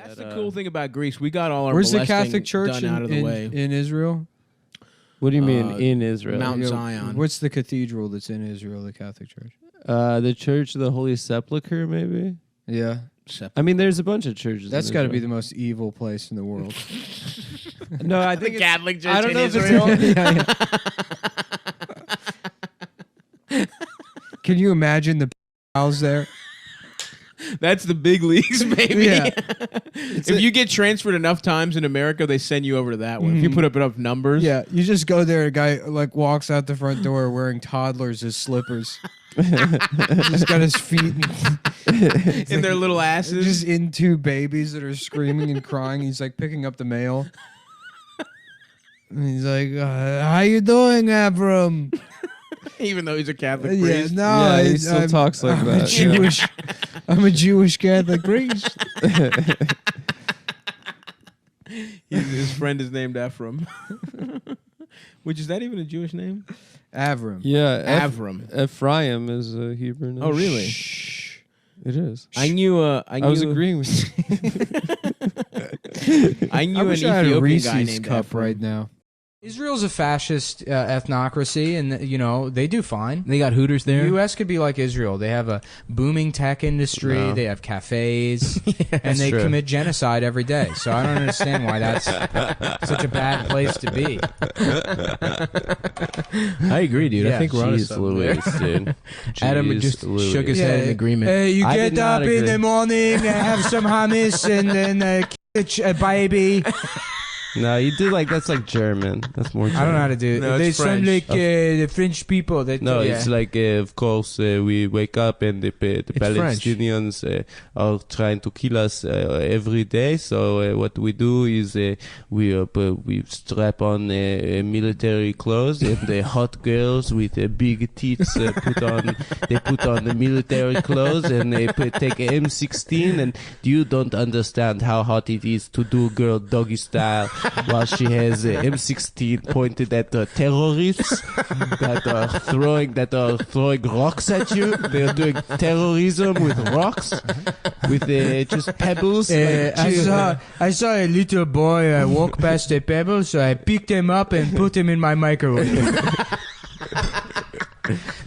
That's the cool thing about Greece. We got all our Where's the molesting Catholic Church done out of the way. in Israel? What do you mean in Israel? Mount Zion. What's the cathedral that's in Israel, the Catholic Church? The Church of the Holy Sepulchre, maybe? Yeah. I mean, there's a bunch of churches. That's got to be the most evil place in the world. No, I think the Catholic Church I don't in know if Israel. Can you imagine the house there? That's the big leagues, baby. Yeah. If you get transferred enough times in America, they send you over to that one. If you put up enough numbers. Yeah, you just go there. A guy like walks out the front door wearing toddlers as slippers. Just got his feet in their little asses. Just in two babies that are screaming and crying. He's like picking up the mail. And he's like, "How you doing, Abram?" Even though he's a Catholic priest. No, he still talks like that. Jewish. I'm a Jewish Catholic priest. His friend is named Ephraim. Which, is that even a Jewish name? Avram. Yeah, Avram. Ephraim is a Hebrew name. Oh, really? Shh. It is. I knew. I was agreeing with you. I knew I an wish I had a Ethiopian Reese's guy named cup Ephraim. right now. Israel's a fascist ethnocracy, and they do fine. They got Hooters there. The U.S. could be like Israel. They have a booming tech industry. No. They have cafes, Yeah, and they true. commit genocide every day. So I don't understand why that's such a bad place to be. I agree, dude. Yeah, I think we're on to Jeez something Louise, dude. Adam Jeez just Louise. shook his head in agreement. You I get did not up in agree. the morning, have some hummus, and then a baby. No, you do that's like German. That's more German. I don't know how to do it. No, They it's sound French. like the French people. No, it's like, of course, we wake up and the French. Palestinians are trying to kill us every day. So what we do is we strap on military clothes, and the hot girls with big tits put on the military clothes, and they take M16. And you don't understand how hot it is to do girl doggy style while she has M16 pointed at terrorists that are throwing rocks at you. They are doing terrorism with rocks, with just pebbles. I saw a little boy walk past a pebble, so I picked him up and put him in my microwave.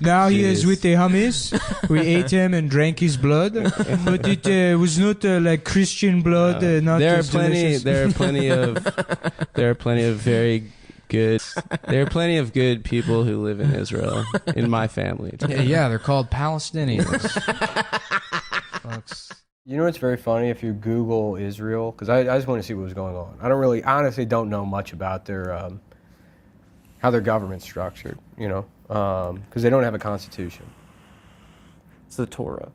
Now he is with the hummus. We ate him and drank his blood, but it was not like Christian blood. Not There are as plenty. delicious. There are plenty of very good. There are plenty of good people who live in Israel. In my family. Yeah, they're called Palestinians. Folks. You know what's very funny? If you Google Israel, because I just want to see what was going on. I honestly don't know much about their how their government's structured. Because they don't have a constitution. It's the Torah.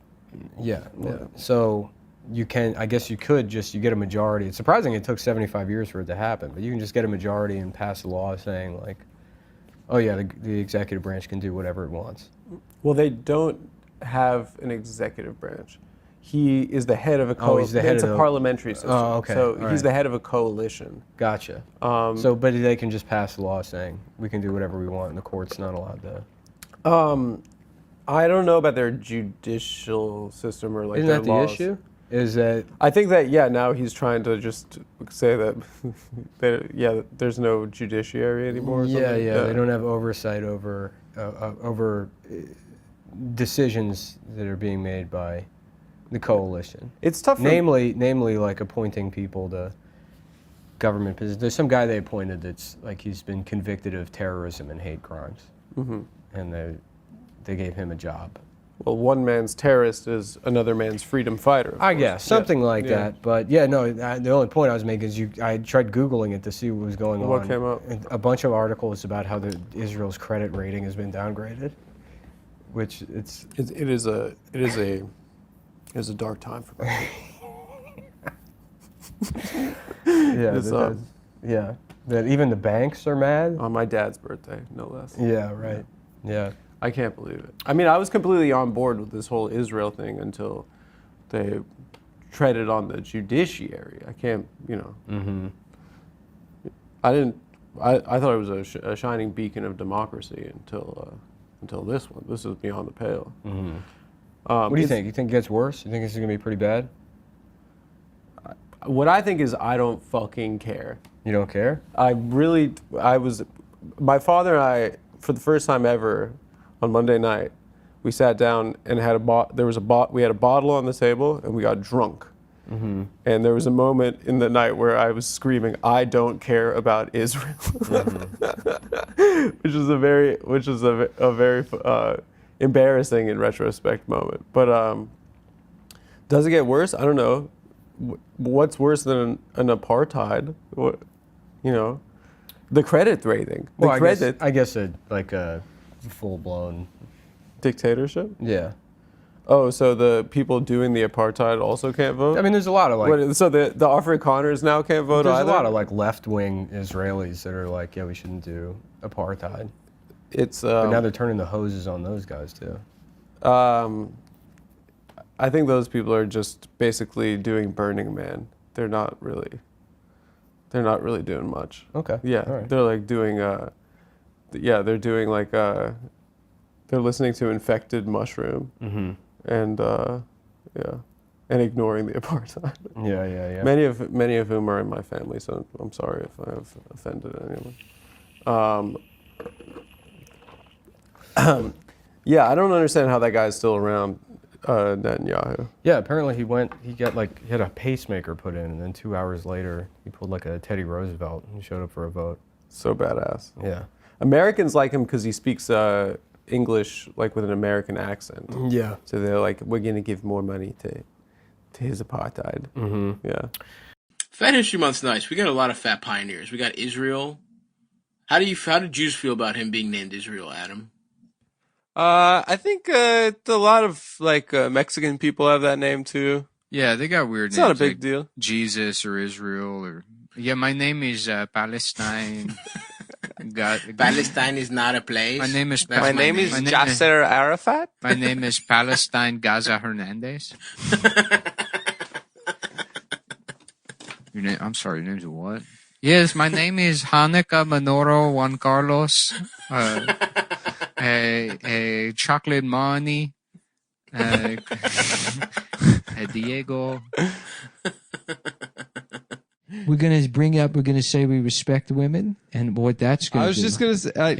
Yeah. So you could get a majority. It's surprising it took 75 years for it to happen, but you can just get a majority and pass a law saying like, oh yeah, the executive branch can do whatever it wants. Well, they don't have an executive branch. He is the head of a he's the head it's of a the- parliamentary system. Oh, okay. So All he's right. the head of a coalition. Gotcha. But they can just pass a law saying we can do whatever we want, and the court's not allowed to. I don't know about their judicial system or like Isn't their that the laws. issue? Is that I think that now he's trying to just say that there's no judiciary anymore. Or yeah, something. they don't have oversight over decisions that are being made by the coalition. It's tough. Namely, like appointing people to government positions. There's some guy they appointed that's like he's been convicted of terrorism and hate crimes, and they gave him a job. Well, one man's terrorist is another man's freedom fighter. I guess something like that. But the only point I was making is I tried Googling it to see what was going on. What came up? And a bunch of articles about how Israel's credit rating has been downgraded, which It is a dark time for them. that even the banks are mad. On my dad's birthday, no less. Yeah, right. Yeah. I can't believe it. I mean, I was completely on board with this whole Israel thing until they treaded on the judiciary. I can't, I didn't. I thought it was a shining beacon of democracy until this one. This is beyond the pale. What do you think? You think it gets worse? You think this is going to be pretty bad? what I think is I don't fucking care. You don't care? My father and I, for the first time ever, on Monday night, we sat down and we had a bottle on the table and we got drunk. Mm-hmm. And there was a moment in the night where I was screaming, "I don't care about Israel," which is a very embarrassing in retrospect moment. But does it get worse? I don't know. What's worse than an apartheid? What, the credit rating. I guess a full blown dictatorship. Yeah. Oh, so the people doing the apartheid also can't vote? I mean, there's a lot of so the Afrikaners now can't vote there's either? a lot of left-wing Israelis that are like, yeah, we shouldn't do apartheid. It's but now they're turning the hoses on those guys too. I think those people are just basically doing Burning Man. They're not really doing much. Okay. Yeah, right. they're like doing they're doing they're listening to Infected Mushroom. Mm-hmm. And and ignoring the apartheid. Yeah. Many of whom are in my family, so I'm sorry if I have offended anyone. Yeah, I don't understand how that guy's still around, Netanyahu. Yeah, apparently he had a pacemaker put in, and then 2 hours later he pulled like a Teddy Roosevelt and showed up for a vote. So badass. Yeah. Americans like him because he speaks English with an American accent. Yeah. So they're like, we're gonna give more money to his apartheid. Mm-hmm. Yeah. Fat History Month's nice. We got a lot of fat pioneers. We got Israel. How do Jews feel about him being named Israel, Adam? I think a lot of Mexican people have that name too. Yeah, they got weird names. It's not a big deal. Jesus or Israel or my name is Palestine. Palestine is not a place. My name is Yasser Arafat. My name is Palestine Gaza Hernandez. I'm sorry, your name's what? Yes, my name is Hanukkah Manoro Juan Carlos. A chocolate money. Diego. We're gonna say we respect women, and what that's gonna do. I was just gonna say, I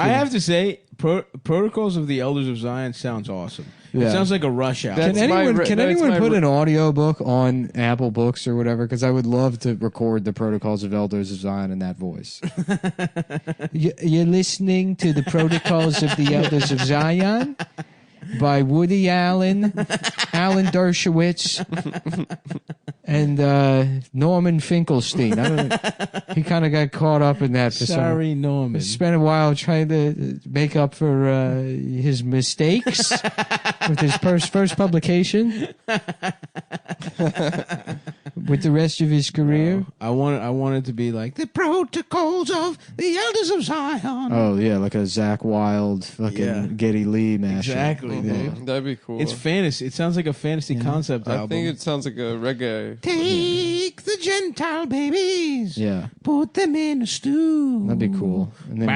have to say, Protocols of the Elders of Zion sounds awesome. Yeah. It sounds like a Rush Hour. Can anyone put an audiobook on Apple Books or whatever? Because I would love to record the Protocols of Elders of Zion in that voice. You're listening to the Protocols of the Elders of Zion by Woody Allen, Alan Dershowitz, and Norman Finkelstein. He kind of got caught up in that. Sorry, Norman. Spent a while trying to make up for his mistakes with his first publication. With the rest of his career. I wanted to be like the Protocols of the Elders of Zion. Oh yeah, like a Zach Wilde fucking Geddy Lee mashup. Exactly, dude. That'd be cool. It's fantasy. It sounds like a fantasy concept album. I think it sounds like a reggae. Take the Gentile babies. Yeah. Put them in a stew. That'd be cool. And then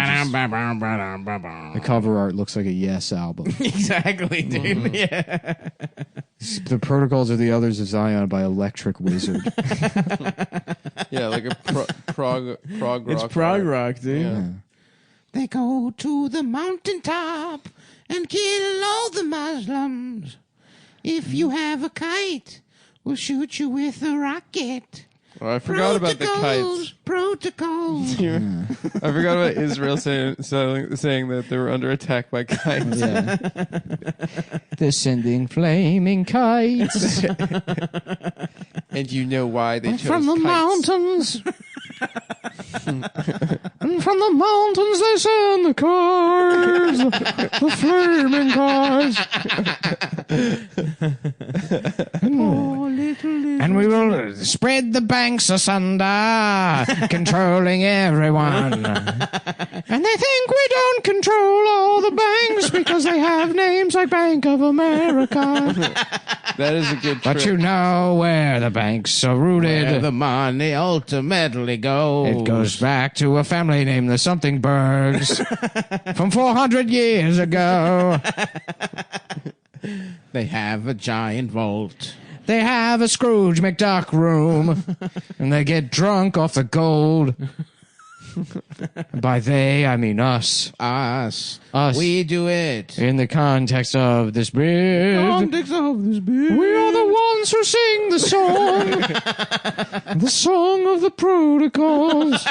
the cover art looks like a Yes album. Exactly, dude. Yeah. The Protocols of the Elders of Zion by Electric Wizard. Yeah, like a prog rock. It's prog rock, dude. Yeah. They go to the mountaintop and kill all the Muslims. If you have a kite, we'll shoot you with a rocket. Oh, I forgot about the kites. Protocols. I forgot about Israel saying that they were under attack by kites. Yeah. They're sending flaming kites. And you know why they chose from the kites. mountains. And from the mountains they send the cars, the flaming cars. And we will spread the banks asunder, controlling everyone. And they think we don't control all the banks because they have names like Bank of America. That is a good trick. But you know where the banks are rooted. Where the money ultimately goes. It goes back to a family named the Somethingbergs from 400 years ago. They have a giant vault. They have a Scrooge McDuck room, and they get drunk off the gold. By they, I mean us. Us. Us. We do it. In the context of this bit. We are the ones who sing the song. The song of the protocols.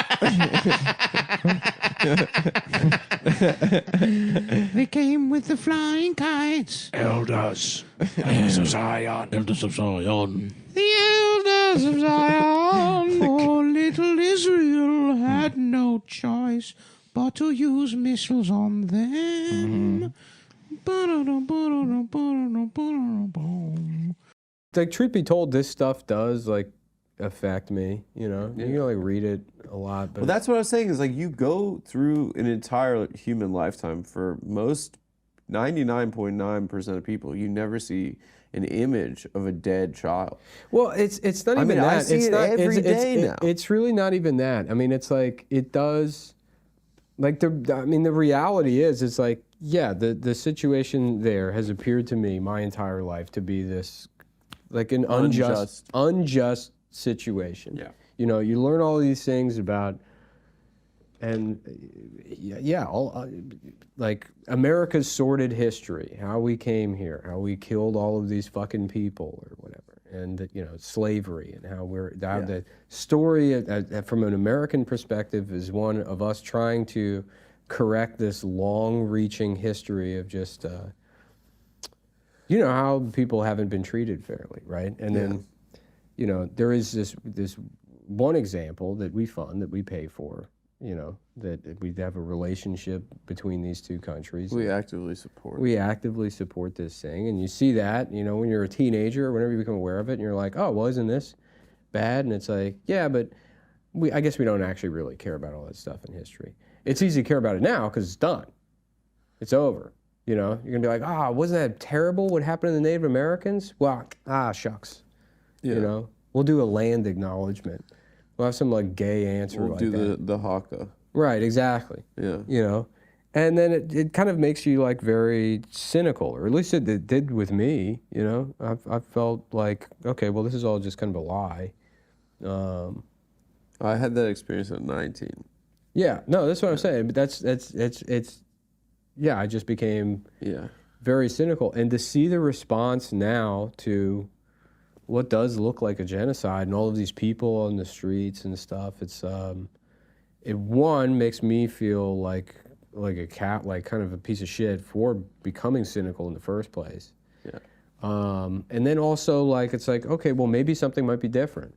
They came with the flying kites. Elders. Elders of Zion. Elders of Zion. The elders of Zion. Oh, little Israel had no choice but to use missiles on them. Like, truth be told, this stuff does like affect me. You know, you can like read it a lot, but Well, that's what I was saying is like you go through an entire human lifetime. For most 99.9% of people, you never see an image of a dead child. well, it's not I even mean, I that. see it's it not every day now. It's really not even that. I mean, it's like it does. Like the reality is, it's like, yeah, the situation there has appeared to me my entire life to be this, like an unjust situation. Yeah. You know, you learn all these things about, and like America's sordid history, how we came here, how we killed all of these fucking people or whatever, and you know, slavery, and how the story from an American perspective is one of us trying to correct this long-reaching history of just you know, how people haven't been treated fairly, right? And then, you know, there is this one example that we fund, that we pay for, you know, that we have a relationship between these two countries. We actively support. We actively support this thing, and you see that, you know, when you're a teenager or whenever you become aware of it, and you're like, oh, well, isn't this bad? And it's like, yeah, but I guess we don't actually really care about all that stuff in history. It's easy to care about it now because it's done. It's over. You know, you're gonna be like, wasn't that terrible what happened to the Native Americans? Well, shucks. Yeah. You know, we'll do a land acknowledgement. We'll have some like gay answer We'll like do that. the haka. Right, exactly. Yeah. You know, and then it kind of makes you like very cynical, or at least it did with me. You know, I felt like, okay, well, this is all just kind of a lie. I had that experience at 19. Yeah, no, that's what I'm saying. But it's yeah, I just became very cynical, and to see the response now to what does look like a genocide and all of these people on the streets and stuff, it's it makes me feel like a cat, like kind of a piece of shit for becoming cynical in the first place. Yeah. And then also like it's like, okay, well, maybe something might be different.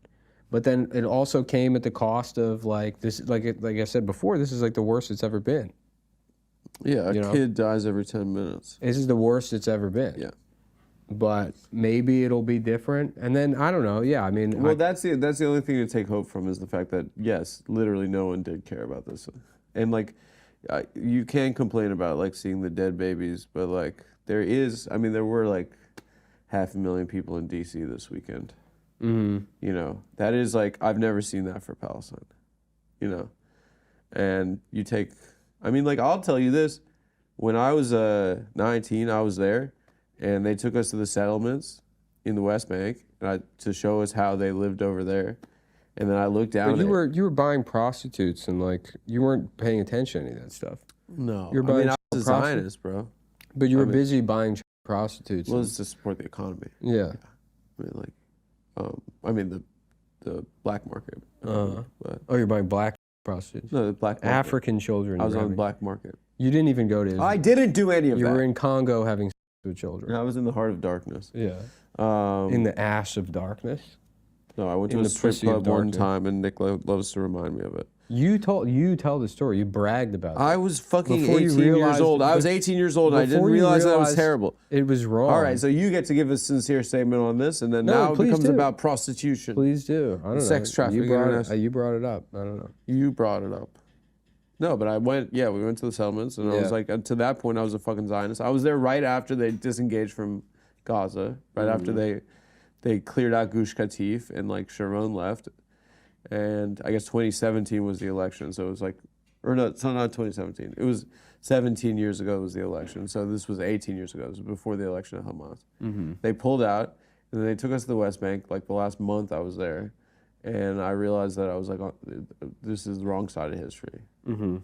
But then it also came at the cost of like this, like I said before, this is like the worst it's ever been. Yeah, a You know? kid dies every 10 minutes. This is the worst it's ever been. Yeah. But maybe it'll be different. And then I don't know. Yeah, I mean, Well, that's the only thing to take hope from, is the fact that yes, literally no one did care about this, and like you can complain about like seeing the dead babies, but like there were like 500,000 people in D.C. this weekend. Mm-hmm. You know, that is like, I've never seen that for Palestine. You know, and you take, I mean, like I'll tell you this, when I was 19, I was there. And they took us to the settlements in the West Bank to show us how they lived over there. And then I looked down. But you were buying prostitutes, and like you weren't paying attention to any of that stuff. No, You're buying I was a Zionist, bro. But you were busy buying prostitutes. Well, it's to support the economy. Yeah. I mean, the black market. But, Oh, you're buying black prostitutes. no, the black market. African children. I was you were on the having. black market. You didn't even go to Israel. I didn't do any of You that. were in Congo having sex with children. I was in the heart of darkness. Yeah. Um, In the ash of darkness. no, I went to in a the strip pussy of club one darkness. time, and Nick loves to remind me of it. You tell the story. You bragged about it. I was fucking Before you 18 years realized- old. I was 18 years old, and I didn't Before you realize that it was realized terrible. It was wrong. All right, so you get to give a sincere statement on this, and then No, now it please becomes do. about prostitution. Please do. I don't know. Sex trafficking, You brought it up. I don't know. You brought it up. No, but we went to the settlements, and I was Yeah. like, to that point, I was a fucking Zionist. I was there right after they disengaged from Gaza, right after they cleared out Gush Katif, and like Sharon left. And I guess 2017 was the election, so it was like, or no, it's not 2017. It was 17 years ago was the election, so this was 18 years ago. It was before the election of Hamas. They pulled out, And then they took us to the West Bank. Like the last month I was there, and I realized that I was like, oh, this is the wrong side of history. Mm-hmm.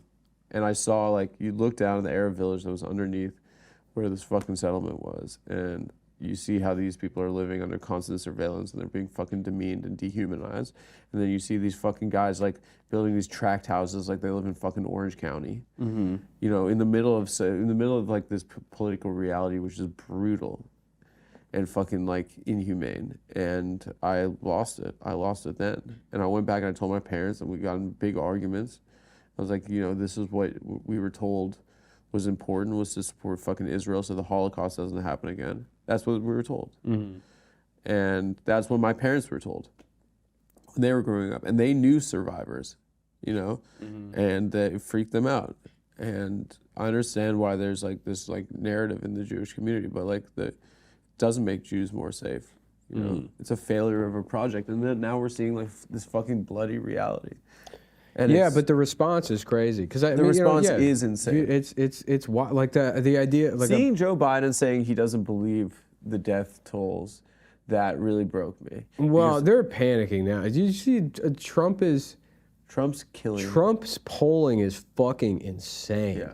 And I saw, like, you look down at the Arab village that was underneath where this fucking settlement was, and you see how these people are living under constant surveillance and they're being fucking demeaned and dehumanized. And then you see these fucking guys, like, building these tract houses like they live in fucking Orange County. Mm-hmm. You know, in the middle of like this political reality, which is brutal and fucking like inhumane. And I lost it. I lost it then. And I went back and I told my parents, and we got in big arguments. I was like, you know, this is what we were told was important, was to support fucking Israel so the Holocaust doesn't happen again. That's what we were told. Mm-hmm. And that's what my parents were told when they were growing up. And they knew survivors, you know, and it freaked them out. And I understand why there's like this like narrative in the Jewish community, but like that doesn't make Jews more safe. You know, it's a failure of a project. And then now we're seeing like this fucking bloody reality. And Yeah, but the response is crazy because the response is insane. It's like the idea like Seeing Joe Biden saying he doesn't believe the death tolls, that really broke me. well, they're panicking now. Did you see Trump's killing. Trump's polling is fucking insane. Yeah.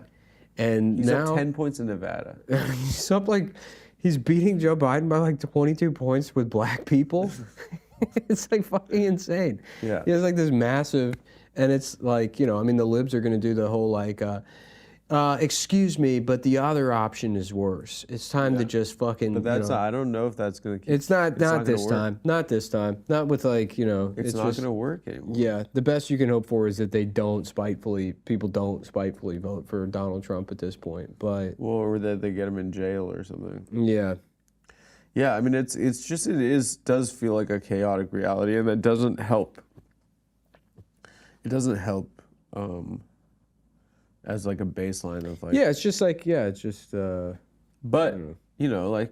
And He's now up 10 points in Nevada. he's up like he's beating Joe Biden by like 22 points with black people. It's like fucking insane. Yeah. He has like this massive, and it's like, you know, I mean, the libs are going to do the whole like, excuse me, but the other option is worse. It's time to just fucking. But that's you know, I don't know if that's gonna keep. it's not gonna this work. time. Not this time. Not with like, you know. It's not just, gonna work anymore. Yeah, the best you can hope for is that people don't spitefully vote for Donald Trump at this point. But Well, or that they get him in jail or something. yeah, Yeah, I mean, it does feel like a chaotic reality, and that doesn't help. It doesn't help as like a baseline of like. yeah, it's just like But you know, like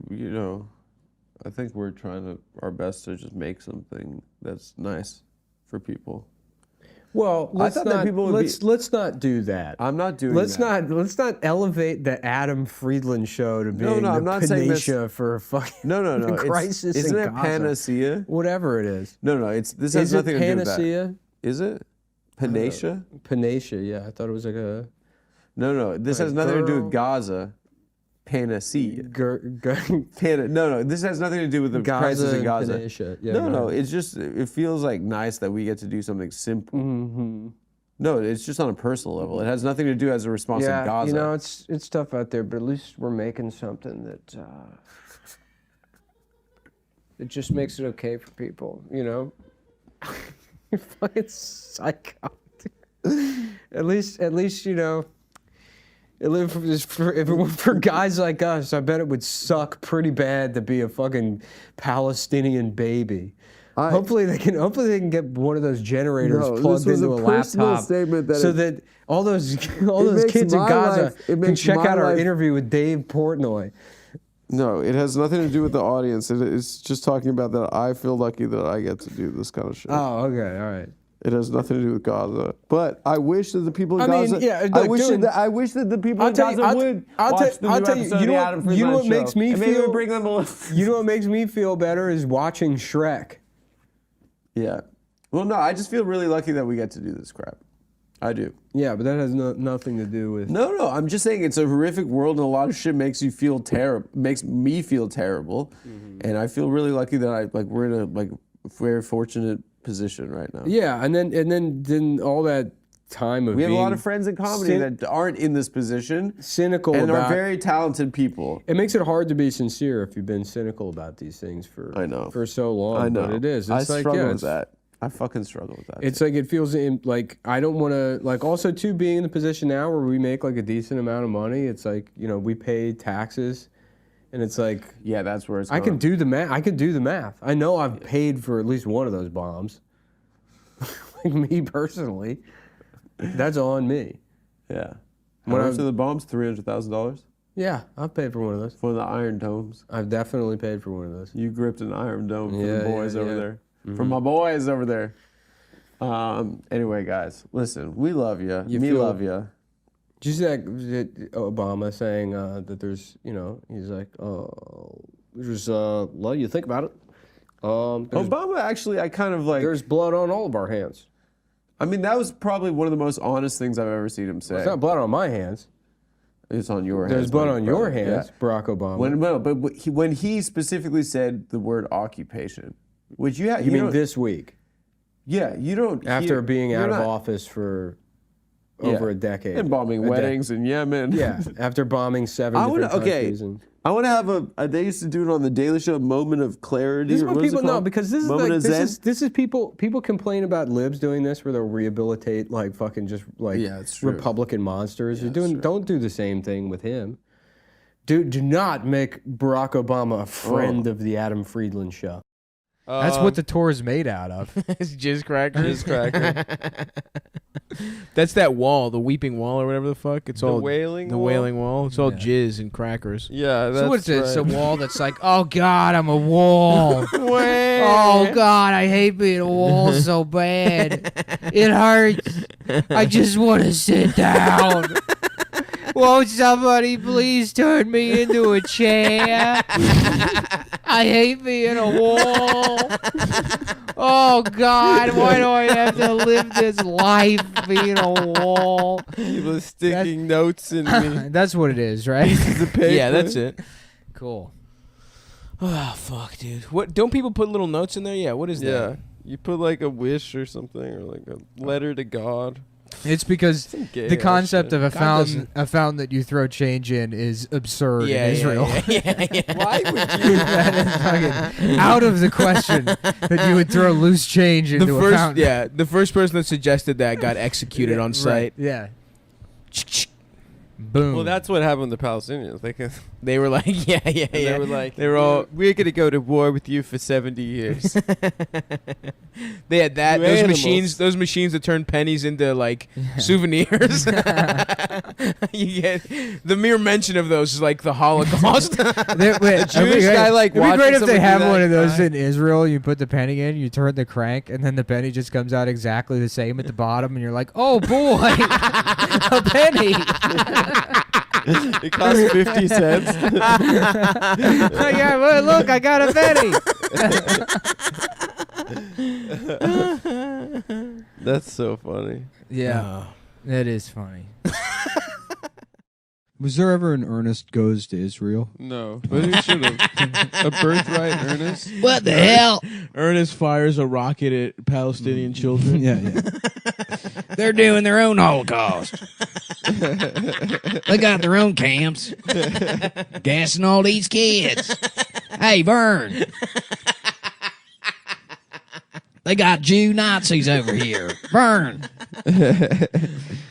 you know, I think we're trying our best to just make something that's nice for people. Well, let's thought that not people would let's not do that. I'm not doing Let's that. not elevate the Adam Friedland show to being I'm the not saying this- panacea for fucking No. the crisis Isn't in it Gaza. panacea? Whatever it is. No. This has Is it nothing to do with that. panacea? Is it panacea? Panacea, yeah. I thought it was like a No. This has nothing to do with Gaza. Panacea. No. This has nothing to do with the crisis in and Gaza. Panacea. Yeah, No. It's just it feels like nice that we get to do something simple. Mm-hmm. No, it's just on a personal level. It has nothing to do as a response to Gaza. you know, it's tough out there, but at least we're making something that it just makes it okay for people, you know. You're fucking psycho. At least you know. If it were for guys like us, I bet it would suck pretty bad to be a fucking Palestinian baby. Hopefully they can get one of those generators plugged into a laptop, so that all those kids in Gaza can check out our interview with Dave Portnoy. No, it has nothing to do with the audience. It's just talking about that I feel lucky that I get to do this kind of shit. Oh, okay, all right. It has nothing to do with Gaza. But I wish that the people in I mean, Gaza. yeah, I look, wish dude, that I wish that the people in Gaza would watch the new I'll tell you, episode you of the know Adam what, Friedland you know what show. makes me And maybe feel we bring them a you know what makes me feel better is watching Shrek. Yeah. Well, no, I just feel really lucky that we get to do this crap. I do. Yeah, but that has nothing to do with. No, I'm just saying it's a horrific world, and a lot of shit makes you feel makes me feel terrible, and I feel really lucky that we're in a very fortunate position right now. Yeah, and then all that time of We have a being lot of friends in comedy that aren't in this position, cynical and about, are very talented people. It makes it hard to be sincere if you've been cynical about these things for so long. I know. But it is. It's I like, struggle yeah, with that. I fucking struggle with that. It's like it feels like I don't want to also too being in the position now where we make like a decent amount of money. It's like, you know, we pay taxes, and it's like, yeah, that's where it's. I can do the math. I know I've paid for at least one of those bombs. Like me personally, that's on me. Yeah. How much are the bombs? $300,000 Yeah, I've paid for one of those. for the Iron Domes. I've definitely paid for one of those. You gripped an Iron Dome for Yeah, the boys yeah, over yeah. there. For my boys over there. Anyway, guys, listen, we love you. Love you. Did you see that Obama saying that there's, you know, he's like, oh, which was well, you think about it. Obama actually, I kind of like. There's blood on all of our hands. I mean, that was probably one of the most honest things I've ever seen him say. It's not blood on my hands. It's on your hands. There's blood on your brother. hands, Yeah. Barack Obama. When he specifically said the word occupation, which you you mean this week? Yeah, you don't. After being out of office for over a decade. And bombing weddings in Yemen. Yeah, after bombing 7 different countries. I want to have they used to do it on the Daily Show, moment of clarity. This is or what what is it people know called? because this is Moment like of this Zen? is people complain about libs doing this where they'll rehabilitate like fucking just like it's true. Republican monsters. Don't do the same thing with him. Do not make Barack Obama a friend of the Adam Friedland show. That's what the tour is made out of. It's jizz cracker. Jizz cracker. That's that wall, the weeping wall or whatever the fuck. It's all wailing the wall? wailing wall. It's all jizz and crackers. Yeah, that's So what's it? right. It's a wall that's like, oh God, I'm a wall. Wait. Oh God, I hate being a wall so bad. It hurts. I just want to sit down. Won't somebody please turn me into a chair? I hate being a wall. Oh God, why do I have to live this life being a wall? People sticking notes in me. That's what it is, right? The paper. Yeah, that's it. Cool. Oh fuck, dude. What? Don't people put little notes in there? Yeah. What is Yeah, that? you put like a wish or something, or like a letter to God. It's because gay the ass concept shit. of a God fountain that you throw change in is absurd Yeah, in Israel. yeah. Why would you? That is fucking out of the question that you would throw loose change into a fountain. The first person that suggested that got executed on site. Right, yeah. Boom. Well, that's what happened to the Palestinians. They were like, They were like, They were all- we're gonna go to war with you for 70 years. They had that. You Those animals. machines that turn pennies into like souvenirs. You get the mere mention of those is like the Holocaust. Jewish guy, like, it'd be great watching if someone they do have that one of those guy. in Israel. You put the penny in, you turn the crank, and then the penny just comes out exactly the same at the bottom, and you're like, oh boy, a penny. It costs 50 cents. Yeah, well, look, I got a penny. That's so funny. Yeah, that is funny. Was there ever an Ernest Goes to Israel? No, but he should have. A birthright, Ernest. What the hell? Ernest fires a rocket at Palestinian children. Yeah, yeah. They're doing their own Holocaust. They got their own camps. Gassing all these kids. Hey, Vern. They got Jew Nazis over here. Vern.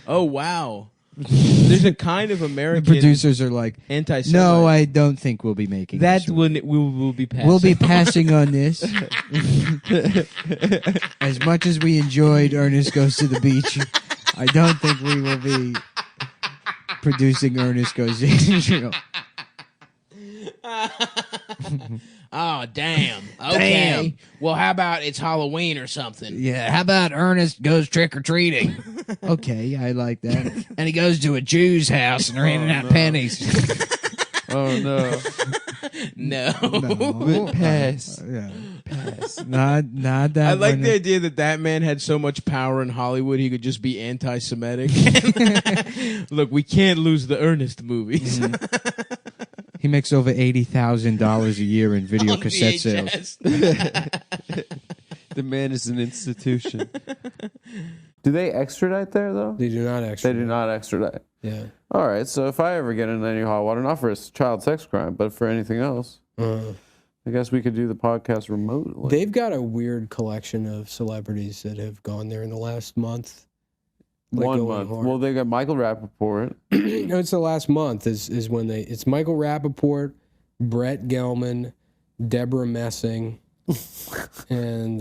Oh, wow. There's a kind of The American producers are like, anti-Semite. no, I don't think we'll be making That's this. when we will be passing. We'll be passing on this. As much as we enjoyed Ernest Goes to the Beach, I don't think we will be producing Ernest Goes to Israel. Oh, damn. Okay. Well, how about it's Halloween or something? Yeah. How about Ernest goes trick-or-treating? Okay, I like that. And he goes to a Jew's house and they're handing out pennies. Oh, no. No. No. Pass. Yeah. Pass. Not that. I like one. the idea that that man had so much power in Hollywood he could just be anti-Semitic. Look, we can't lose the Ernest movies. He makes over $80,000 a year in video On cassette sales. VHS. The man is an institution. Do they extradite there, though? They do not They actually. do not extradite. Yeah. All right, so if I ever get in any hot water, not for a child sex crime, but for anything else, I guess we could do the podcast remotely. They've got a weird collection of celebrities that have gone there in the last month. Like, 1 going month. hard. Well, they got Michael Rappaport. No, it's the last month is when it's Michael Rappaport, Brett Gelman, Deborah Messing, and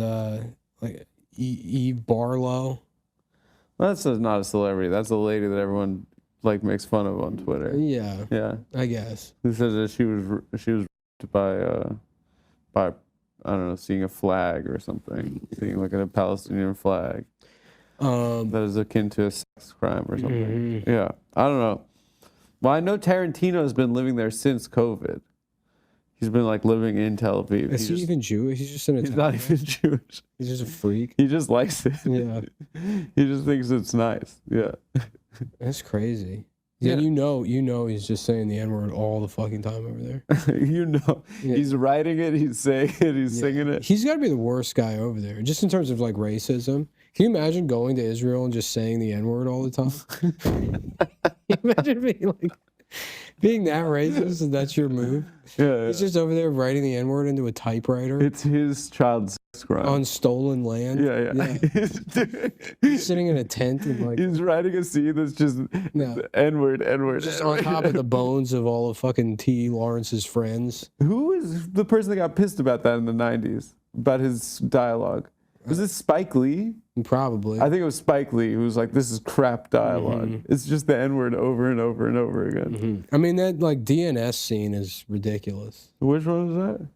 like Eve Barlow. That's not a celebrity. That's a lady that everyone like makes fun of on Twitter. Yeah, Yeah, I guess. who says that she was raped by I don't know, seeing a flag or something, seeing like a Palestinian flag that is akin to a sex crime or something. Yeah, I don't know. Well, I know Tarantino has been living there since COVID. He's been like living in Tel Aviv. Is he even Jewish? He's just an He's Italian. not even Jewish. He's just a freak. He just likes it. Yeah. He just thinks it's nice. Yeah. That's crazy. Yeah. Yeah, you know he's just saying the N-word all the fucking time over there. Yeah. He's writing it, he's saying it, he's Yeah. singing it. He's got to be the worst guy over there, just in terms of like racism. Can you imagine going to Israel and just saying the N-word all the time? Can you imagine being that racist and that's your move? Yeah, He's just over there writing the N-word into a typewriter it's his child sex crime. on stolen land. Yeah. He's sitting in a tent and like He's writing a scene that's just No. N-word. just on top of the bones of all of fucking T. Lawrence's friends. Who is the person that got pissed about that in the 90s? About his dialogue? Was it Spike Lee? Probably. I think it was Spike Lee who was like, this is crap dialogue. It's just the N-word over and over and over again. I mean, that like DNS scene is ridiculous. Which one was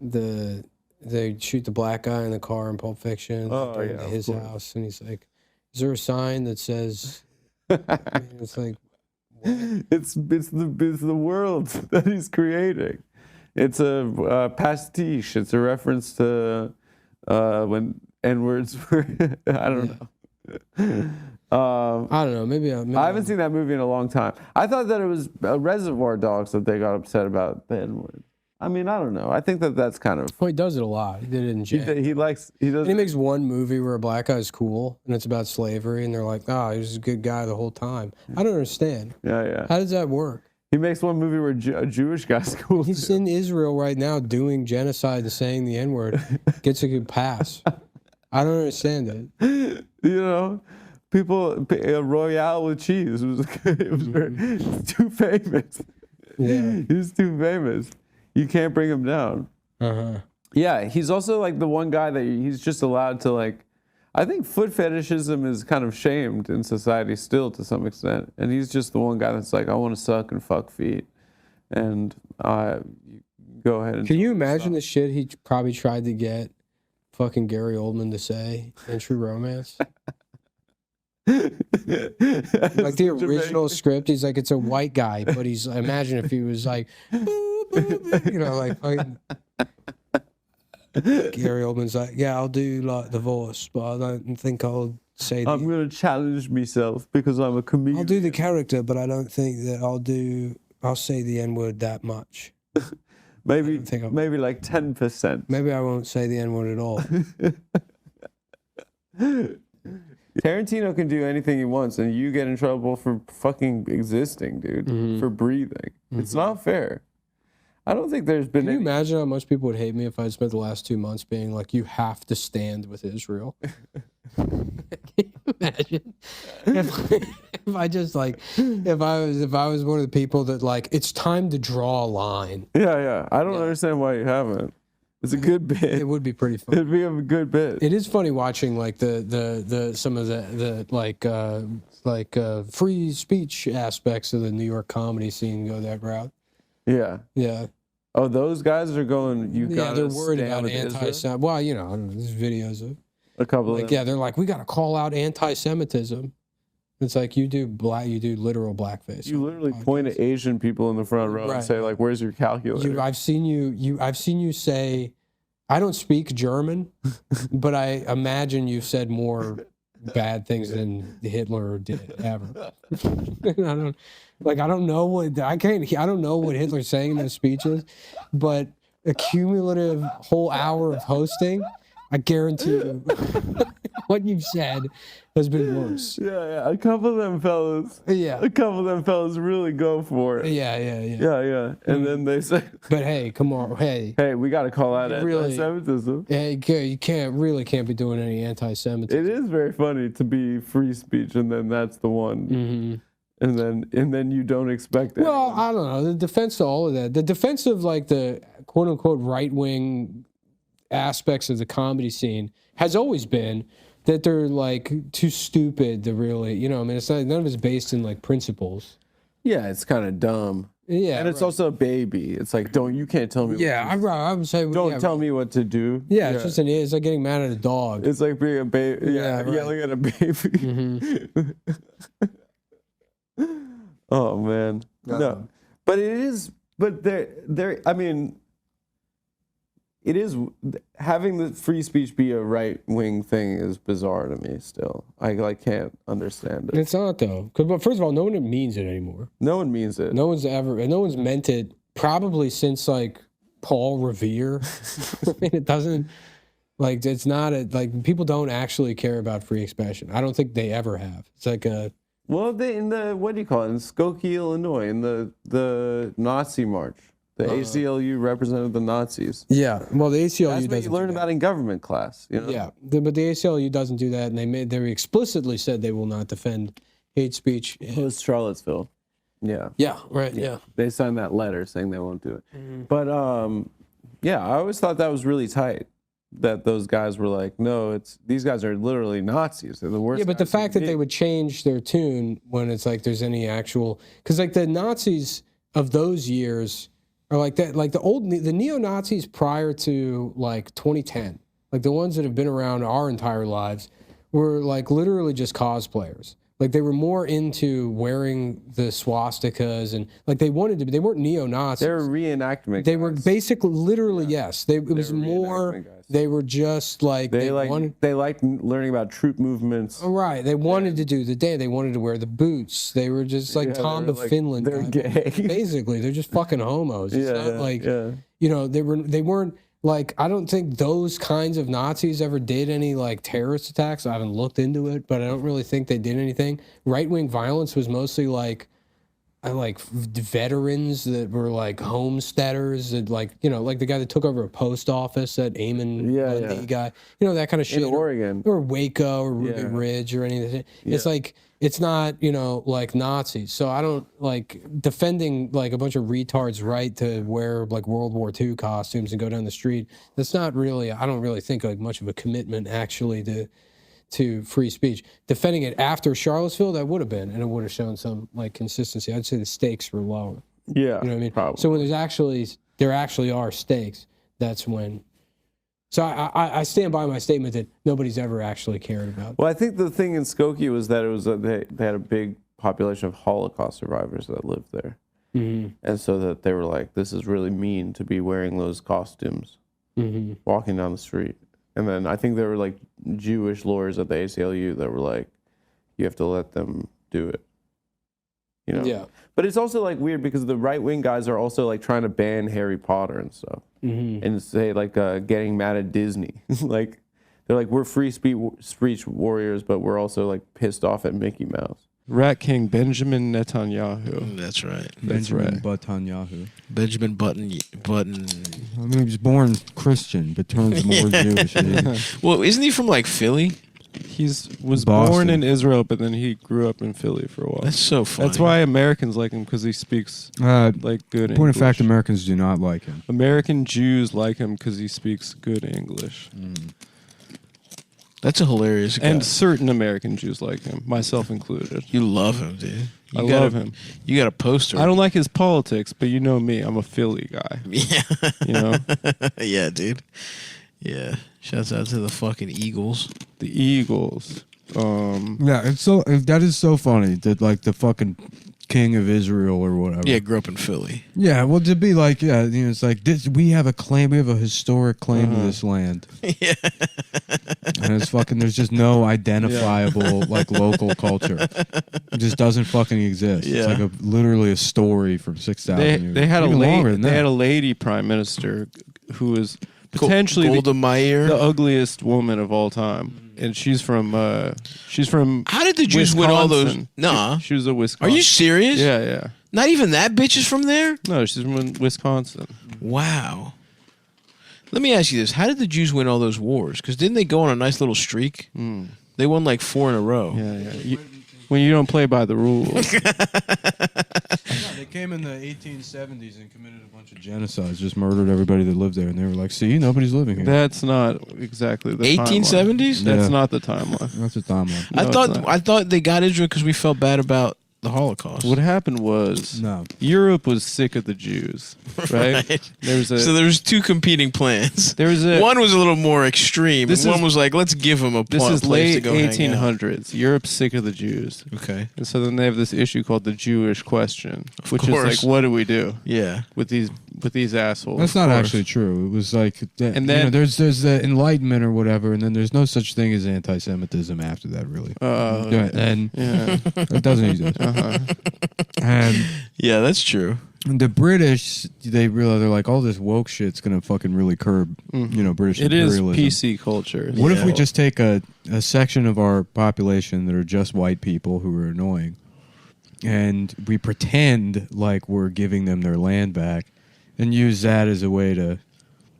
that? They shoot the black guy in the car in Pulp Fiction. Oh, bring him yeah, to of his course. house, and he's like, "Is there a sign that says?" I mean, it's like, It's the world that he's creating. It's a pastiche. It's a reference to when N-words were. I don't know. I don't know. Maybe I haven't seen that movie in a long time. I thought that it was Reservoir Dogs that they got upset about the N-word. I mean, I don't know. I think that's kind of. Well, he does it a lot. He did it in jail. He does. And he makes one movie where a black guy's cool, and it's about slavery, and they're like, "Oh, he was a good guy the whole time." I don't understand. Yeah. How does that work? He makes one movie where a Jewish guy's cool. He's in Israel right now doing genocide and saying the N-word. Gets a good pass. I don't understand it. You know, people Royale with cheese it's too famous. Yeah. He's too famous. You can't bring him down. Yeah, he's also like the one guy that he's just allowed to like. I think foot fetishism is kind of shamed in society still to some extent, and he's just the one guy that's like, I want to suck and fuck feet, and go ahead and. Can you imagine the shit he probably tried to get fucking Gary Oldman to say in True Romance? Like the original script, he's like, it's a white guy, but he's. Imagine if he was like, you know, like fucking. Gary Oldman's like, yeah, I'll do like the voice, but I don't think I'll say. I'm gonna challenge myself because I'm a comedian. I'll do the character, but I don't think that I'll say the N-word that much. maybe think maybe like 10%. Maybe I won't say the N-word at all. Tarantino can do anything he wants, and you get in trouble for fucking existing, dude, for breathing. It's not fair. I don't think there's been. Can you imagine how much people would hate me if I spent the last 2 months being like, you have to stand with Israel? Can you imagine if I just like if I was one of the people that like it's time to draw a line? Yeah. I don't understand why you haven't. It's a good bit. It would be pretty fun. It'd be a good bit. It is funny watching like the some of the free speech aspects of the New York comedy scene go that route. Yeah. Yeah. Oh, those guys are going. They're worried about Israel? anti-Semitism. Well, you know, there's videos of A couple like of them. yeah, they're like we got to call out anti-Semitism. It's like you do literal blackface. You literally point at Asian people in the front row Right. and say like, "Where's your calculator?" I've seen you say, I don't speak German, but I imagine you've said more bad things than Hitler did ever. I don't know what Hitler's saying in those speeches, but a cumulative whole hour of hosting, I guarantee you, what you've said has been worse. Yeah. A couple of them fellas. Yeah. A couple of them fellas really go for it. Yeah. Yeah. And then they say, But hey, come on, hey. "Hey, we got to call out Really- anti-Semitism." Hey, you can't be doing any anti-Semitism. It is very funny to be free speech, and then that's the one, and then you don't expect it. Well, I don't know. The defense of all of that, the defense of like the quote unquote right wing aspects of the comedy scene has always been that they're like too stupid to really, you know, I mean, it's not, none of it's based in like principles. Yeah, it's kind of dumb. Yeah. And it's also a baby. It's like, you can't tell me. Yeah, I would say. Don't tell me what to do. Yeah, it's like getting mad at a dog. It's like being a baby. Yeah, right. yelling at a baby. Oh man, no. But it is. But there. I mean, it is having the free speech be a right wing thing is bizarre to me. Still, I can't understand it. It's not though, because first of all, no one means it anymore. No one means it. No one's meant it probably since like Paul Revere. I mean, it doesn't like it's not like people don't actually care about free expression. I don't think they ever have. It's like a Well, in the what do you call it in Skokie, Illinois, in the Nazi march. The ACLU represented the Nazis. yeah. Well, the ACLU That's what doesn't you learn do that. about in government class. You know? Yeah, but the ACLU doesn't do that, and they explicitly said they will not defend hate speech. It was Charlottesville. Yeah. Yeah, right. Yeah. They signed that letter saying they won't do it. But yeah, I always thought that was really tight. That those guys were like, no, these guys are literally Nazis. They're the worst. Yeah, but the guys fact you that can they be. would change their tune when it's like there's any actual, because like the Nazis of those years are like that, like the neo-Nazis prior to like 2010, like the ones that have been around our entire lives, were like literally just cosplayers. Like they were more into wearing the swastikas and like they wanted to be. They weren't neo-Nazis. They're reenactment. They were guys. basically literally yes. It was were more. reenactment guys. They were just like They wanted. liked learning about troop movements. Right. They wanted to do the day. They wanted to wear the boots. They were just like Yeah, Tom they of were like- Finland. they're guy. gay. Basically, they're just fucking homos. It's not like you know, they weren't like I don't think those kinds of Nazis ever did any like terrorist attacks. I haven't looked into it, but I don't really think they did anything. Right-wing violence was mostly like veterans that were like homesteaders that like, you know, like the guy that took over a post office, that Eamon Bundy guy, you know, that kind of shit. In Oregon. Or Waco or Ruby Ridge or anything. It's like, it's not, you know, like Nazis. So I don't like defending like a bunch of retards' right to wear like World War II costumes and go down the street. That's not really, I don't really think like much of a commitment actually to free speech. Defending it after Charlottesville, that would have been, and it would have shown some like consistency. I'd say the stakes were lower. Yeah. You know what I mean? Probably. So when there actually are stakes, that's when. So I stand by my statement that nobody's ever actually cared about. Well, I think the thing in Skokie was that it was they had a big population of Holocaust survivors that lived there, and so that they were like, this is really mean to be wearing those costumes, walking down the street. And then I think there were like Jewish lawyers at the ACLU that were like, you have to let them do it. You know? Yeah. But it's also like weird because the right wing guys are also like trying to ban Harry Potter and stuff. And say like getting mad at Disney. Like they're like, we're free speech warriors, but we're also like pissed off at Mickey Mouse. Rat King Benjamin Netanyahu. That's right. That's Benjamin right. Netanyahu. Benjamin Button. I mean, he was born Christian, but turns more Jewish. Well, isn't he from like Philly? He was Boston. born in Israel, but then he grew up in Philly for a while. That's so funny. That's why Americans like him, because he speaks like good English. Point of fact, Americans do not like him. American Jews like him because he speaks good English. That's a hilarious guy. And certain American Jews like him, myself included. You love him, dude. I love him. You got a poster. I don't like his politics, but you know me, I'm a Philly guy. Yeah. You know? Yeah, dude. Yeah. Shouts out to the fucking Eagles. The Eagles. Yeah, it's so that is so funny that like the fucking king of Israel or whatever. Yeah, grew up in Philly. Yeah, well, to be like, yeah, you know, it's like this. We have a claim. We have a historic claim to this land. Yeah. And it's fucking. There's just no identifiable like local culture. It just doesn't fucking exist. Yeah. It's like literally a story from 6,000 years. They had Even longer than they that. had a lady prime minister who was potentially Golda Meir. the ugliest woman of all time, and she's from How did the Jews win all those? Wisconsin. Nah. She was a Are Wisconsin. you serious? Yeah, yeah. Not even that bitch is from there? No, she's from Wisconsin. Wow. Let me ask you this. How did the Jews win all those wars? Because didn't they go on a nice little streak? They won like 4 in a row. Yeah, yeah. When you don't play by the rules. They came in the 1870s and committed a bunch of genocides, just murdered everybody that lived there, and they were like, "See, nobody's living here." That's not exactly the 1870s? timeline. That's Yeah. not the timeline. That's a timeline. No, it's not. I thought they got Israel because we felt bad about the Holocaust. What happened was No. Europe was sick of the Jews, right? So there was 2 competing plans. One was a little more extreme, and one was like, let's give them a This is place to late go hang out. 1800s. Europe's sick of the Jews. Okay. And so then they have this issue called the Jewish question, which is course. like, what do we do Yeah. with these with these assholes. That's not actually true. It was like, And then there's the Enlightenment or whatever, and then there's no such thing as anti-Semitism after that, really. And it doesn't exist. And yeah, that's true. the British, they're like, all this woke shit's gonna fucking really curb, British It is imperialism. PC culture. What if we just take a section of our population that are just white people who are annoying, and we pretend like we're giving them their land back, and use that as a way to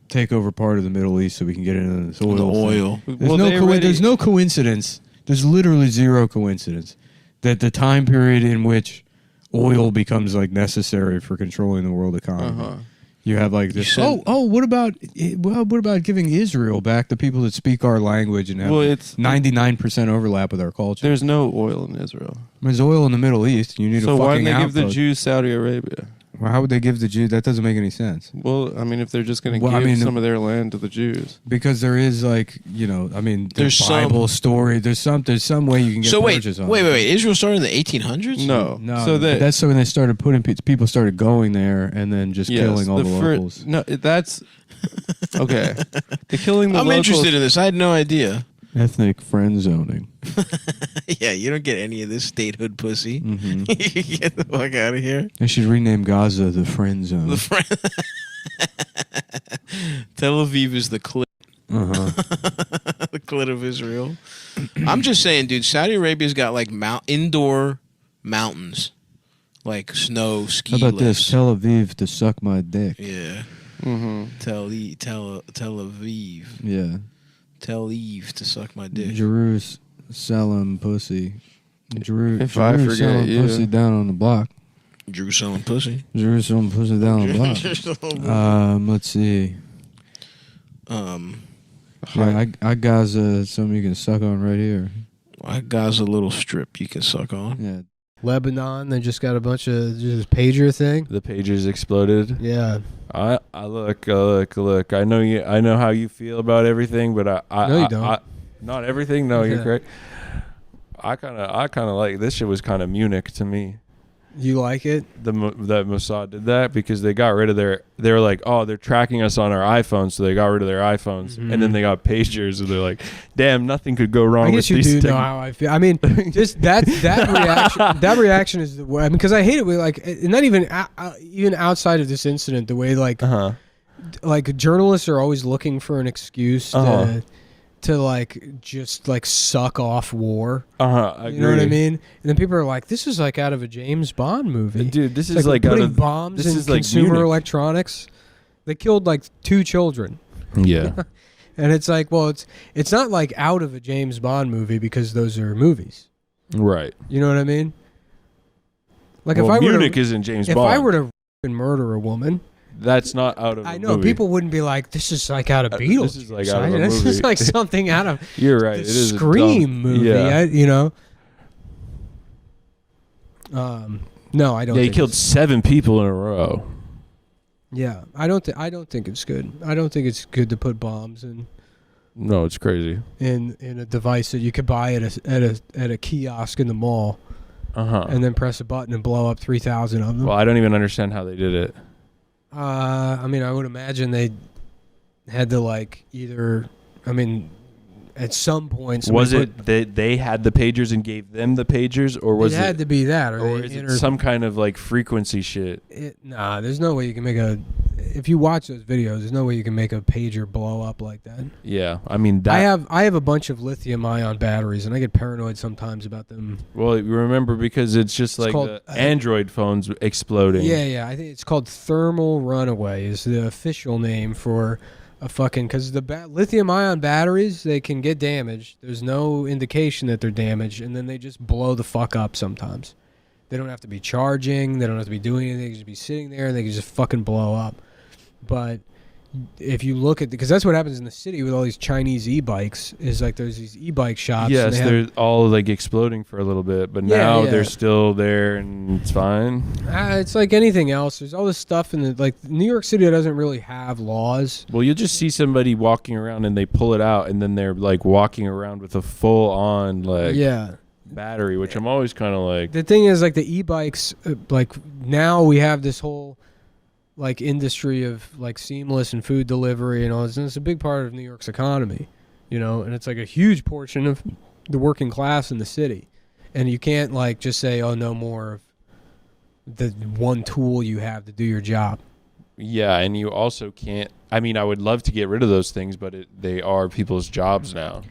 take over part of the Middle East so we can get into this oil. The oil. There's no coincidence. There's literally zero coincidence that the time period in which oil becomes like necessary for controlling the world economy. You have like this. What about giving Israel back the people that speak our language and have 99% overlap with our culture? There's no oil in Israel. There's oil in the Middle East. You need a fucking why didn't they give the outpost. Jews Saudi Arabia? Well, how would they give the Jews? That doesn't make any sense. Well, I mean, if they're just going to give some of their land to the Jews, because there is like, there's Bible story. There's some way you can get purchase on. Wait. Israel started in the 1800s? No. So that's when they started people started going there and then just killing all the locals. No, that's okay. The killing the I'm locals. interested in this. I had no idea. Ethnic friend zoning. Yeah, you don't get any of this statehood pussy. Mm-hmm. You get the fuck out of here. They should rename Gaza the friend zone. Tel Aviv is the clit. The clit of Israel. I'm just saying, dude, Saudi Arabia's got like indoor mountains. Like snow, ski How about lifts. this? Tel Aviv to suck my dick. Yeah. Tel Aviv. Yeah. Tell Eve to suck my dick. Jerusalem pussy. If I forget Jerusalem you. pussy down on the block. Jerusalem pussy. Jerusalem pussy down on the block. Let's see. Yeah, I got something you can suck on right here. I got a little strip you can suck on. Yeah. Lebanon, they just got a bunch of just pager thing. The pagers exploded. Yeah. I look. I know how you feel about everything, but No, you don't. not everything. No, you're Yeah. correct. I kind of like this shit was kind of Munich to me. You like it? That Mossad did that because they got rid of they were like, oh, they're tracking us on our iPhones, so they got rid of their iPhones, and then they got pagers, and they're like, damn, nothing could go wrong. I guess with you these do know how I feel. I mean, just that reaction. That reaction is the way. I mean, because I hate it. With like, not even even outside of this incident, the way like journalists are always looking for an excuse to like just like suck off war. I You know what I mean? And then people are like, "This is like out of a James Bond movie, dude. This it's is like putting out of bombs this in is like consumer Munich. electronics. They killed like 2 children." Yeah. And it's like, well, it's not like out of a James Bond movie because those are movies. Right. You know what I mean? Like Well, if I were Munich to, isn't James if Bond. I were to murder a woman, that's not out of. I a know movie. people wouldn't be like, "This is like out of Beetlejuice." This is like out of a This movie. is like something out of You're right. the It is Scream a dumb, movie. Yeah. You know. No, I don't. Yeah, he think killed it's- 7 people in a row. Yeah, I don't think it's good. I don't think it's good to put bombs No, it's crazy. in a device that you could buy at a kiosk in the mall, Uh-huh. and then press a button and blow up 3,000 of them. Well, I don't even understand how they did it. I mean, I would imagine they had to like either. I mean, at some point, Was somebody it they had the pagers and gave them the pagers, or was it had to be that, or is it some kind of like frequency shit? Nah, there's no way you can make a. If you watch those videos, there's no way you can make a pager blow up like that. Yeah, I mean that. I have a bunch of lithium-ion batteries, and I get paranoid sometimes about them. Well, you remember because it's just like called, the Android phones exploding. Yeah. I think it's called thermal runaway is the official name for a fucking because the lithium-ion batteries, they can get damaged. There's no indication that they're damaged, and then they just blow the fuck up sometimes. They don't have to be charging. They don't have to be doing anything. They can just be sitting there, and they can just fucking blow up. But if you look at because that's what happens in the city with all these Chinese e-bikes is like there's these e-bike shops. Yes, and they're all like exploding for a little bit, but now they're still there and it's fine. It's like anything else. There's all this stuff in the like New York City doesn't really have laws. Well, you'll just see somebody walking around and they pull it out, and then they're like walking around with a full-on like battery, which I'm always kind of like. The thing is like the e-bikes, like now we have this whole like industry of like seamless and food delivery and all this, and it's a big part of New York's economy, you know, and it's like a huge portion of the working class in the city, and you can't like just say, oh, no more of the one tool you have to do your job. Yeah, and you also can't. I mean, I would love to get rid of those things, but they are people's jobs now.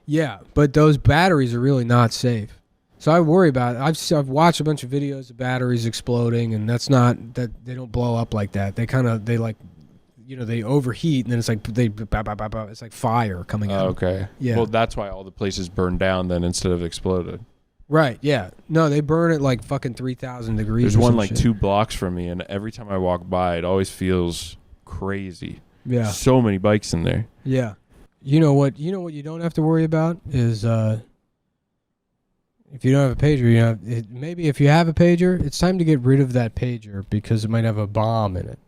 Yeah, but those batteries are really not safe. So I worry about it. I've watched a bunch of videos of batteries exploding, and that's not that they don't blow up like that. They they overheat, and then it's like it's like fire coming out. Okay. Yeah. Well, that's why all the places burned down then instead of exploded. Right. Yeah. No, they burn at like fucking 3,000 degrees. There's or one some like shit. 2 blocks from me, and every time I walk by, it always feels crazy. Yeah. So many bikes in there. Yeah. You know what you don't have to worry about is if you don't have a pager, maybe if you have a pager, it's time to get rid of that pager because it might have a bomb in it.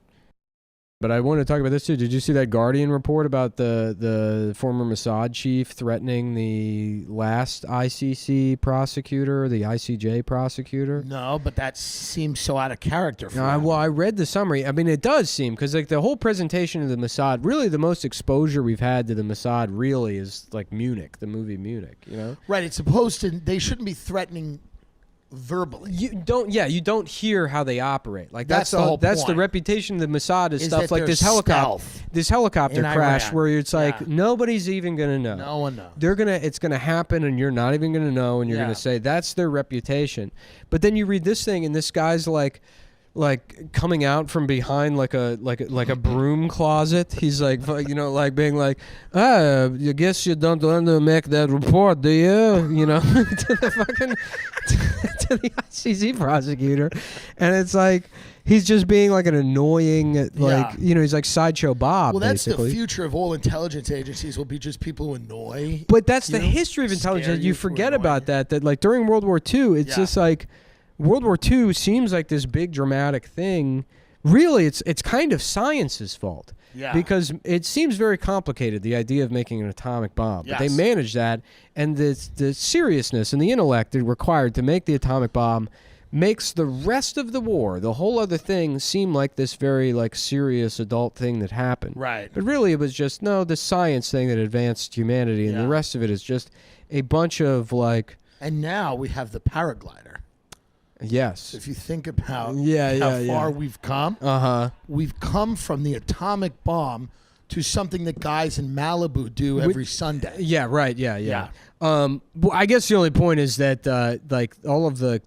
But I want to talk about this too. Did you see that Guardian report about the former Mossad chief threatening the last ICC prosecutor, the ICJ prosecutor? No, but that seems so out of character for him. Well, I read the summary. I mean, it does seem, because like the whole presentation of the Mossad, really the most exposure we've had to the Mossad really is like Munich, the movie Munich, you know? Right, it's supposed to, they shouldn't be threatening verbally. You don't hear how they operate. Like That's the whole that's the point. reputation of the Mossad is stuff that like they're this helicopter in crash Iran. where it's like Yeah. nobody's even gonna know. No one knows. It's gonna happen and you're not even gonna know, and you're Yeah. gonna say that's their reputation. But then you read this thing and this guy's like coming out from behind like a broom closet. He's like, you know, like being like, I guess you don't want to make that report, do you? You know, to the fucking to the ICC prosecutor, and it's like he's just being like an annoying, like you know, he's like Sideshow Bob. Well, that's basically. the future of all intelligence agencies will be just people who annoy. But that's you the know, history of scare intelligence. you You for forget annoying about that. That like during World War II, it's just like World War II seems like this big dramatic thing. Really, it's kind of science's fault. Yeah. Because it seems very complicated, the idea of making an atomic bomb. But they Yes. managed that, and the seriousness and the intellect required to make the atomic bomb makes the rest of the war, the whole other thing, seem like this very like serious adult thing that happened. Right. But really, it was just the science thing that advanced humanity, and the rest of it is just a bunch of like. And now we have the paraglider. Yes. If you think about how far we've come, we've come from the atomic bomb to something that guys in Malibu do every Sunday. Yeah, right. Yeah. Well, I guess the only point is that like all of the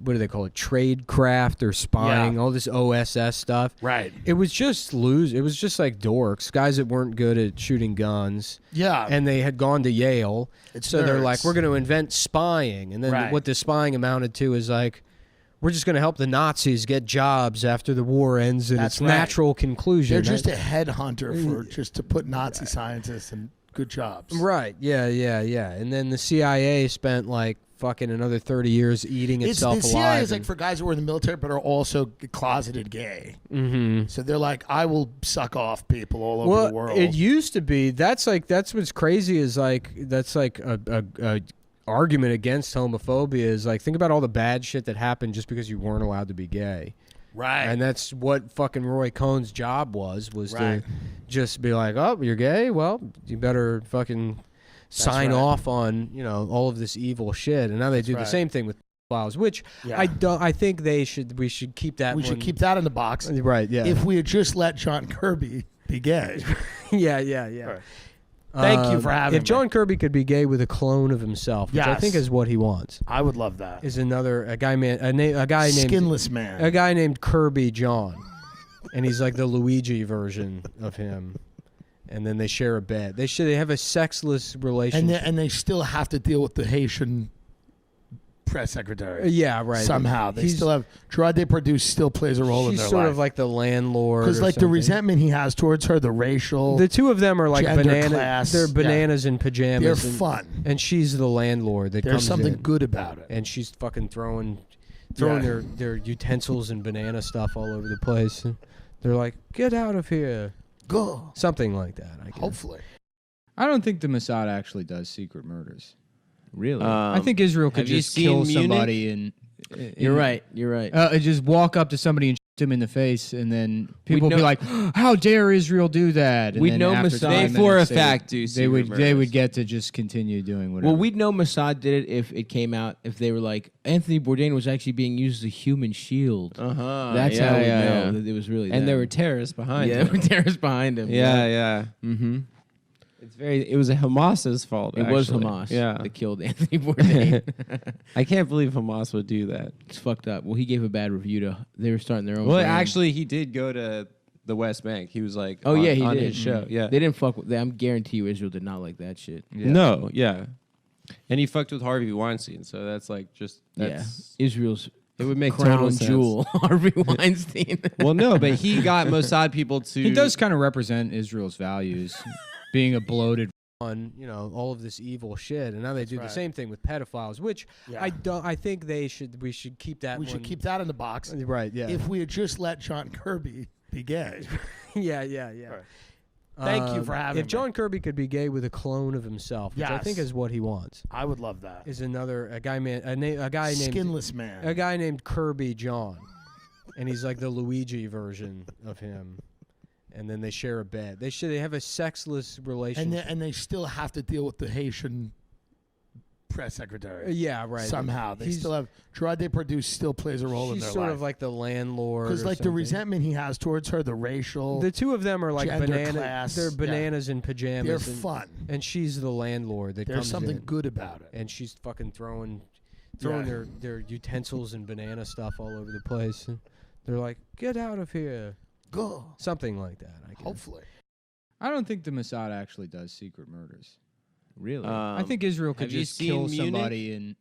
what do they call it, trade craft or spying, all this OSS stuff. Right. It was just It was just like dorks, guys that weren't good at shooting guns. Yeah. And they had gone to Yale, so they're nerds. like, we're going to invent spying, and then what the spying amounted to is like, we're just going to help the Nazis get jobs after the war ends, and That's its right. natural conclusion. They're just a headhunter for just to put Nazi scientists in good jobs. Right. Yeah. And then the CIA spent like fucking another 30 years eating itself the alive. CIA is like for guys who are in the military but are also closeted gay. Mm-hmm. So they're like, I will suck off people all over the world. It used to be. That's what's crazy is like that's like a argument against homophobia is like, think about all the bad shit that happened just because you weren't allowed to be gay. Right. And that's what fucking Roy Cohn's job was Right. to just be like, oh, you're gay? Well, you better fucking sign right. off on, you know, all of this evil shit. And now they do the right. same thing with files, which Yeah. I think we should keep that we should keep that in the box. Right, yeah. If we had just let John Kirby be gay. yeah. Right. Thank you for having If me. John Kirby could be gay with a clone of himself, which I Yes. think is what he wants, I would love that. is a guy named Skinless man. a guy named Kirby John, and he's like the Luigi version of him, and then they share a bed. They have a sexless relationship. And they still have to deal with the Haitian press secretary. Yeah, right. Somehow they He's- still have Gerard Depardieu still plays a role in She's their sort life. of like the landlord, because or like the something. resentment he has towards her, the racial. The two of them are like gender banana. class, They're yeah. bananas in pajamas. They're and, fun. and she's the landlord that There's comes something in, good about it. and she's fucking throwing Yeah. their utensils and banana stuff all over the place. And they're like, "Get out of here!" Go. Something like that. I guess. Hopefully. I don't think the Mossad actually does secret murders. Really? I think Israel could have you just seen kill Munich? somebody and You're right. You're right. just walk up to somebody and him in the face, and then people would be like, "How dare Israel do that?" And We'd then know after Mossad 5 they minutes, for a they fact would- do they would secret they would murders. get to just continue doing whatever. Well, we'd know Mossad did it if it came out. If they were like Anthony Bourdain was actually being used as a human shield. That's how we know that it was really. And there them. were terrorists behind yeah, him. there were terrorists behind him. Yeah. Mm-hmm. It was Hamas's fault. It was actually. Hamas Yeah. that killed Anthony Bourdain. I can't believe Hamas would do that. It's fucked up. Well, he gave a bad review to. They were starting their own. Well, brand. actually, he did go to the West Bank. He was like, Oh, yeah, he on did. his show. Yeah. They didn't fuck with. I'm guarantee you, Israel did not like that shit. No, yeah. And he fucked with Harvey Weinstein, so that's like just that's Israel's it would make crown total sense. jewel, Harvey Weinstein. Well, no, but he got Mossad people to. He does kind of represent Israel's values, being a bloated. On all of this evil shit, and now they do right. the same thing with pedophiles, which Yeah. I think we should keep that. We should keep that in the box. Right. Yeah. If we had just let John Kirby be gay. yeah. Thank you for having If me. John Kirby could be gay with a clone of himself, which I think Yes. is what he wants, I would love that. is a guy named Skinless man. a guy named Kirby John, and he's like the Luigi version of him. And then they share a bed. They have a sexless relationship. And they still have to deal with the Haitian press secretary. Yeah, right. Somehow they still have Gerard Depardieu still plays a role in She's their sort life. of like the landlord. Because or like the something. resentment he has towards her, the racial. The two of them are like gender bananas. class, They're yeah. bananas in pajamas. They're and, fun. And she's the landlord that There's comes something in, good about it. and she's fucking throwing Yeah. their utensils and banana stuff all over the place. And they're like, "Get out of here!" Go. Something like that. I guess. Hopefully. I don't think the Mossad actually does secret murders. Really? I think Israel could have you just seen kill Munich? somebody and.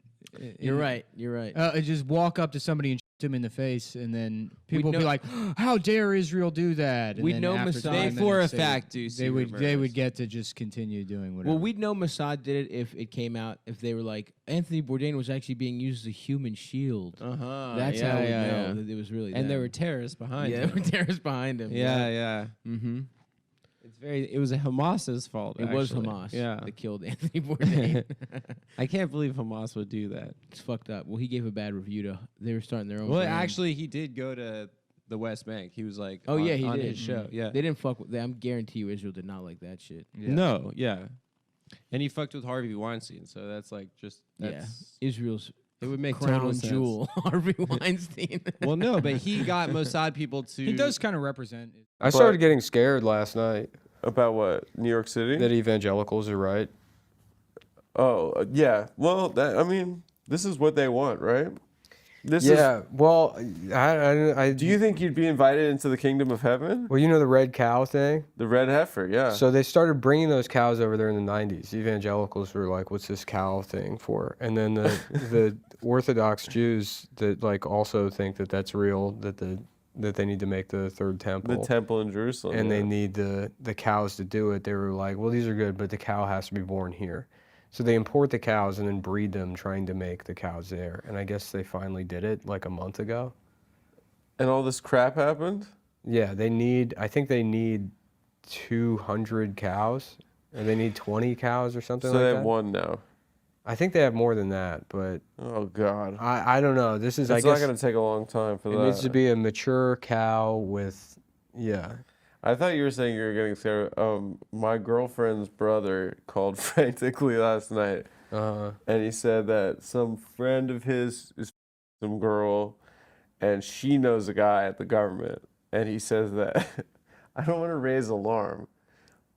You're right. You're right. Just walk up to somebody and shoot him in the face, and then people would be know- like, "How dare Israel do that?" And We'd then know after Mossad 5 they minutes, for a they fact would- do They secret would they murders. would get to just continue doing whatever. Well, we'd know Mossad did it if it came out. If they were like Anthony Bourdain was actually being used as a human shield. That's how we know that it was really. And there them. were terrorists behind yeah, him. there were terrorists behind him. Yeah. Mm-hmm. It was Hamas's fault. It was actually. Hamas Yeah. that killed Anthony Bourdain. I can't believe Hamas would do that. It's fucked up. Well, he gave a bad review to. They were starting their own. Well, brand. actually, he did go to the West Bank. He was like, Oh yeah, he on did. his show. Yeah. They didn't fuck with. I'm guarantee you, Israel did not like that shit. No, yeah. And he fucked with Harvey Weinstein, so that's like just that's Israel's it would make total crown sense. jewel, Harvey Weinstein. Well, no, but he got Mossad people to. he does kind of represent. I started getting scared last night About what? New York City? that evangelicals are right. Oh, yeah. Well, this is what they want, right? This Well, I Do you think you'd be invited into the kingdom of heaven? Well, you know the red cow thing. The red heifer, yeah. So they started bringing those cows over there in the 90s. Evangelicals were like, "What's this cow thing for?" And then the Orthodox Jews that like also think that that's real, that they need to make the third temple. The temple in Jerusalem. And yeah. they need the cows to do it. They were like, "Well, these are good, but the cow has to be born here." So they import the cows and then breed them, trying to make the cows there. And I guess they finally did it like a month ago. And all this crap happened? Yeah, I think they need 200 cows, or they need 20 cows or something So like they that. have one now. I think they have more than that, but Oh, God. I don't know. This is, It's I not guess, going to take a long time for it that. needs to be a mature cow with, yeah. I thought you were saying you were getting scared. My girlfriend's brother called frantically last night, and he said that some friend of his is some girl, and she knows a guy at the government, and he says that I don't want to raise alarm,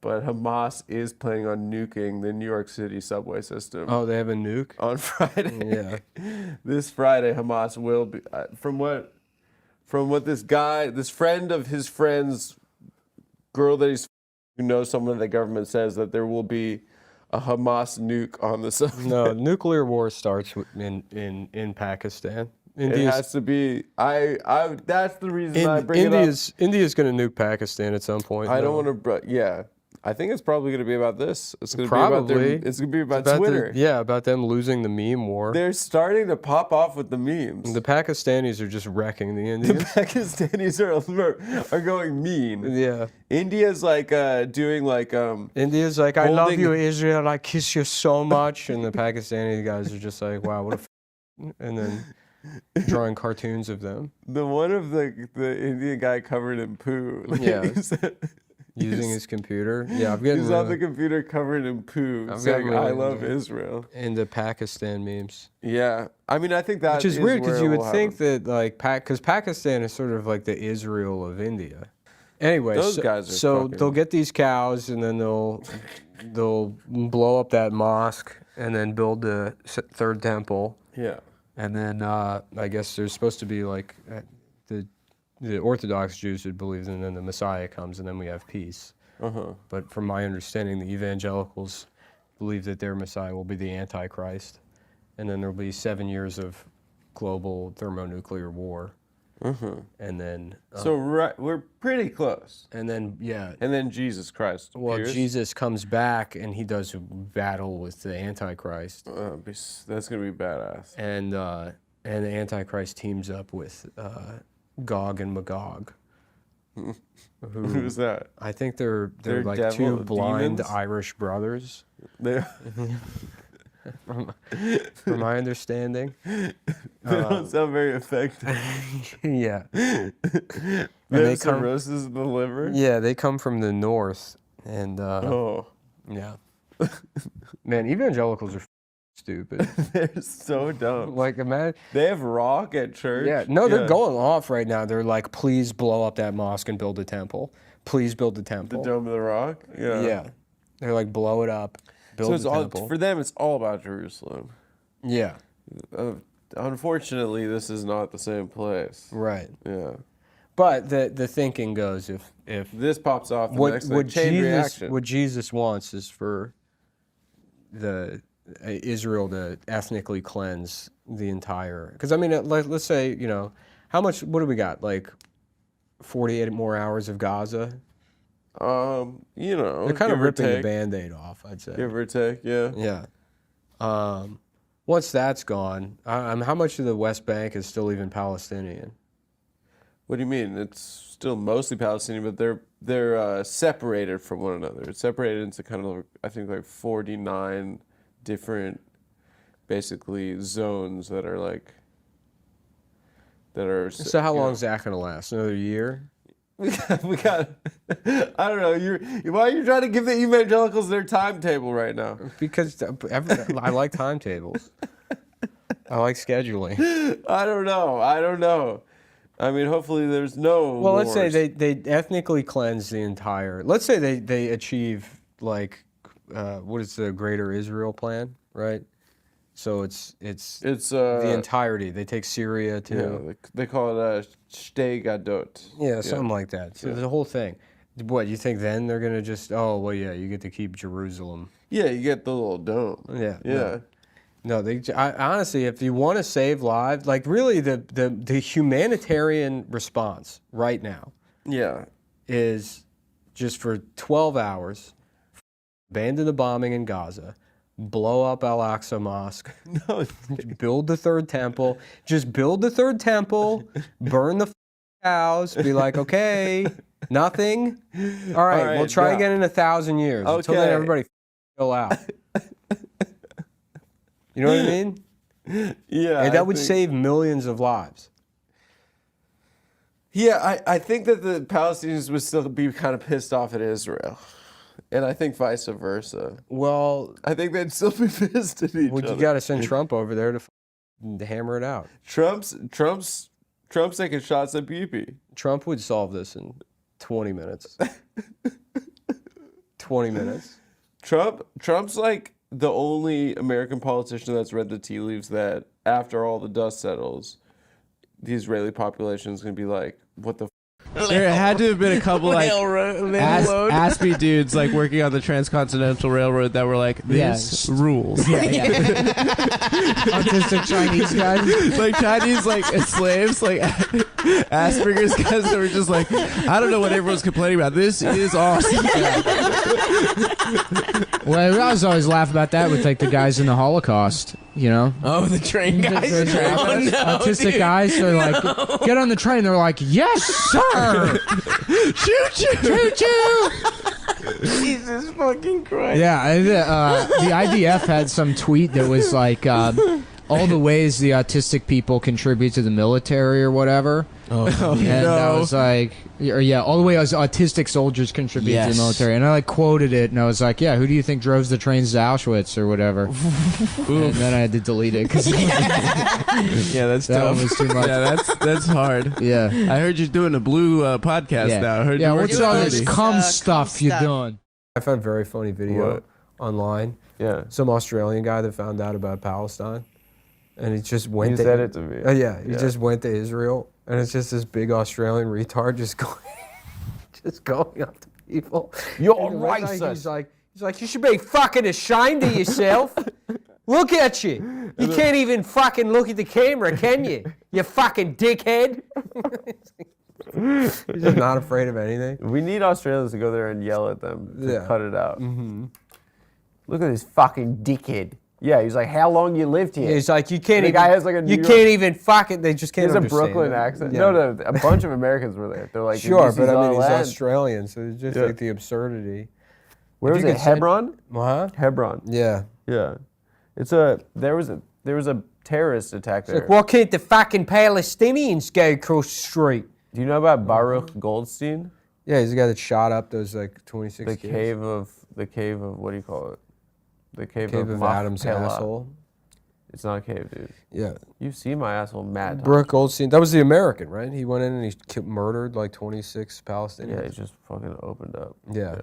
but Hamas is planning on nuking the New York City subway system. Oh, they have a nuke? On Friday. Yeah. This Friday, Hamas will be. From what this friend of his friend's girl that he's who knows someone in the government says that there will be a Hamas nuke on the subway. No, nuclear war starts in Pakistan. It has to be. That's the reason I bring it up. India's going to nuke Pakistan at some point. I don't want to. Yeah, I think it's probably going to be about this. It's going to Probably. be about. It's going to be about Twitter. About them losing the meme war. They're starting to pop off with the memes. The Pakistanis are just wrecking the The Indians. Pakistanis are going mean. Yeah. India's like doing like India's like, I love holding- you, Israel. I kiss you so much. And the Pakistani guys are just like, wow, what a and then drawing cartoons of them. The one of the Indian guy covered in poo. Yeah. Using his computer. Yeah, I'm getting He's on the computer covered in poo, saying, I love Israel. Into Pakistan memes. Yeah. I mean, I think that Which is weird because you would think that, like, because Pakistan is sort of like the Israel of India. Anyway, Those guys are so fucking- they'll get these cows and then they'll blow up that mosque and then build the third temple. Yeah. And then I guess there's supposed to be like the Orthodox Jews would believe, and then the Messiah comes, and then we have peace. But from my understanding, the evangelicals believe that their Messiah will be the Antichrist, and then there'll be 7 years of global thermonuclear war. And then So we're pretty close. and then And then Jesus Christ well, appears. Jesus comes back and he does battle with the Antichrist, That's going to be badass. and the Antichrist teams up with Gog and Magog. Who's that? I think they're They're like two devil blind demons? Irish brothers, They from my understanding. don't sound very effective. Yeah. They they have come- cirrhosis of the liver. Yeah, they come from the north, and Oh, yeah. Man, evangelicals are stupid. they're so dumb. Like, imagine. They have rock at church. Yeah, no, they're going off right now. They're like, please blow up that mosque and build a temple. Please build a The temple. Dome of the Rock. Yeah. Yeah. They're like, blow it up, build So it's a all temple. for them. It's all about Jerusalem. Yeah, Unfortunately, this is not the same place. right. Yeah. But the thinking goes, if This pops off. The next what chain reaction. Jesus wants is for the Israel to ethnically cleanse the entire. Because I mean, let's say how much? What do we got? Like 48 more hours of Gaza. They're They're kind of ripping the Band-Aid off, I'd say. Give or take, yeah. Yeah. Once that's gone, how much of the West Bank is still even Palestinian? What do you mean? It's still mostly Palestinian, but they're separated from one another. It's separated into kind of, I think, like 49 different, basically, zones that are like. So how long is that going to last? Another year? We got. I don't know. Why are you trying to give the evangelicals their timetable right now? Because I like timetables. I like scheduling. I don't know. I mean, hopefully there's no. Well, let's say wars. they ethnically cleanse the entire. Let's say they achieve like what is the Greater Israel Plan, right? So it's the entirety. They take Syria too. Yeah, they call it Shtei Gadot. Yeah, something like that. So the whole thing. What, you think then they're gonna just? Oh well, yeah, you get to keep Jerusalem. Yeah, you get the little dome. Yeah. Yeah. No, honestly, if you want to save lives, like really, the humanitarian response right now Yeah. is just for 12 hours, abandon the bombing in Gaza, blow up Al-Aqsa Mosque, build the third temple, just build the third temple, burn the cows, be like, okay, nothing. All right, we'll try again in 1,000 years. Until then, everybody chill out. You know what I mean? Yeah. And that would save millions of lives. Yeah, I think that the Palestinians would still be kind of pissed off at Israel. And I think vice versa. Well, I think they'd still be pissed at each other. you got to send Trump over there to hammer it out. Trump's taking shots at PP. Trump would solve this in 20 minutes. 20 minutes. Trump's like the only American politician that's read the tea leaves that after all the dust settles, the Israeli population is going to be like, what the There had to have been a couple like aspie dudes like working on the transcontinental railroad that were like, this rules. Yeah. Autistic Chinese guys. Like Chinese like slaves, like Asperger's guys that were just like, I don't know what everyone's complaining about. This is awesome. Well, I was always laugh about that with like the guys in the Holocaust, you know? Oh, the train guys. Autistic guys are like, get on the train. They're like, yes, sir. Choo choo. Choo choo. Jesus fucking Christ. Yeah, the IDF had some tweet that was like, all the ways the autistic people contribute to the military or whatever. Oh, And I was like, all the way as autistic soldiers contribute to the military. And I like quoted it, and I was like, yeah, who do you think drove the trains to Auschwitz or whatever? And then I had to delete it because Yeah, that's that tough. one was too much. Yeah, that's hard. Yeah. I heard you're doing a blue podcast now. I heard Yeah, you what's working all on this it. cum stuff you doing? I found a very funny video What? online. Yeah. Some Australian guy that found out about Palestine, and he just went. You to, said it to me. He just went to Israel, and it's just this big Australian retard just going up to people. You're And racist. He's like, you should be fucking ashamed of yourself. Look at you. You can't even fucking look at the camera, can you? You fucking dickhead. He's just not afraid of anything. We need Australians to go there and yell at them to Yeah. cut it out. Mm-hmm. Look at this fucking dickhead. Yeah, he's like, how long you lived here? He's like, you can't The even. guy has like a New you York- can't even fucking. They just He can't has a understand Brooklyn him. accent. Yeah. No, a bunch of Americans were there. They're like, Sure, this but is I our mean, he's land. Australian, so it's just Yeah. like the absurdity. Where If was you it? could send- Hebron? Huh? Hebron. Yeah. Yeah. There was a terrorist attack there. Like, why can't the fucking Palestinians go across the street? Do you know about Baruch Goldstein? Yeah, he's the guy that shot up those like 26 The kids. cave of what do you call it? The cave Cave of Adam's Machpelah. asshole. It's not a cave, dude. Yeah. You see my asshole, Matt. Brooke Goldstein. That was the American, right? He went in and he murdered like 26 Palestinians. Yeah, he just fucking opened up. Yeah.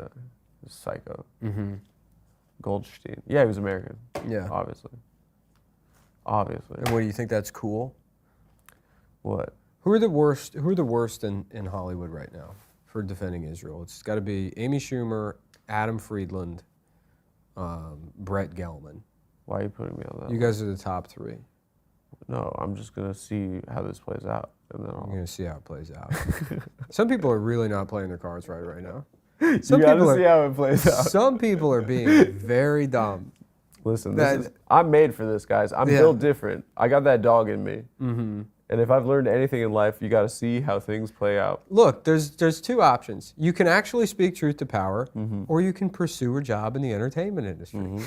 Psycho. Mm-hmm. Goldstein. Yeah, he was American. Yeah. Obviously. And what do you think that's cool? What? Who are the worst in Hollywood right now for defending Israel? It's got to be Amy Schumer, Adam Friedland, Brett Gelman. Why are you putting me on that? You guys are the top three. No, I'm just gonna see how this plays out, and then I'm I'll. going to see how it plays out. Some people are really not playing their cards right now. You gotta see how it plays out. Some people are being very dumb. Listen, that- I'm made for this, guys. I'm Yeah. built different. I got that dog in me. Mm-hmm. And if I've learned anything in life, you got to see how things play out. Look, there's two options. You can actually speak truth to power, Mm-hmm. or you can pursue a job in the entertainment industry.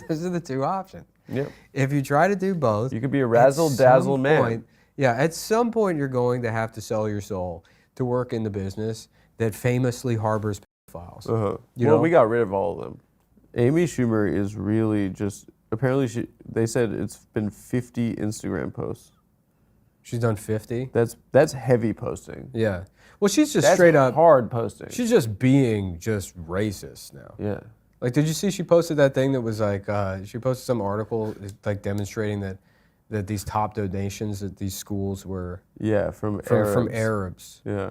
Those are the two options. Yep. If you try to do both, You could be a at razzle-dazzle some man. point- yeah, at some point you're going to have to sell your soul to work in the business that famously harbors pedophiles. Uh-huh. You Well, know? we got rid of all of them. Amy Schumer is really just. Apparently, they said it's been 50 Instagram posts. She's done 50. That's heavy posting. Yeah. Well, she's just That's straight up. hard posting. She's just being just racist now. Yeah. Like, did you see she posted that thing that was like, she posted some article like demonstrating that these top donations at these schools were Yeah, from from Arabs. Arabs, Yeah.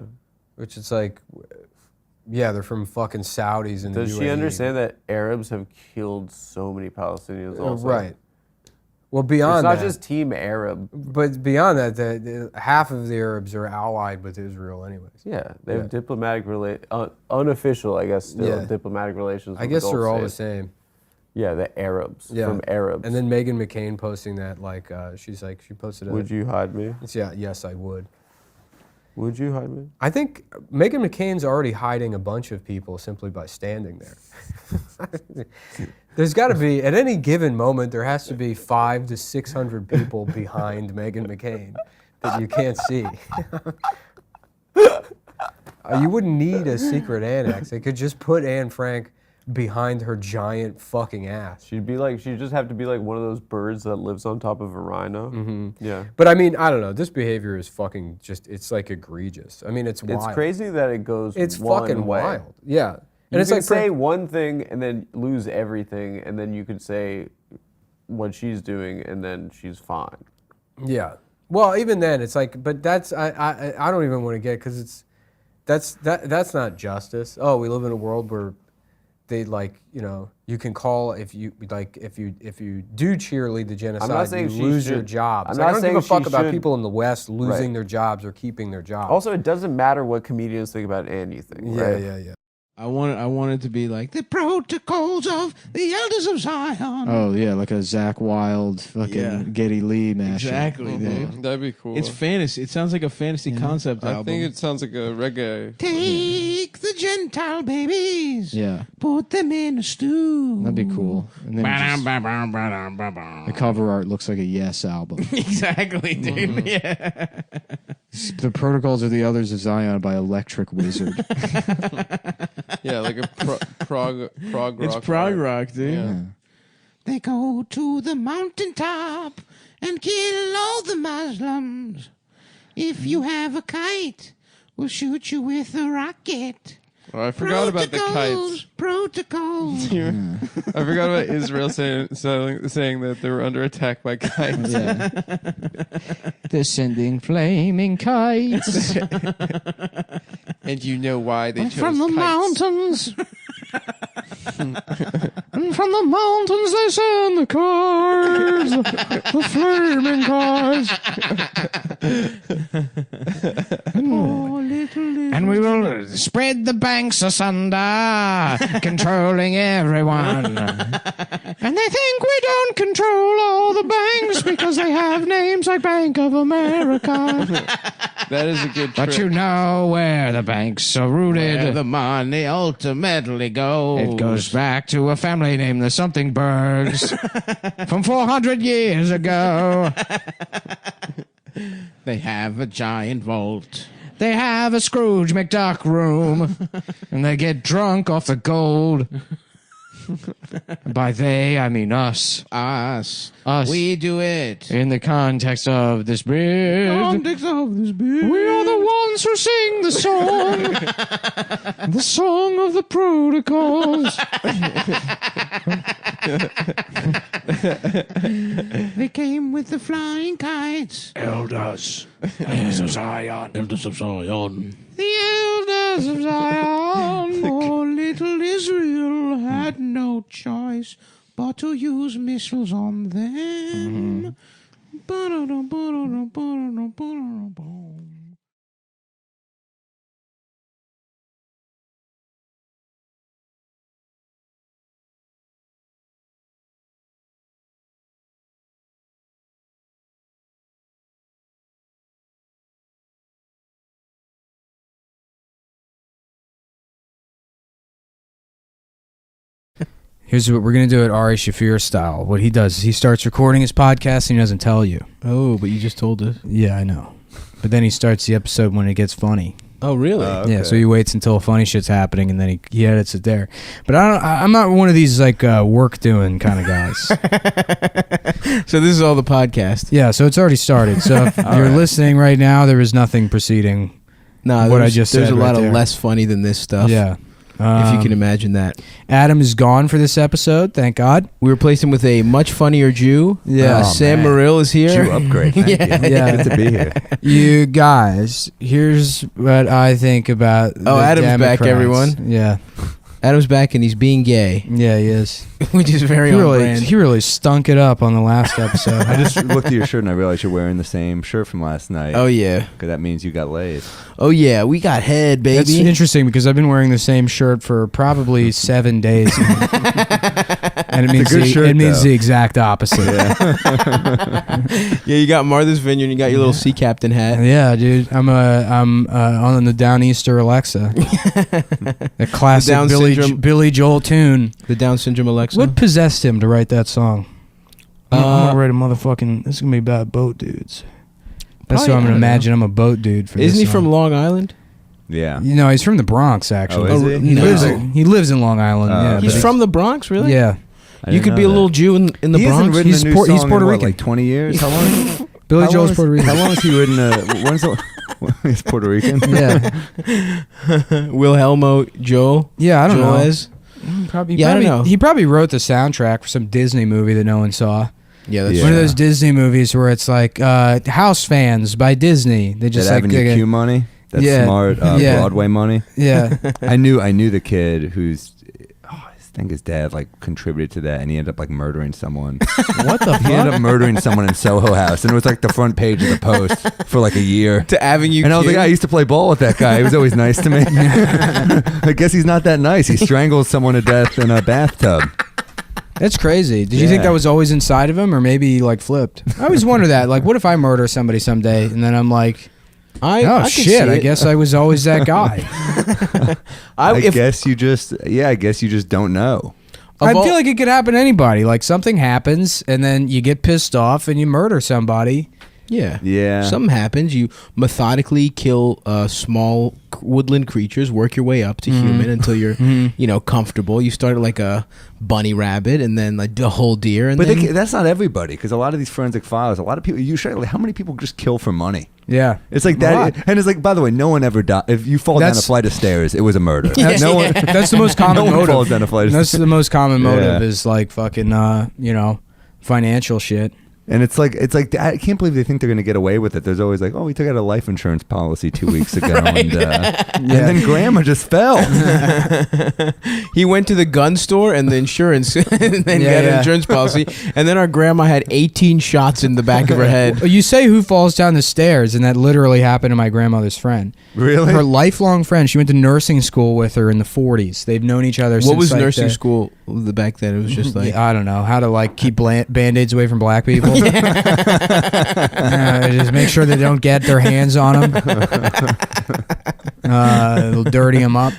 which it's like, yeah, they're from fucking Saudis and Does the she UAE. understand that Arabs have killed so many Palestinians also? Right. Well, It's beyond not that, just Team Arab. but beyond that, the half of the Arabs are allied with Israel, anyways. Yeah, they have Yeah. diplomatic unofficial, I guess, still Yeah. diplomatic relations. I with guess the they're Gulf all the states. same. Yeah, the Arabs Yeah. from Arabs. And then Meghan McCain posting that, like, she's like, she posted would you hide me? Yeah, yes, I would. Would you hide me? I think Meghan McCain's already hiding a bunch of people simply by standing there. There's got to be, at any given moment, there has to be 500 to 600 people behind Meghan McCain that you can't see. You wouldn't need a secret annex. They could just put Anne Frank behind her giant fucking ass. She'd just have to be like one of those birds that lives on top of a rhino. Mm-hmm. Yeah. But I mean, I don't know. This behavior is fucking just, it's like egregious. I mean, it's wild. It's crazy that it goes It's one fucking way. wild. Yeah. You it's can like say one thing and then lose everything, and then you could say what she's doing, and then she's fine. Yeah. Well, even then, it's like, but that's I don't even want to get, because that's not justice. Oh, we live in a world where they, like, you know, you can call if you do cheerlead the genocide, saying you she lose your should- job. I'm It's like, not I don't give saying a fuck she about should- people in the West losing Right. their jobs or keeping their jobs. Also, it doesn't matter what comedians think about anything, yeah, right? yeah. I wanted to be like the protocols of the elders of Zion. Oh yeah, like a Zach Wilde fucking Yeah. Geddy Lee mashup. Exactly, dude. That'd be cool. It's fantasy. It sounds like a fantasy concept I album. think it sounds like a reggae. Take Take the Gentile babies. Yeah, Put them in a stew. that'd be cool. And then the cover art looks like a Yes album. Exactly, dude. Yeah. The Protocols of the Others of Zion by Electric Wizard. Yeah, like a prog rock. It's prog rock, dude. Yeah. They go to the mountaintop and kill all the Muslims. If you have a kite, we'll shoot you with a rocket. Oh, I forgot about the kites. Protocols. I forgot about Israel saying that they were under attack by kites. Yeah. They're sending flaming kites. And you know why they chose From the kites. mountains. And from the mountains they send the cars. The flaming cars. And we will spread the banks asunder, controlling everyone. And they think we don't control all the banks because they have names like Bank of America. That is a good trick. But you know where the banks are rooted. Where the money ultimately goes. It goes back to a family named the Something Bergs from 400 years ago. They have a giant vault. They have a Scrooge McDuck room, and they get drunk off the gold. By they, I mean us. Us. Us. We do it. In the context of this bit. We are the ones who sing the song. The song of the protocols. They came with the flying kites. Elders of Zion. Elders of Zion. The elders of Zion. Oh, little Israel had no choice but to use missiles on them. Here's what we're going to do it Ari Shaffir style. What he does is he starts recording his podcast and he doesn't tell you. Oh, but you just told us. Yeah, I know. But then he starts the episode when it gets funny. Oh, really? Yeah, so he waits until funny shit's happening and then he edits it there. But I'm not one of these like work doing kind of guys. So this is all the podcast. Yeah, so it's already started. So if you're listening right now, there is nothing preceding. No, what I just there's said a lot right of there. less funny than this stuff. Yeah. If you can imagine that. Adam is gone for this episode, thank God. We replaced him with a much funnier Jew. Yeah. Sam man. Morrill is here. Jew upgrade. Thank Yeah. you. Yeah. Good to be here. You guys, here's what I think about the Adam's back, Democrats. everyone. Yeah. Adam's back and he's being gay, Yeah, he is. which is very He on really, brand. he really stunk it up on the last episode. I just looked at your shirt and I realized you're wearing the same shirt from last night. Oh yeah, Because that means you got laid. oh yeah, we got head, baby. That's interesting because I've been wearing the same shirt for probably 7 days now. And it means, good shirt, it means though. the exact opposite. Yeah, you got Martha's Vineyard. And you got your little sea captain hat. Yeah, dude. I'm on the Downeaster Alexa. The classic Down syndrome. Billy Joel tune. The Down syndrome Alexa. What possessed him to write that song? I'm gonna write a motherfucking. This is gonna be about boat dudes. That's Probably, what I'm I gonna don't know. imagine. I'm a boat dude for Isn't this he from song. Long Island? Yeah. You know, he's from the Bronx, actually. Oh, is he? He lives in Long Island. yeah, He's but from the Bronx, really? Yeah, I You didn't could be know a little that. Jew in the He hasn't Bronx. written He's a new Puerto- he's song Puerto in, what, Rican. like 20 years? How long? Billy how Joel's long Puerto is- Rican. How long has he written? When's the? He's Puerto Rican. Yeah, Wilhelmo Joel. yeah. I don't know. Joez. Probably, Yeah, I don't know. He probably wrote the soundtrack for some Disney movie that no one saw. Yeah, that's Yeah. One of those Disney movies where it's like House Fans by Disney. They just That like Avenue Q money. That's Yeah. smart. Yeah. Broadway money. yeah. I knew the kid who's. I think his dad like contributed to that, and he ended up like murdering someone. What the He ended fuck? up murdering someone in Soho House, and it was like the front page of the Post for like a year. to Avenue And I was Q. like, I used to play ball with that guy. He was always nice to me. I guess he's not that nice. He strangles someone to death in a bathtub. That's crazy. Did you think Yeah. that was always inside of him, or maybe he like flipped? I always wonder that. Like, what if I murder somebody someday, and then I'm like, I Oh could shit! see I it. guess I was always that guy. I if- guess you just don't know. I Of all- feel like it could happen to anybody. Like something happens, and then you get pissed off and you murder somebody. Yeah. Yeah. Something happens. You methodically kill small woodland creatures, work your way up to human until you're, comfortable. You start like a bunny rabbit and then like the whole deer. And But then, that's not everybody, because a lot of these forensic files, a lot of people, how many people just kill for money? Yeah, It's like A that, lot. and it's like, by the way, no one ever died. If you fall down a That's- flight of stairs, it was a murder. That's, No one. that's the most common No one motive. falls down a flight of That's stairs. the most common motive Yeah. is like fucking, financial shit. And it's like I can't believe they think they're gonna get away with it. There's always like, oh, we took out a life insurance policy 2 weeks ago, and then Grandma just fell. he went to the gun store and the insurance and then got an insurance policy. And then our grandma had 18 shots in the back of her head. You say who falls down the stairs, and that literally happened to my grandmother's friend. Really? Her lifelong friend. She went to nursing school with her in the 40s. They've known each other since What was like, nursing school back then? It was just like I don't know how to like keep band-aids away from black people. Just make sure they don't get their hands on them. It'll dirty them up.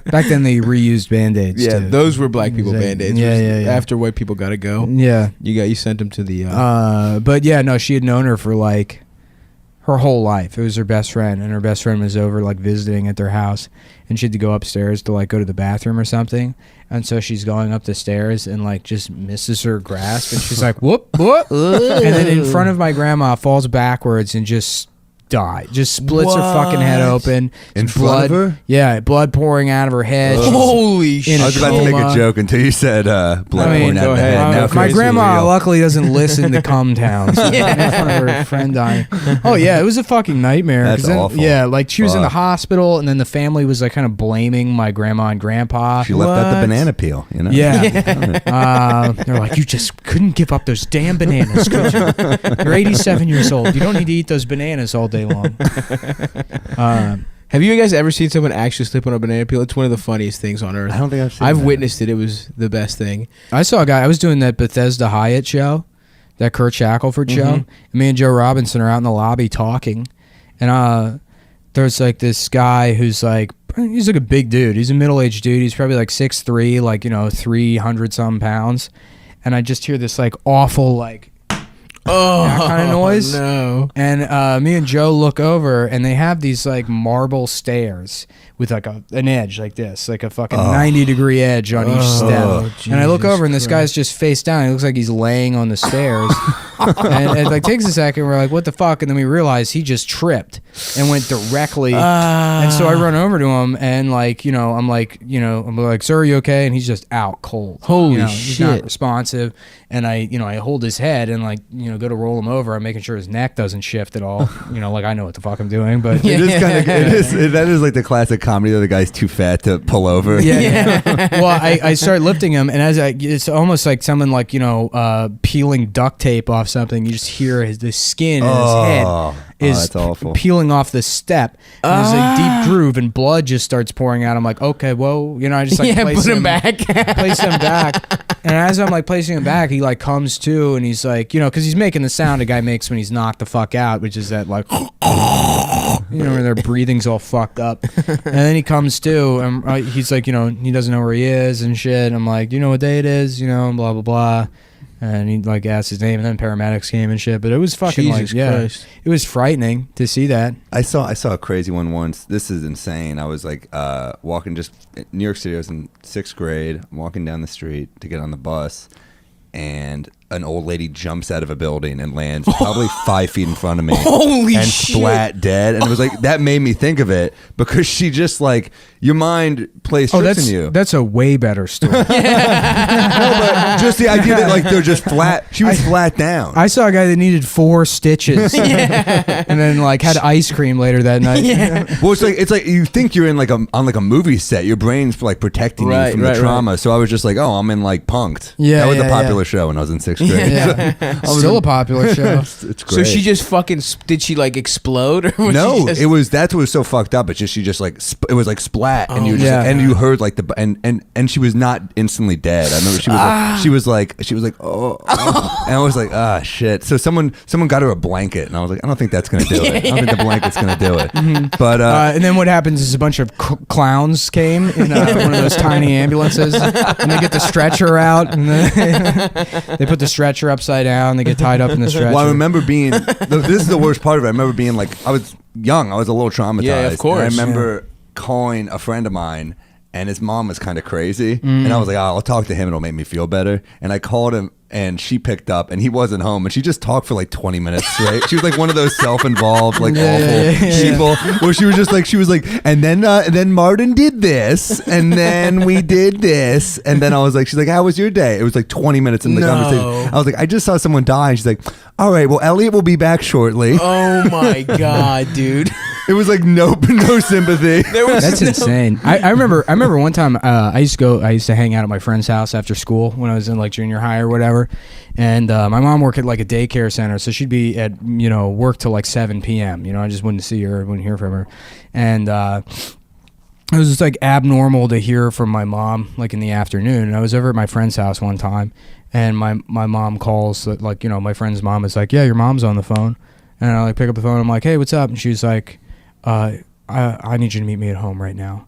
Back then they reused band-aids. yeah, too. those were black people Exactly. band-aids. Yeah, It was yeah, yeah. After white people got to go, Yeah. you sent them to the. But yeah, no, she had known her for like her whole life. It was her best friend, and her best friend was over like visiting at their house, and she had to go upstairs to like go to the bathroom or something. And so she's going up the stairs and like just misses her grasp, and she's like, whoop, whoop. And then in front of my grandma falls backwards and just just splits her fucking head open. In Blood, front of her? Yeah, blood pouring out of her head. She's Holy in I was about to make a coma. joke until you said blood I mean, pouring out go of the ahead. head. Now it my feels grandma real. luckily doesn't listen to Cum Town. So in front of her friend dying. Oh yeah, it was a fucking nightmare. 'Cause That's then, awful. Yeah, like she was in the Fuck. hospital, and then the family was like kind of blaming my grandma and grandpa. She left out the banana peel, you know? Yeah. They're like, you just couldn't give up those damn bananas, could you? You're 87 years old. You don't need to eat those bananas all day long. Have you guys ever seen someone actually slip on a banana peel? It's one of the funniest things on earth. I don't think I've seen I've that. witnessed it. It was the best thing. I saw a guy. I was doing that Bethesda Hyatt show, that Kurt Shackelford show. And me and Joe Robinson are out in the lobby talking, and there's like this guy who's like, he's like a big dude. He's a middle-aged dude. He's probably like 6'3", like 300 some pounds, and I just hear this like awful like that kind of noise. No. And me and Joe look over, and they have these like marble stairs with like an edge like this, like a fucking 90-degree edge on each step. And I look over, and this guy's just face down. He looks like he's laying on the stairs. And it like takes a second. We're like, what the fuck? And then we realize he just tripped and went directly. And so I run over to him, and like, I'm like, sir, are you okay? And he's just out cold. Holy He's not shit. responsive. And I hold his head and like, go to roll him over. I'm making sure his neck doesn't shift at all. Like I know what the fuck I'm doing, but It is kind of that is like the classic comedy where the guy's too fat to pull over. yeah. Well, I start lifting him, and it's almost like someone like peeling duct tape off something. You just hear the skin in his head is that's awful. peeling off the step. And there's a deep groove, and blood just starts pouring out. I'm like, okay, whoa, I just like place put him back. place him back. And as I'm like placing him back, he like comes to, and he's like, because he's making the sound a guy makes when he's knocked the fuck out, which is that like, where their breathing's all fucked up. And then he comes to, and he's like, he doesn't know where he is and shit. I'm like, do you know what day it is? And blah blah blah. And he like asked his name, and then paramedics came and shit. But it was fucking Jesus Christ. it was frightening to see that. I saw a crazy one once. This is insane. I was like walking just in New York City. I was in 6th grade. I'm walking down the street to get on the bus, and an old lady jumps out of a building and lands probably 5 feet in front of me. Holy and shit. splat dead. And it was like, that made me think of it, because she just like, your mind plays tricks on you. That's a way better story. No, but just the idea that like they're just flat. She was flat down. I saw a guy that needed 4 stitches, and then like had ice cream later that night. Well, it's like you think you're in like on a movie set. Your brain's like protecting you from the trauma. So I was just like, oh, I'm in like Punked. Yeah, that was yeah, a popular show when I was in 6th 6th grade. Yeah. Still a popular show. It's great. So she just fucking did she like explode or was No, she just, it was that's what was so fucked up. It's just she just like it was like splat, and you just yeah. and you heard like the and she was not instantly dead. I remember she was like oh, and I was like shit. So someone got her a blanket, and I was like I don't think that's gonna do it. I don't think the blanket's gonna do it. But and then what happens is a bunch of clowns came in one of those tiny ambulances, and they get the stretcher out, and they put the stretcher upside down. They get tied up in the stretcher. well, I remember being this is the worst part of it. I remember being like I was young. I was a little traumatized. Yeah, of course. And I remember calling a friend of mine, and his mom was kind of crazy, and I was like, I'll talk to him. It'll make me feel better. And I called him, and she picked up, and he wasn't home, and she just talked for like 20 minutes straight. She was like one of those self-involved, like awful people, where she was like, and then Martin did this, and then we did this, and then I was like, she's like, how was your day? It was like 20 minutes in the conversation. I was like, I just saw someone die, and she's like, all right, well, Elliot will be back shortly. oh my god, dude. It was like no sympathy. That's insane. I remember one time I used to hang out at my friend's house after school when I was in like junior high or whatever, and my mom worked at like a daycare center, so she'd be at work till like 7 p.m. I just wouldn't see her, wouldn't hear from her, and it was just like abnormal to hear from my mom like in the afternoon. And I was over at my friend's house one time, and my mom calls, like my friend's mom is like, yeah, your mom's on the phone, and I like pick up the phone. I'm like, hey, what's up? And she's like, I need you to meet me at home right now.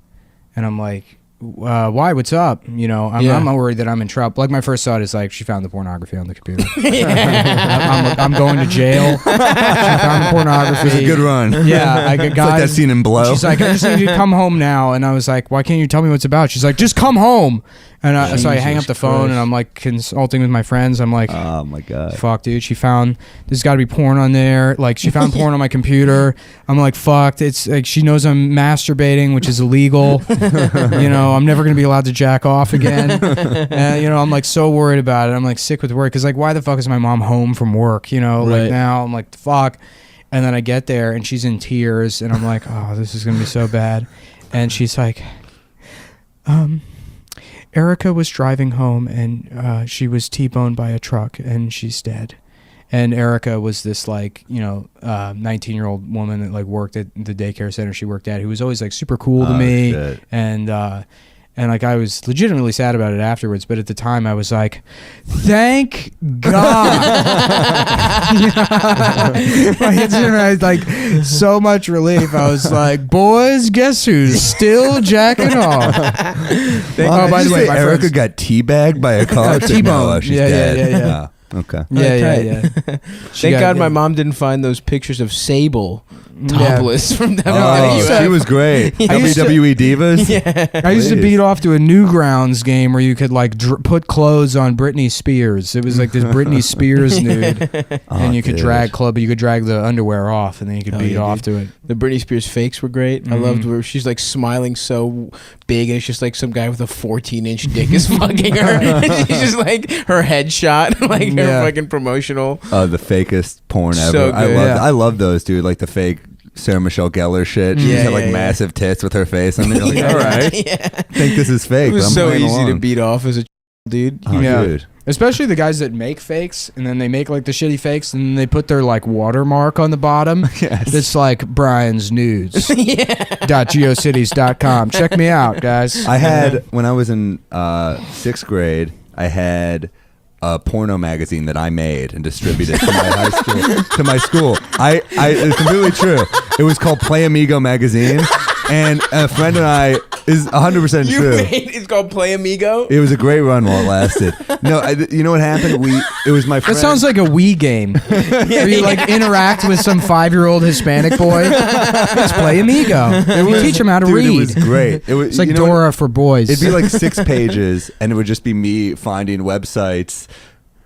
And I'm like, why? What's up? I'm worried that I'm in trouble. Like my first thought is like, she found the pornography on the computer. I'm going to jail. She found the pornography. It was a good run. Yeah, I got It's like that scene in Blow. She's like, I just need you to come home now. And I was like, why can't you tell me what it's about? She's like, just come home. And so I hang up the phone, and I'm like consulting with my friends. I'm like, oh my god, fuck, dude. She found there's got to be porn on there. Like she found porn on my computer. I'm like, fucked. It's like she knows I'm masturbating, which is illegal. I'm never gonna be allowed to jack off again. I'm like so worried about it. I'm like sick with work because like why the fuck is my mom home from work? Like now I'm like fuck. And then I get there and she's in tears, and I'm like, oh, this is gonna be so bad. And she's like, Erica was driving home, and she was T-boned by a truck, and she's dead. And Erica was this 19-year-old woman that like worked at the daycare center she worked at, who was always like super cool to me. Shit. And like I was legitimately sad about it afterwards, but at the time I was like, thank God. I was like so much relief. I was like, boys, guess who's still jacking off? By the way, Erica got teabagged by a car. T-bone. She's Yeah. dead. Okay. Yeah. Thank God my mom didn't find those pictures of Sable topless from WWE. She was great. WWE Divas. I used to beat off to a Newgrounds game where you could like put clothes on Britney Spears. It was like this Britney Spears nude, and you could drag the underwear off, and then you could beat off to it. The Britney Spears fakes were great. I loved where she's like smiling so big, and it's just like some guy with a 14-inch dick is fucking her. And she's just like her headshot, like her fucking promotional. The fakest porn ever. So good. I love those, dude. Like the fake Sarah Michelle Gellar shit. She just had like massive tits with her face, and they're like, all right, think this is fake. It was but I'm so playing easy to along. beat off as a dude. Oh, dude. Especially the guys that make fakes, and then they make like the shitty fakes, and then they put their like watermark on the bottom. Yes. That's like Brian's Nudes. .geocities.com. Check me out, guys. I had when I was in 6th grade, I had a porno magazine that I made and distributed to my high school, to my school. It's completely true. It was called Play Amigo magazine, and a friend and I is 100% true. It's called Play Amigo. It was a great run while it lasted. No, you know what happened? It was my friend. That sounds like a Wii game where you like interact with some 5-year-old Hispanic boy. Let's play Amigo. You teach him how to read. It was great. It's like Dora for boys. It'd be like 6 pages, and it would just be me finding websites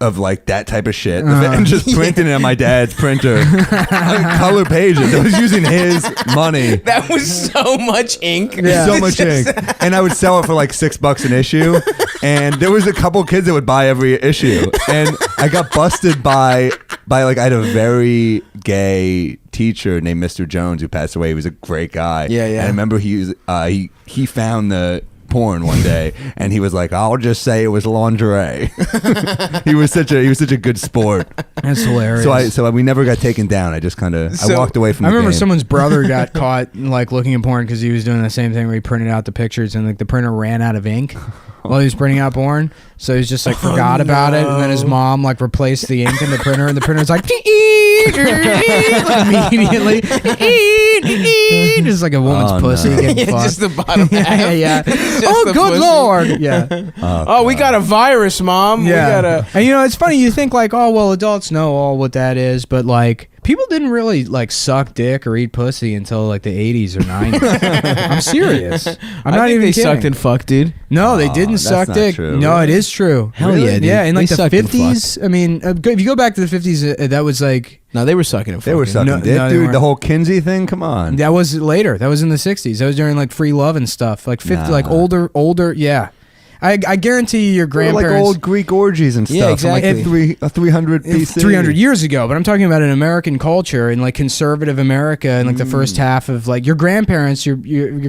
of like that type of shit and just printing it on my dad's printer. Color pages. I was using his money. That was so much ink. So much ink. And I would sell it for like $6 an issue. And there was a couple kids that would buy every issue. And I got busted by like, I had a very gay teacher named Mr. Jones who passed away. He was a great guy. Yeah. And I remember he found the porn one day, and he was like, "I'll just say it was lingerie." he was such a good sport. That's hilarious. So we never got taken down. I just kind of I walked away from. I the remember game. someone's brother got caught like looking at porn because he was doing the same thing where he printed out the pictures and like the printer ran out of ink while he was printing out porn. So he's just like forgot about it, and then his mom like replaced the ink in the printer, and the printer's like, like, immediately, just like a woman's pussy getting fucked. Just the bottom half. yeah. Just Oh, the good pussy. lord. Yeah. Oh, we got a virus, Mom. Yeah. We got a. And it's funny. You think like, oh well, adults know all what that is, but like people didn't really like suck dick or eat pussy until like the 80s or 90s. I'm serious. I'm not think even they kidding. sucked and fucked, dude. No, they didn't that's suck not dick. true. No, it is true. Hell yeah, dude. Yeah, in like They the sucked and 50s. I mean, if you go back to the 50s, that was like No, they were sucking and They fucking. were sucking No, dick, no, they dude. weren't. The whole Kinsey thing. Come on. that was later. That was in the 60s. That was during like free love and stuff. Like 50, like older. Yeah, I guarantee you your They were grandparents. like old Greek orgies and stuff. Yeah, exactly. From like 300 BC. 300 years ago, but I'm talking about an American culture and like conservative America and like the first half of like your grandparents, your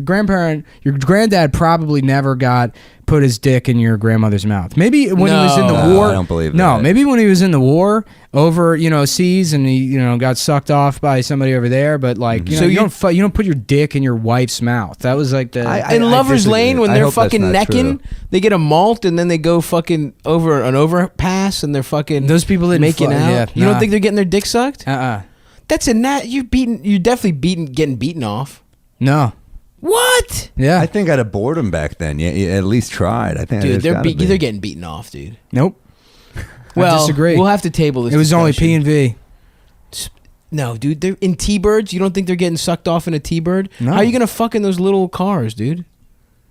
grandparent, your granddad probably never put his dick in your grandmother's mouth. Maybe when he was in the No, war. I don't believe No, that. maybe when he was in the war over seas and he got sucked off by somebody over there. But like So you don't put your dick in your wife's mouth. That was like the In Lovers disagree. Lane, when I they're hope that's fucking not necking, true. they get a malt and then they go fucking over an overpass and they're fucking those people didn't making out. Yeah, You don't think they're getting their dick sucked? That's you're definitely getting beaten off. No. What? Yeah. I think I'd have bored him back then. Yeah, you at least tried. I think Dude, there's gotta be. they're getting beaten off, dude. Nope. Well, I disagree. we'll have to table this. It was only P discussion. and V. No, dude, they're in T-birds. You don't think they're getting sucked off in a T-bird? No. How are you gonna fuck in those little cars, dude?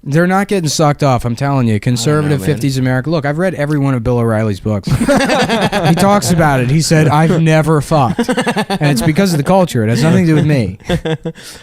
They're not getting sucked off. I'm telling you, conservative man. 50s America. Look, I've read every one of Bill O'Reilly's books. He talks about it. He said, "I've never fucked," and it's because of the culture. It has nothing to do with me.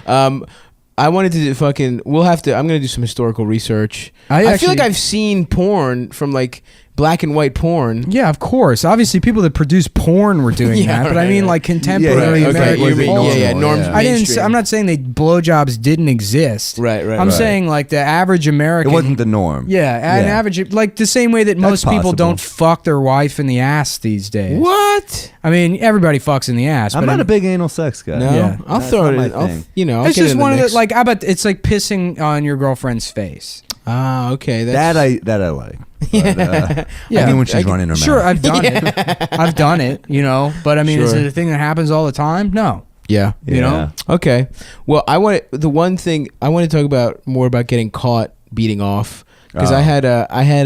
I wanted to fucking. I'm gonna do some historical research. I feel actually- like I've seen porn from like black and white porn. Yeah, of course. Obviously, people that produce porn were doing Yeah, that, but I right, mean, right. like contemporary Yeah, okay, American was it culture. normal? Yeah, norms. Yeah. I didn't. mainstream. I'm not saying that blowjobs didn't exist. Right. I'm saying like the average It American. wasn't the norm. Yeah, an average, like the same way that most people possible. don't fuck their wife in the ass these days. What? I mean, everybody fucks in the ass. I'm but not a big anal sex guy. No, Yeah. I'll That's throw not it. my In. I'll, thing. I'll It's get just in the one of the mix. like. I bet it's like pissing on your girlfriend's face. Ah, okay. That That's, I like. But, Yeah. I mean when she's running her Sure, mouth. I've done it. I've done it. But I mean, is Sure. it a thing that happens all the time? No. yeah. You know. Okay. Well, the one thing I want to talk about more about getting caught beating off because Oh. I had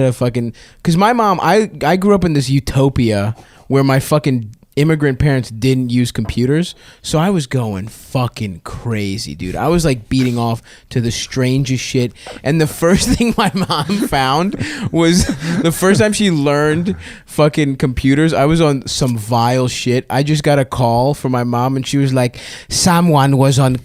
a fucking because my mom I grew up in this utopia where my fucking immigrant parents didn't use computers, so I was going fucking crazy, dude. I was like beating off to the strangest shit, and the first thing my mom found was the first time she learned fucking computers. I was on some vile shit. I just got a call from my mom, and she was like, "Someone was on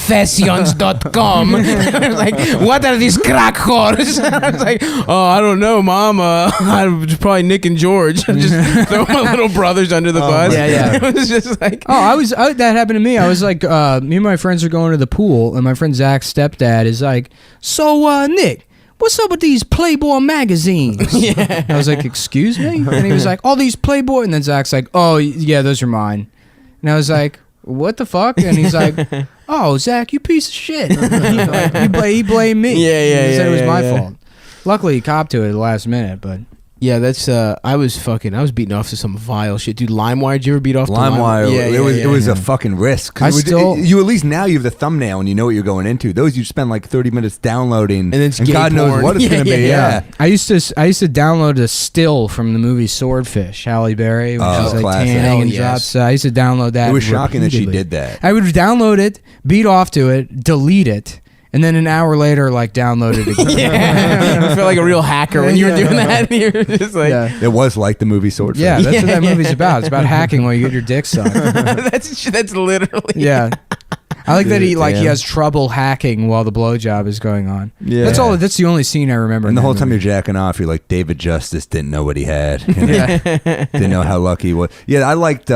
crackhoreconfessions.com." I was like, "What are these crack whores?" I was like, "Oh, I don't know, Mom. I was probably Nick and George." Just throw my little brothers under the bus. Yeah, yeah. It was just like, that happened to me. I was like, me and my friends are going to the pool, and my friend Zach's stepdad is like, "So, Nick, what's up with these Playboy magazines?" yeah. I was like, "Excuse me?" And he was like, "All these Playboy," and then Zach's like, "Oh, yeah, those are mine." And I was like, "What the fuck?" And he's like, "Oh, Zach, you piece of shit." He blamed me. Yeah, He said it was yeah, my yeah. fault. Luckily, he copped to it at the last minute, but Yeah, that's I was beating off to some vile shit, dude. LimeWire, did you ever beat off to LimeWire, Yeah, it was a fucking risk. 'Cause I it was- still- you at least now you have the thumbnail and you know what you're going into. Those you spend like 30 minutes downloading, And it's gay God knows porn. what it's Yeah, gonna be. yeah, Yeah, I used to download a still from the movie Swordfish, Halle Berry, when Oh, she was like classic. tanning Oh, and yes. drops. I used to download that. it was shocking that she repeatedly. did that. I would download it, beat off to it, delete it, and then an hour later, like download it again. Yeah, I felt like a real hacker when you were doing that. You were just like, Yeah. It was like the movie Swordfish. Yeah, that's what that movie's about. It's about hacking while you get your dick sucked. that's literally. Yeah. I like that he Damn. has trouble hacking while the blowjob is going on. Yeah. That's all. That's the only scene I remember. And in the that whole time movie. you're jacking off, you're like, David Justice didn't know what he had. You know? Didn't know how lucky he was. Yeah, I liked,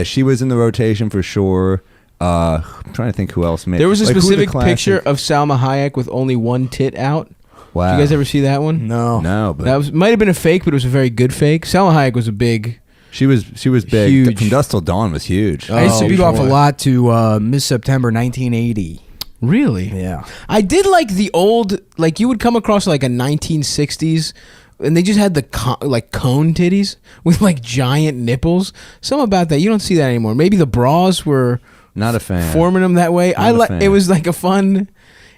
she was in the rotation for sure. I'm trying to think who else made. There was a like, who are the specific classic- picture of Salma Hayek with only one tit out. Wow. Did you guys ever see that one? No. No, but That might have been a fake, but it was a very good fake. Salma Hayek was a big. she was big. Huge. From Dusk Till Dawn was huge. I used to Oh, beat off a boy. lot to Miss September 1980. Really? Yeah. I did like the old, like you would come across like a 1960s, and they just had the cone titties with like giant nipples. Something about that you don't see that anymore. Maybe the bras were Not a fan. forming them that way. Not a like fan. it was like a fun,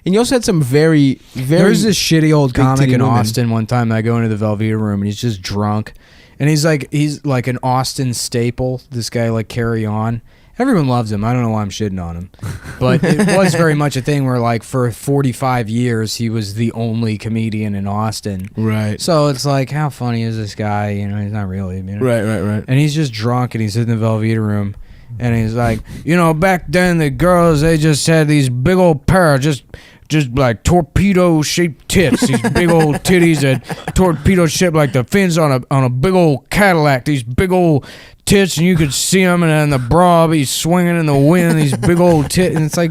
and you also had some very There's this shitty old big comic titty in women. Austin one time. I go into the Velveeta room and he's just drunk, and he's like an Austin staple. This guy like Carry On. Everyone loves him. I don't know why I'm shitting on him, but it was very much a thing where like for 45 years he was the only comedian in Austin. right, So it's like, how funny is this guy? You know, he's not really. You know? right. And he's just drunk and he's in the Velveeta room. And he's like, you know, back then the girls, they just had these big old pair of just like torpedo shaped tits. These big old titties that torpedo shaped like the fins on a big old Cadillac. These big old tits, and you could see them, and then the bra be swinging in the wind. These big old tits, and it's like,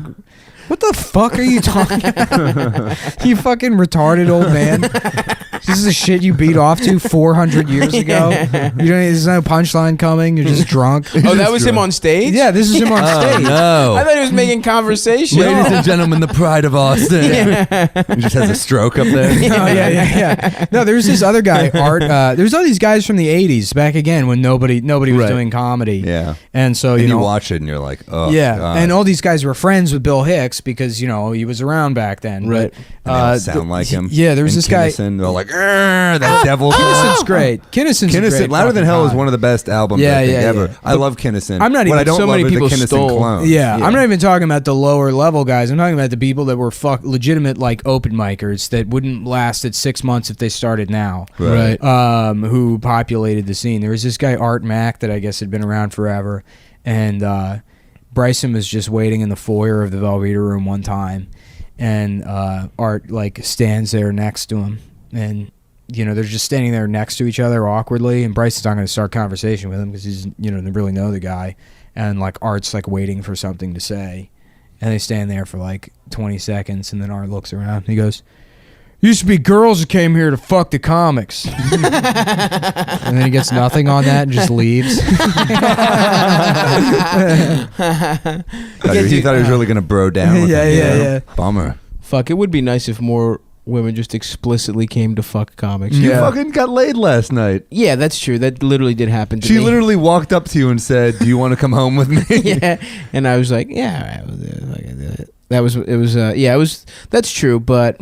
what the fuck are you talking about? You fucking retarded old man. This is the shit you beat off to 400 years ago. There's no punchline coming. You're just drunk. Oh, that was him on stage. Yeah, this is him on stage. No. I thought he was making conversation. Ladies and gentlemen, the pride of Austin. He just has a stroke up there. Oh, yeah. No, there's this other guy, Art. There's all these guys from the 80s, back again when nobody was Right. doing comedy. Yeah. And so, And you you know. watch it and you're like, oh, Yeah, God. and all these guys were friends with Bill Hicks because, you know, he was around back then. Right. But, And they all sound like him. Yeah, there was And this guy. Kinnison, they're like, that devil. Kinnison great. Kinnison's a Kinnison, great Louder Than fucking Hell is guy. one of the best albums Yeah, I think yeah, ever. yeah. I love Kinnison. I'm not What even- I don't so love many are the people Kinnison stole. clones. Yeah, I'm not even talking about the lower level guys. I'm talking about the people that were legitimate like open micers that wouldn't last at 6 months if they started now. Right. Who populated the scene. There was this guy Art Mack that I guess had been around forever, and Bryson was just waiting in the foyer of the Velveeta room one time, and Art like stands there next to him, and you know they're just standing there next to each other awkwardly, and Bryson's not going to start conversation with him because he's they really know the guy, and like Art's like waiting for something to say, and they stand there for like 20 seconds, and then Art looks around and he goes, "Used to be girls who came here to fuck the comics." And then he gets nothing on that and just leaves. He thought he was really going to bro down with Yeah, him, you yeah, know? yeah. Bummer. Fuck, it would be nice if more women just explicitly came to fuck comics. You fucking got laid last night. Yeah, that's true. That literally did happen to She me. literally walked up to you and said, "Do you want to come home with me?" Yeah, and I was like, yeah, all right, that was it was yeah, it was that's true, but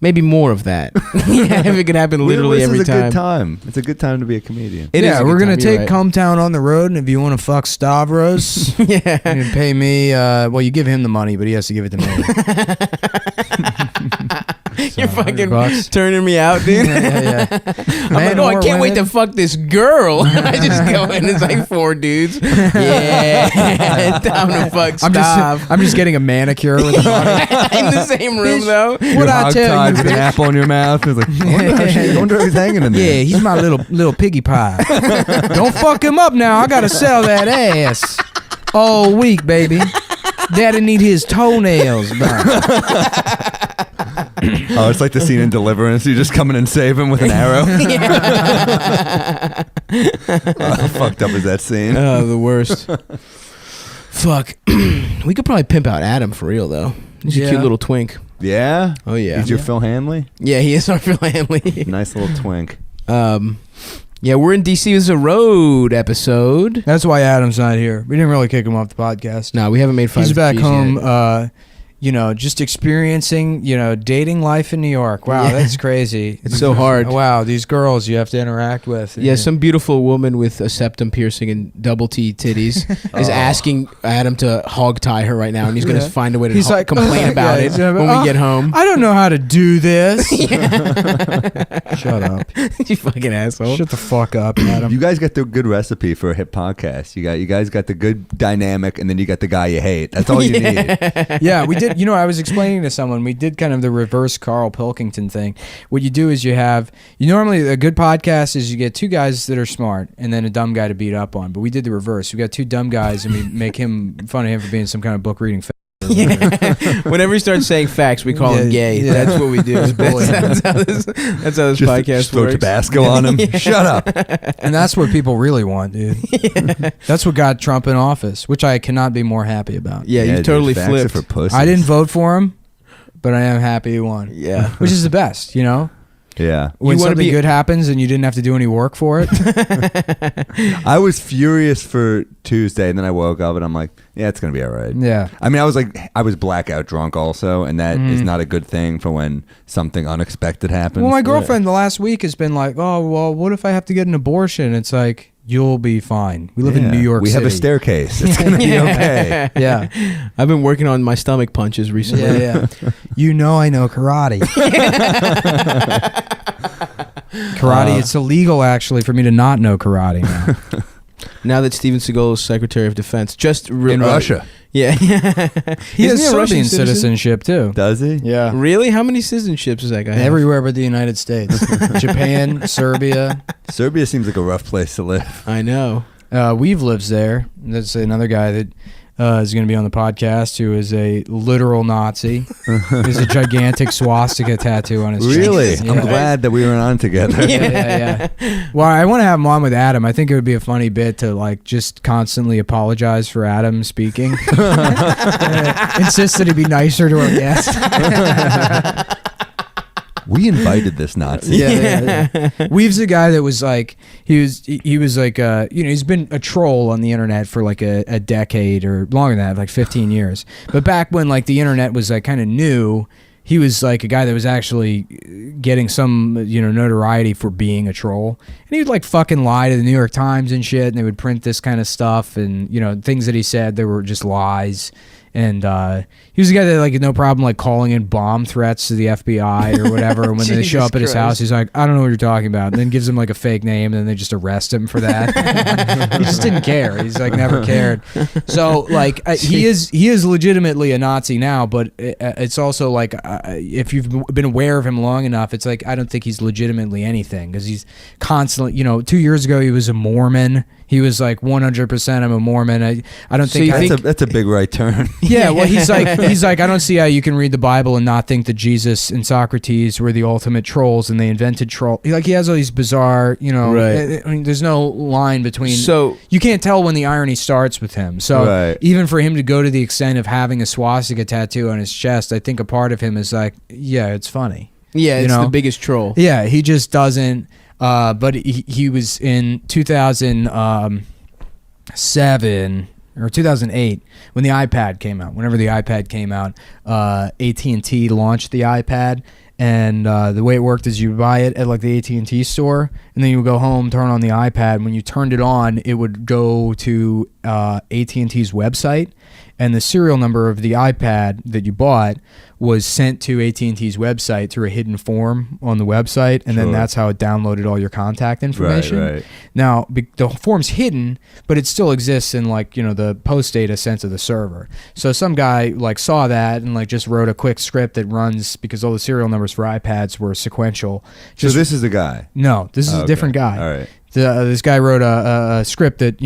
maybe more of that. Yeah, if it could happen literally every This is a time. good time. It's a good time to be a comedian. It is a we're good gonna time, you're take right. Cometown on the road, and if you want to fuck Stavros, you Yeah, can pay me. Well, you give him the money, but he has to give it to me. you're fucking $100. turning me out, dude. Yeah. I'm like, oh, I can't wait to fuck this girl. I just go in, it's like 4 dudes. Yeah, time to fuck Stav. I'm just getting a manicure with the money. In the same room, though. What I tell you, with an apple in your mouth. It's like, I wonder if he's hanging in there. Yeah, he's my little piggy pie. Don't fuck him up now. I gotta sell that ass all week, baby. Daddy need his toenails back. Oh, it's like the scene in Deliverance. You just come in and save him with an arrow. How fucked up is that scene? Oh, the worst. Fuck. We could probably pimp out Adam for real, though. He's a Yeah. cute little twink. Yeah? Oh, yeah. He's your Phil Hanley? Yeah, he is our Phil Hanley. Nice little twink. Yeah, we're in DC. This is a road episode. That's why Adam's not here. We didn't really kick him off the podcast. No, we haven't made 5 He's back Gs home, yet. just experiencing, dating life in New York. Wow, Yeah. that's crazy. It's so hard. Wow, these girls you have to interact with. Yeah, some beautiful woman with a septum piercing and double T titties is asking Adam to hog tie her right now, and he's going to Yeah. find a way to He's like, complain about it yeah, when we get home. I don't know how to do this. Shut up. You fucking asshole. Shut the fuck up, Adam. You guys got the good recipe for a hip podcast. You guys got the good dynamic, and then you got the guy you hate. That's all you need. Yeah, we did did. I was explaining to someone. We did kind of the reverse Carl Pilkington thing. What you do is you normally a good podcast is you get two guys that are smart and then a dumb guy to beat up on. But we did the reverse. We got two dumb guys and we make fun of him for being some kind of book reading. Whenever he starts saying facts, we call him gay. Yeah. That's what we do. That's how this podcast just throw works. Tabasco on him. Shut up. And that's what people really want, dude. That's what got Trump in office, which I cannot be more happy about. Yeah, you dude, totally facts are flipped. for pussies. I didn't vote for him, but I am happy he won. Yeah. Which is the best, Yeah. When You wanna something be- good happens and you didn't have to do any work for it. I was furious for Tuesday, and then I woke up and I'm like, yeah, it's gonna be all right. Yeah. I mean, I was blackout drunk also, and that is not a good thing for when something unexpected happens. Well, my girlfriend the last week has been like, oh, well, what if I have to get an abortion? It's like, you'll be fine. We live in New York We City. have a staircase. It's gonna be okay. Yeah. I've been working on my stomach punches recently. Yeah. I know karate. Karate, it's illegal actually for me to not know karate now. Now that Steven Seagal is Secretary of Defense, In Russia. Yeah. He Isn't has he a Russian Serbian citizenship too. Does he? Yeah. Really? How many citizenships does that guy have? Everywhere but the United States. Japan, Serbia. Serbia seems like a rough place to live. I know. Weave lives there. That's another guy that is going to be on the podcast who is a literal Nazi. There's a gigantic swastika tattoo on his Really? chest. I'm glad that we were on together. Yeah. Well, I want to have him on with Adam. I think it would be a funny bit to just constantly apologize for Adam speaking. Insist that he be nicer to our guest. We invited this Nazi. Yeah. Weave's a guy that was like he was like he's been a troll on the internet for like a decade or longer than that, like 15 years. But back when like the internet was like kind of new, he was like a guy that was actually getting some notoriety for being a troll. And he would like fucking lie to the New York Times and shit, and they would print this kind of stuff, and things that he said they were just lies. And he was a guy that like had no problem like calling in bomb threats to the FBI or whatever. And when they show up at his house, he's like, I don't know what you're talking about. And then gives him like a fake name, and then they just arrest him for that. He just didn't care. He's like never cared. So like he is legitimately a Nazi now, but it's also like if you've been aware of him long enough, it's like I don't think he's legitimately anything because he's constantly. 2 years ago he was a Mormon. He was like 100% I'm a Mormon. I don't think that's a big right turn. Yeah, well, he's like, I don't see how you can read the Bible and not think that Jesus and Socrates were the ultimate trolls and they invented troll. Like he has all these bizarre, Right. I mean, there's no line between. So you can't tell when the irony starts with him. So Right. even for him to go to the extent of having a swastika tattoo on his chest, I think a part of him is like, yeah, it's funny. yeah, it's the biggest troll. Yeah, he just doesn't. But he was in 2007 or 2008 when the iPad came out. Whenever the iPad came out, AT&T launched the iPad, and the way it worked is you buy it at like the AT&T store, and then you would go home, turn on the iPad. When you turned it on, it would go to AT&T's website, and the serial number of the iPad that you bought was sent to AT&T's website through a hidden form on the website, and then Sure. that's how it downloaded all your contact information. Right. Now, the form's hidden, but it still exists in like, the post data sent to the server. So some guy like saw that and like just wrote a quick script that runs because all the serial numbers for iPads were sequential. So this is the guy. No, this is a Okay. different guy. All right. This guy wrote a script that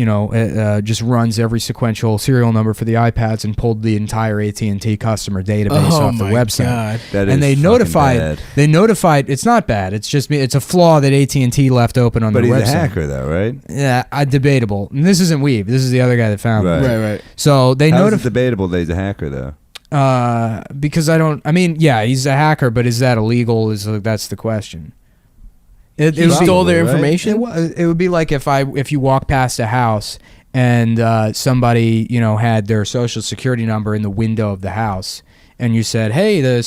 just runs every sequential serial number for the iPads and pulled the entire AT&T customer database off the website. God. That And is they fucking notified. bad. They notified. It's not bad. It's just it's a flaw that AT&T left open on But their he's website. a hacker, though, right? Yeah, debatable. And this isn't Weave. This is the other guy that found Right. it. Right. So they How is it notified debatable that he's a hacker, though? because yeah, he's a hacker, but is that illegal? That's the question. It He would be- stole their right? information? It would be like if you walk past a house and somebody had their social security number in the window of the house, and you said, "Hey, your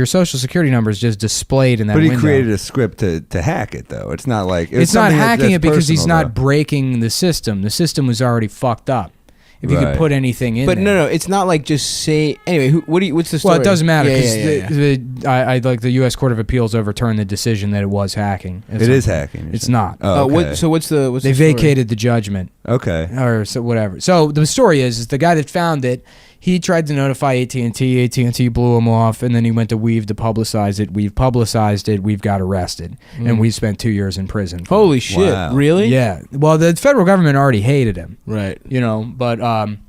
social security number is just displayed in that But he window." created a script to hack it, though. It's not like It's not something hacking that's it because he's personal, not breaking the system. The system was already fucked up. If you could Right. put anything in But there. no, it's not like just say. Anyway, what's the story? Well, it doesn't matter because Yeah. I like the U.S. Court of Appeals overturned the decision that it was hacking. It is hacking. It's not. Oh, okay. What's the They story? vacated the judgment. Okay. or so whatever. So the story is the guy that found it. He tried to notify AT&T. AT&T blew him off, and then he went to Weave to publicize it. We've publicized it. We've got arrested, and we spent 2 years in prison. Holy shit! Wow. Really? Yeah. Well, the federal government already hated him, Right. but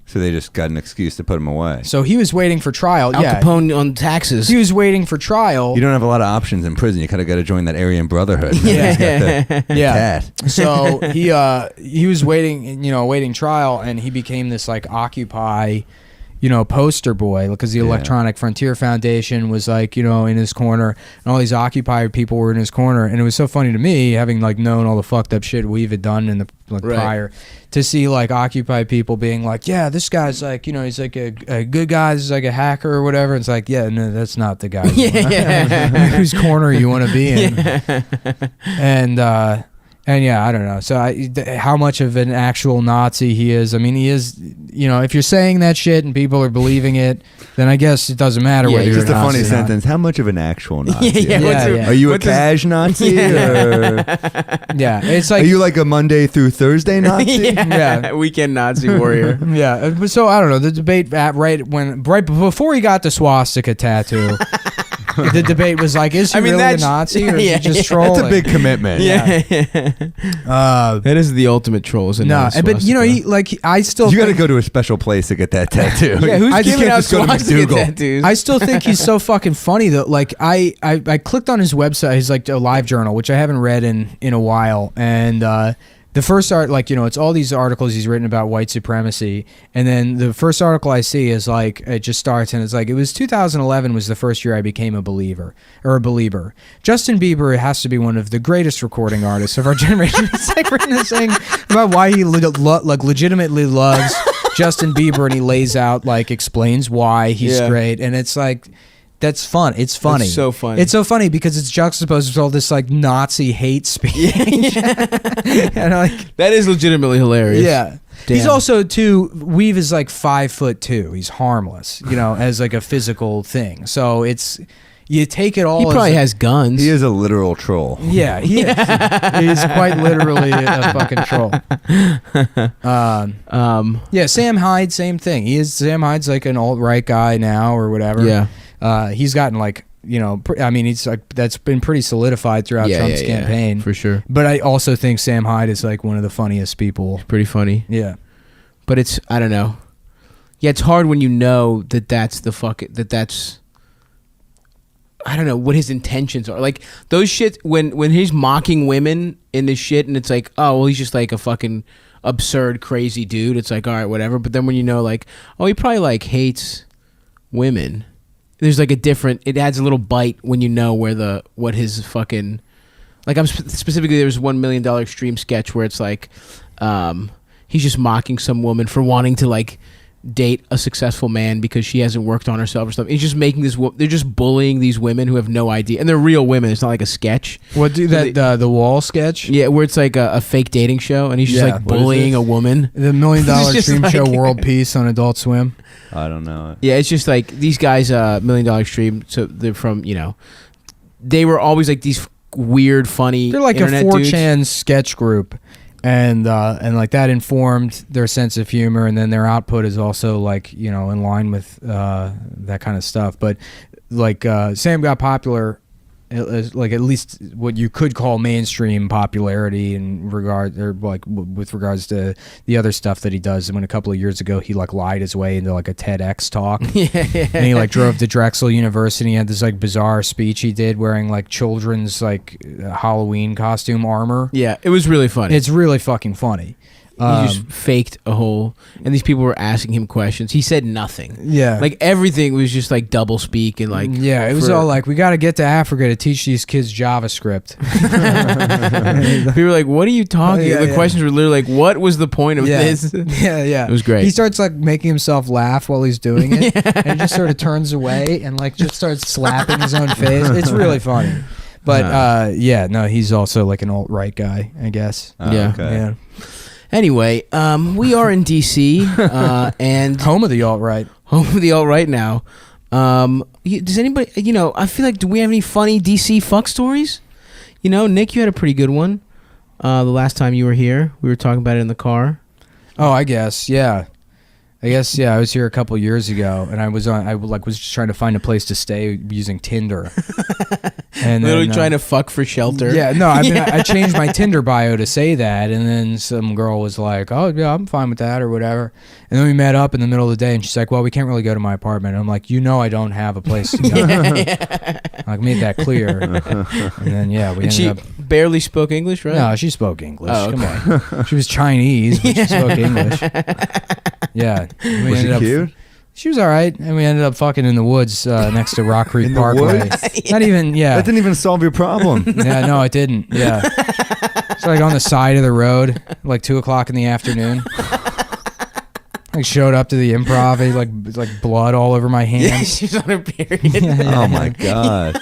So they just got an excuse to put him away. so he was waiting for trial. Al Yeah. Capone on taxes. He was waiting for trial. You don't have a lot of options in prison. You kind of got to join that Aryan Brotherhood. Yeah. Yeah. Tat. So he was waiting, awaiting trial, and he became this like Occupy, poster boy, because the Electronic Frontier Foundation was like, in his corner, and all these Occupy people were in his corner, and it was so funny to me, having like known all the fucked up shit We've had done in the prior, to see like Occupy people being like, yeah, this guy's like, he's like a good guy, this is like a hacker or whatever. It's like, yeah, no, that's not the guy. Whose corner you want to be in. And yeah, I don't know. So how much of an actual Nazi he is? I mean, he is. If you're saying that shit and people are believing it, then I guess it doesn't matter whether you're Just a Nazi funny or not. sentence. How much of an actual Nazi? Yeah. Are you a cash Nazi? Or Yeah, it's are like you like a Monday through Thursday Nazi? Yeah. Weekend Nazi warrior. yeah. But so I don't know. The debate right before he got the swastika tattoo. The debate was like, is he really a Nazi or is he just trolling? That's a big commitment. That is the ultimate troll. Is No, but I still You got to think- go to a special place to get that tattoo. Yeah, who's I just giving can't out just go to swastika McDougal. tattoos? I still think he's so fucking funny though. Like I clicked on his website, his like a live journal, which I haven't read in a while, and the first art, it's all these articles he's written about white supremacy, and then the first article I see is like it just starts and it's like, it was 2011 was the first year I became a believer. Justin Bieber has to be one of the greatest recording artists of our generation. It's like written this thing about why he legitimately loves Justin Bieber, and he lays out explains why he's great, and it's like. That's fun. It's funny. It's so funny. It's so funny because it's juxtaposed with all this Nazi hate speech. And that is legitimately hilarious. yeah. Damn. He's also Weave is 5'2". He's harmless, as a physical thing. So it's you take it all. He probably has guns. He is a literal troll. Yeah, he is. He's quite literally a fucking troll. Yeah, Sam Hyde, same thing. Sam Hyde's like an alt-right guy now or whatever. Yeah. He's gotten he's that's been pretty solidified throughout Trump's campaign for sure. But I also think Sam Hyde is one of the funniest people. Pretty funny. Yeah, but it's I don't know. Yeah, it's hard when you know that's I don't know what his intentions are. Like those shit when he's mocking women in this shit, and it's like, oh well, he's just like a fucking absurd crazy dude. It's like, all right, whatever. But then when you know oh, he probably hates women. There's a different. It adds a little bite when you know what his fucking. I'm specifically there was $1 million extreme sketch where it's he's just mocking some woman for wanting to date a successful man because she hasn't worked on herself or stuff. He's just making they're just bullying these women who have no idea, and they're real women. It's not like a sketch. What do that the wall sketch? Yeah, where it's a fake dating show, and he's just bullying a woman. The $1 million extreme show World Peace on Adult Swim. I don't know. Yeah, it's just these guys, $1 million extreme. So they're from they were always these weird, funny. They're like a internet 4chan dudes. sketch group, and that informed their sense of humor, and then their output is also in line with that kind of stuff. But Sam got popular. At least what you could call mainstream popularity with regards to the other stuff that he does. And when a couple of years ago he lied his way into a TEDx talk, and he drove to Drexel University. He had this bizarre speech he did wearing children's Halloween costume armor. Yeah, it was really funny. It's really fucking funny. He just faked a whole, and these people were asking him questions. He said nothing. Yeah, everything was just double speak and it was all we got to get to Africa to teach these kids JavaScript. People were what are you talking? The questions were literally what was the point of this? Yeah, it was great. He starts making himself laugh while he's doing it, and he just sort of turns away and just starts slapping his own face. It's really funny. But he's also an alt-right guy, I guess. Yeah. Okay. Yeah. Anyway, we are in DC and home of the alt-right. Home of the alt-right now. Does anybody, I feel do we have any funny DC fuck stories? Nick, you had a pretty good one the last time you were here. We were talking about it in the car. Oh, I guess, yeah. I was here a couple years ago, and I was just trying to find a place to stay using Tinder, and Literally then, trying to fuck for shelter. Yeah, no, I changed my Tinder bio to say that, and then some girl was like, "Oh yeah, I'm fine with that" or whatever. And then we met up in the middle of the day, and she's like, "Well, we can't really go to my apartment." And I'm like, I don't have a place to go. I made that clear. And then we ended she up. barely spoke English, right? No, she spoke English. Oh, Come on, she was Chinese, but she spoke English. Yeah. Was she cute? She was all right, and we ended up fucking in the woods next to Rock Creek In the Parkway. woods? Not even, That didn't even solve your problem. Yeah, no, it didn't. Yeah, it's like on the side of the road, like 2:00 in the afternoon. I showed up to the Improv, like blood all over my hands. She's on her period. Oh my god.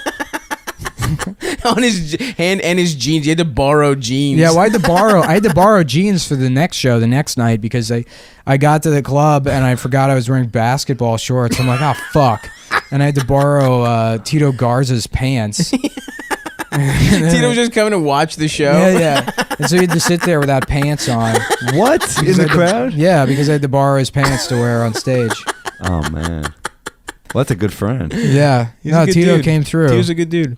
On his hand and his jeans. He had to borrow jeans. Yeah, well, I had to borrow jeans for the next show, the next night, because I got to the club and I forgot I was wearing basketball shorts. I'm like, oh fuck, and I had to borrow Tito Garza's pants. Tito was just coming to watch the show. Yeah. And so he had to sit there without pants on. What? In the crowd? Yeah, because I had to borrow his pants to wear on stage. Oh man. Well, that's a good friend. Yeah. He's a good Tito dude. came through. Tito's a good dude.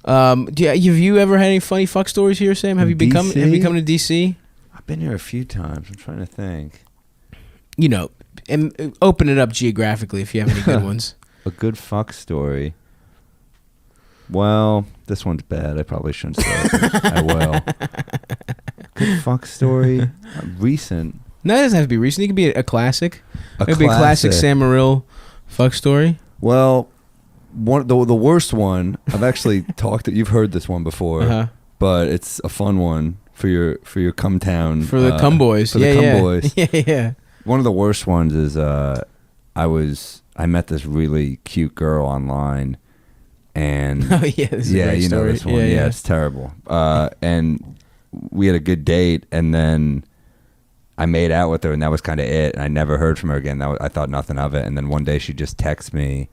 Have you ever had any funny fuck stories here, Sam? Have you come to DC? I've been here a few times. I'm trying to think. And open it up geographically if you have any good ones. A good fuck story. Well, this one's bad. I probably shouldn't say it. But I will. Good fuck story. Recent. No, it doesn't have to be recent. It can be a classic. It could be a classic. classic Sam Morrill fuck story. Well, the worst one. I've actually talked. You've heard this one before, but it's a fun one for your cum town. For the cum boys. For the cum boys. Yeah. One of the worst ones is I met this really cute girl online, and Oh yeah, this is a great you know story. this one. Yeah, it's terrible. And we had a good date, and then I made out with her, and that was kind of it. And I never heard from her again. I thought nothing of it. And then one day she just texted me,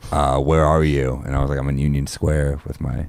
"Where are you?" And I was like, "I'm in Union Square with my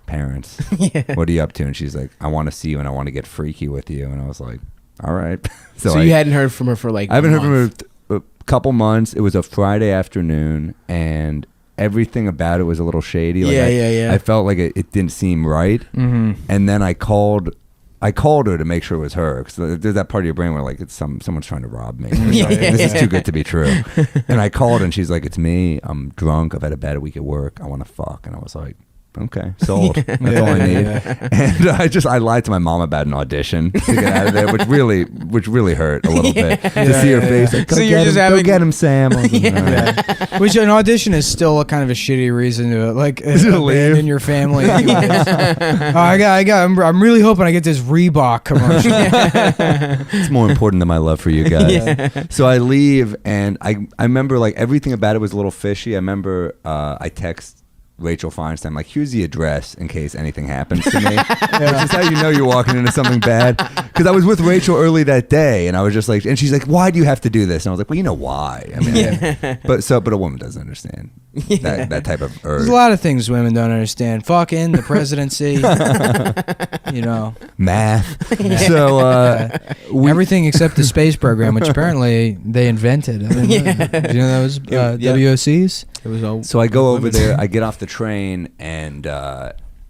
parents." Yeah. "What are you up to?" And she's like, "I want to see you, and I want to get freaky with you." And I was like, "All right." So you hadn't heard from her for like I haven't a heard from month. her a couple months. It was a Friday afternoon, and everything about it was a little shady. Like Yeah. I felt like it didn't seem right. Mm-hmm. And then I called her to make sure it was her, because there's that part of your brain where like it's someone's trying to rob me. This is too good to be true. And I called, and she's like, "It's me. I'm drunk. I've had a bad week at work. I want to fuck." And I was like, "Okay, sold. That's all I need." And I lied to my mom about an audition to get out of there, which really hurt a little bit to see her face. Like, So you're just go get him, Sam. I was like, "All right." Which an audition is still a kind of a shitty reason to abandon your family. I'm really hoping I get this Reebok commercial. It's more important than my love for you guys. So I leave, and I remember like everything about it was a little fishy. I remember I text Rachel Feinstein, like, "Here's the address in case anything happens to me." Which is how you know you're walking into something bad. Because I was with Rachel early that day, and I was just like, and she's like, "Why do you have to do this?" And I was like, "Well, you know why." I mean, but a woman doesn't understand that type of urge. There's a lot of things women don't understand. Fucking the presidency, math. So everything except the space program, which apparently they invented. I mean, did you know that was WOCs? It was all. So I go over there, I get off the train, and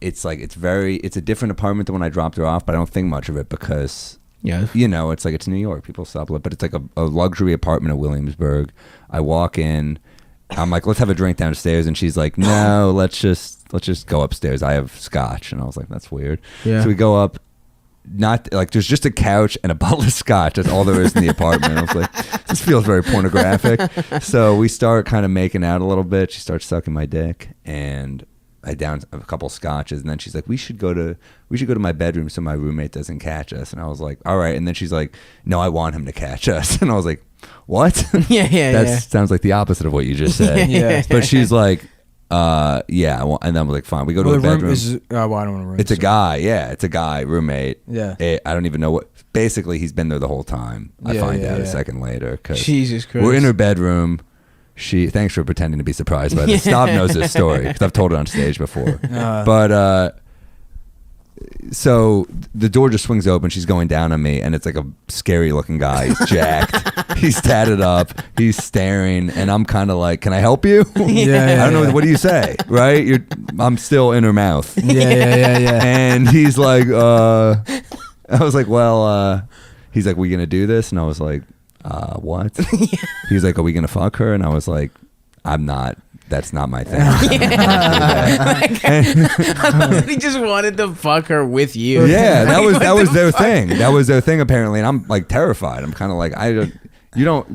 it's a different apartment than when I dropped her off, but I don't think much of it because, it's like it's New York. People stop, but it's like a luxury apartment in Williamsburg. I walk in, I'm like, "Let's have a drink downstairs," and she's like, "No, let's just go upstairs. I have scotch." And I was like, "That's weird." Yeah. So we go up. Not like there's just a couch and a bottle of scotch. That's all there is in the apartment. I was like, this feels very pornographic. So we start kind of making out a little bit. She starts sucking my dick, and I down a couple scotches, and then she's like, we should go to my bedroom so my roommate doesn't catch us. And I was like, all right. And then she's like, "No, I want him to catch us." And I was like, what? That sounds like the opposite of what you just said. But she's like, and then we're like, fine. We go to a bedroom. I don't want a room. It's a guy, it's a guy roommate. Yeah. I don't even know what. Basically, he's been there the whole time. I find out a second later because Jesus Christ. we're in her bedroom. Thanks for pretending to be surprised by this. Stav knows this story because I've told it on stage before. But so the door just swings open. She's going down on me, and it's like a scary looking guy. He's jacked. He's tatted up. He's staring, and I'm kind of like, "Can I help you?" I don't know. What do you say? Right? I'm still in her mouth. Yeah. And he's like, I was like, well, he's like, we gonna do this? And I was like, what? He's like, are we gonna fuck her? And I was like, I'm not. That's not my thing. He just wanted to fuck her with you. Yeah, that was their thing. That was their thing apparently, and I'm like terrified. I'm kind of like,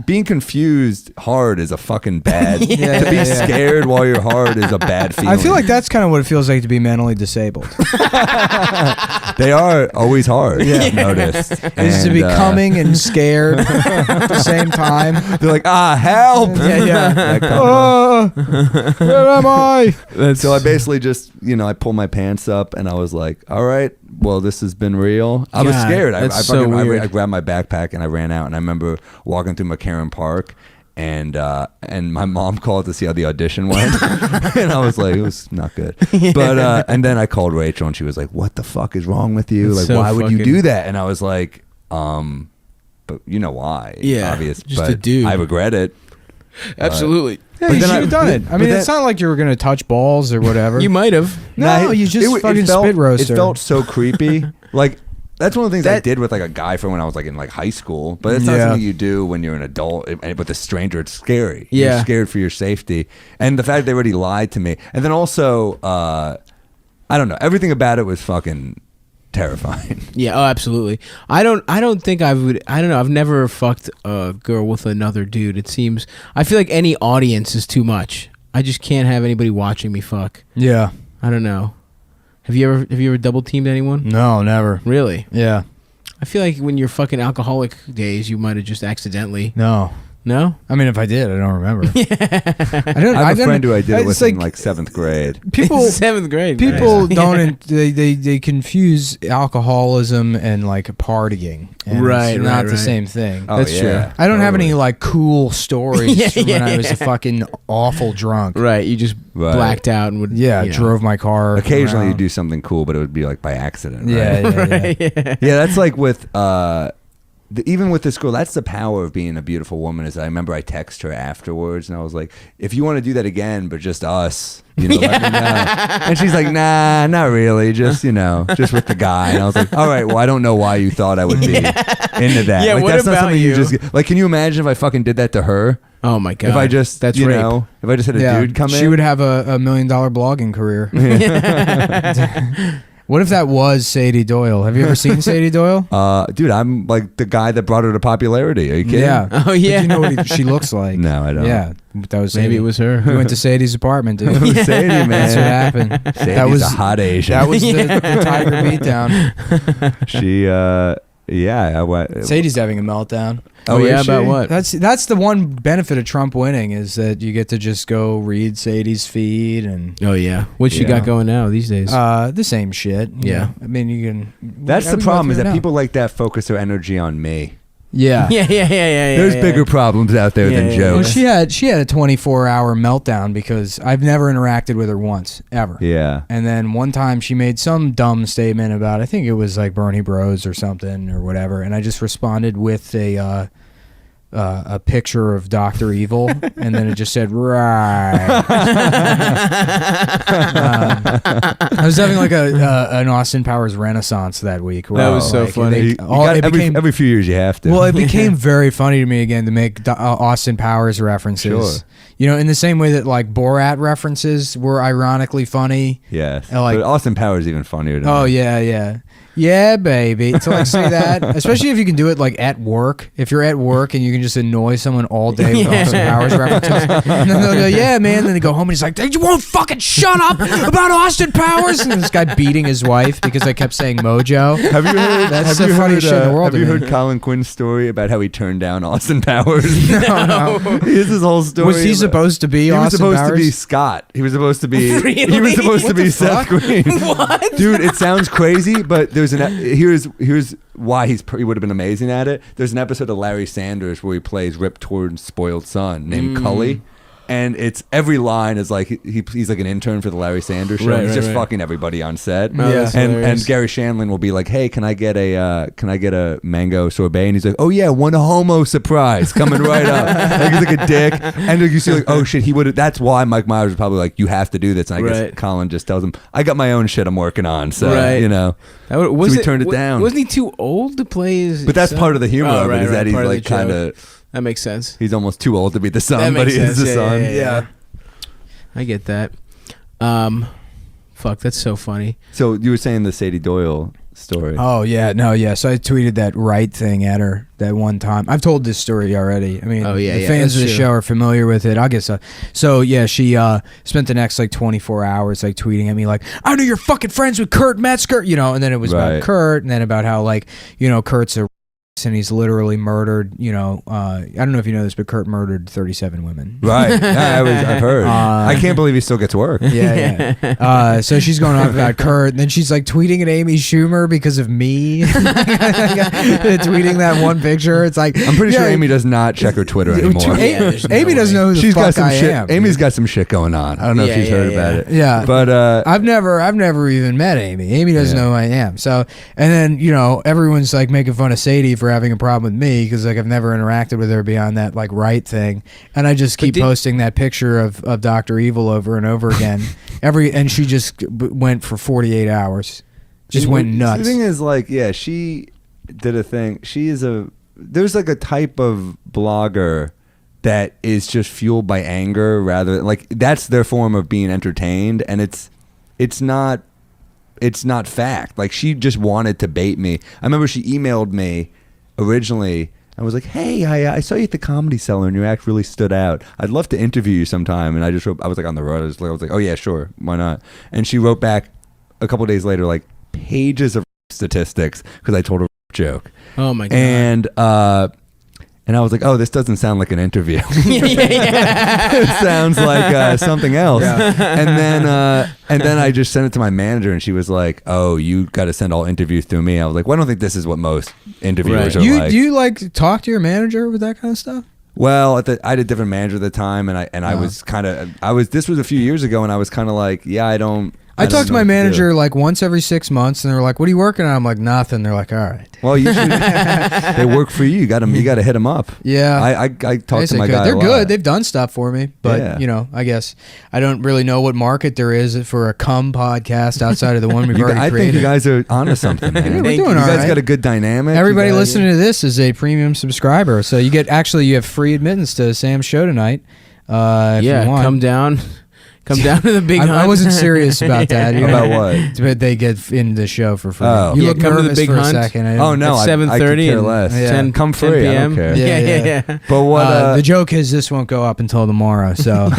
being confused hard is a fucking bad. To be scared while you're hard is a bad feeling. I feel like that's kind of what it feels like to be mentally disabled. They are always hard. Yeah, I've noticed. Is to be coming and scared at the same time. They're like, help! Yeah. Where am I? So I basically just, I pulled my pants up and I was like, all right, well, this has been real. I was scared. I grabbed my backpack and I ran out. And I remember walking through McCarran Park, and my mom called to see how the audition went, and I was like, it was not good. But and then I called Rachel, and she was like, "What the fuck is wrong with you? Like, why would you do that?" And I was like, but you know why? Yeah, obvious. just but a dude. I regret it. Absolutely. Yeah, you should have done it. I mean, it's not like you were gonna touch balls or whatever. You might have. No, you just fucking spit roaster. It felt so creepy. Like, that's one of the things I did with like a guy from when I was like in like high school, but it's not something you do when you're an adult. With a stranger, it's scary. Yeah. You're scared for your safety, and the fact they already lied to me, and then also, I don't know, everything about it was fucking terrifying. Yeah, absolutely. I don't think I would. I don't know. I've never fucked a girl with another dude. It seems. I feel like any audience is too much. I just can't have anybody watching me fuck. Yeah. I don't know. Have you ever double teamed anyone? No, never. Really? Yeah. I feel like when you're fucking alcoholic days, you might have just accidentally. No. No? I mean, if I did, I don't remember. I have a friend who I did it with in like 7th grade. People, 7th grade. People don't. They confuse alcoholism and like partying. And Right, it's not right. the same thing. Oh, That's yeah, true. I don't have any like cool stories from when I was yeah. a fucking awful drunk. Right, you just blacked out and would. Yeah, you know. drove my car. Occasionally, you around. do something cool, but it would be like by accident. Yeah, Right? yeah. Yeah, that's like with even with this girl. That's the power of being a beautiful woman. Is I remember I text her afterwards, and I was like, "If you want to do that again, but just us, let me know." And she's like, "Nah, not really. Just just with the guy." And I was like, "All right, well, I don't know why you thought I would be into that. Yeah, like, what that's not about something you? just like. Can you imagine if I fucking did that to her? Oh my god! If I just that's rape. rape. If I just had a dude come in, she would have a $1 million blogging career. What if that was Sadie Doyle? Have you ever seen Sadie Doyle? Dude, I'm like the guy that brought her to popularity. Are you kidding? Yeah. Oh yeah. But you know what she looks like? No, I don't. Yeah, that was Maybe Sadie. it was her. We went to Sadie's apartment, dude. It was Sadie, man. That's what happened. Sadie's that was a hot Asian. That was the Tiger beatdown. She, Sadie's having a meltdown. Oh yeah, is about she? what? That's the one benefit of Trump winning is that you get to just go read Sadie's feed and Oh yeah. What she got going now these days? the same shit. you Yeah. know. I mean you can. That's the we go problem is through it that now. people like that focus their energy on me. Yeah. yeah. There's bigger problems out there than Yeah, yeah, Well, jokes. she had a 24-hour meltdown because I've never interacted with her once ever. Yeah. And then one time she made some dumb statement about I think it was like Bernie Bros or something or whatever, and I just responded with a picture of Dr. Evil, and then it just said right. I was having like an Austin Powers renaissance that week. That was so funny. Every few years you have to. Well, it became very funny to me again to make Austin Powers references. Sure. You know, in the same way that like Borat references were ironically funny. yes. like- But Austin Powers even funnier than Oh that. yeah. Yeah, baby. To like say that, especially if you can do it like at work. If you're at work and you can just annoy someone all day with Austin Powers references, and then they'll go, "Yeah, man." Then they go home and he's like, "You won't fucking shut up about Austin Powers." And this guy beating his wife because I kept saying Mojo. Have you heard? That's have the you funniest heard, shit in the world Have to you me. heard Colin Quinn's story about how he turned down Austin Powers? No. Here's his whole story. Was he about- supposed to be He was Austin supposed Powers? to be Scott. He was supposed to be. Really? He was supposed to What be the Seth fuck? Green. What? Dude, it sounds crazy, but there's here's why he would have been amazing at it. There's an episode of Larry Sanders where he plays Rip Torn's spoiled son named Cully. and it's every line is like he's like an intern for the Larry Sanders Show. He's just fucking everybody on set. And Gary Shandling will be like, "Hey, can I get a mango sorbet?" And he's like, "Oh yeah, one homo surprise coming right up." Like he's like a dick, and you see like, "Oh shit, he would." That's why Mike Myers was probably like, "You have to do this." And I guess Colin just tells him, "I got my own shit I'm working on." So you know, so he turned it down. Wasn't he too old to play his? But that's part of the humor of it, is that he's like kind of. That makes sense. He's almost too old to be the son, but he is the son. Yeah. I get that. Fuck, that's so funny. So you were saying the Sadie Doyle story. Oh, yeah. No, yeah. So I tweeted that right thing at her that one time. I've told this story already. I mean, the fans of the show are familiar with it. I guess so. So, yeah, she spent the next, like, 24 hours, like, tweeting at me, like, I know you're fucking friends with Kurt Metzger, you know, and then it was about Kurt, and then about how, like, you know, Kurt's a and he's literally murdered, you know, I don't know if you know this, but Kurt murdered 37 women. Right. Yeah, I've heard. I can't believe he still gets work. Yeah. So she's going off about Kurt, and then she's like tweeting at Amy Schumer because of me. Tweeting that one picture. It's like, I'm pretty sure Amy does not check her Twitter anymore. Amy doesn't know who the fuck I am. Amy's got some shit going on. I don't know if she's heard about it. Yeah. But I've never even met Amy. Amy doesn't know who I am. So, and then, you know, everyone's like making fun of Sadie for having a problem with me because like I've never interacted with her beyond that like right thing, and I just keep posting that picture of Dr. Evil over and over again. And she just went for 48 hours, just went nuts. The thing is, like, yeah, she did a thing. There's like a type of blogger that is just fueled by anger, rather like that's their form of being entertained, and it's not fact. Like, she just wanted to bait me. I remember she emailed me originally. I was like, "Hey, I saw you at the Comedy Cellar and your act really stood out. I'd love to interview you sometime." And I was like on the road. I was like, "Oh yeah, sure, why not?" And she wrote back a couple days later, like pages of statistics because I told her a joke. Oh my god! And I was like, "Oh, this doesn't sound like an interview. It sounds like something else." Yeah. And then I just sent it to my manager, and she was like, "Oh, you got to send all interviews through me." I was like, "Well, I don't think this is what most interviewers are like." Do you like talk to your manager with that kind of stuff? Well, I had a different manager at the time, and I was kind of this was a few years ago, and I was kind of like, "Yeah, I don't." I talked to my manager like once every 6 months, and they're like, "What are you working on?" I'm like, "Nothing." They're like, "All right." Well, you should. They work for you. You got to hit them up. Yeah, I talked to my guy. They're good. They've done stuff for me, but you know, I guess I don't really know what market there is for a cum podcast outside of the one we've already created. I think you guys are onto something, man. We're doing you all guys right. got a good dynamic. Everybody listening to this is a premium subscriber, so you have free admittance to Sam's show tonight. If you want. Come down. Come down to the big hunt. I wasn't serious about that. About what? But they get in the show for free. Oh. You Yeah, look come to the nervous big for hunt. a second. Oh no, At 7:30 I could care and less. 10, Come 10 free. PM. I don't care. Yeah. But what? The joke is this won't go up until tomorrow, so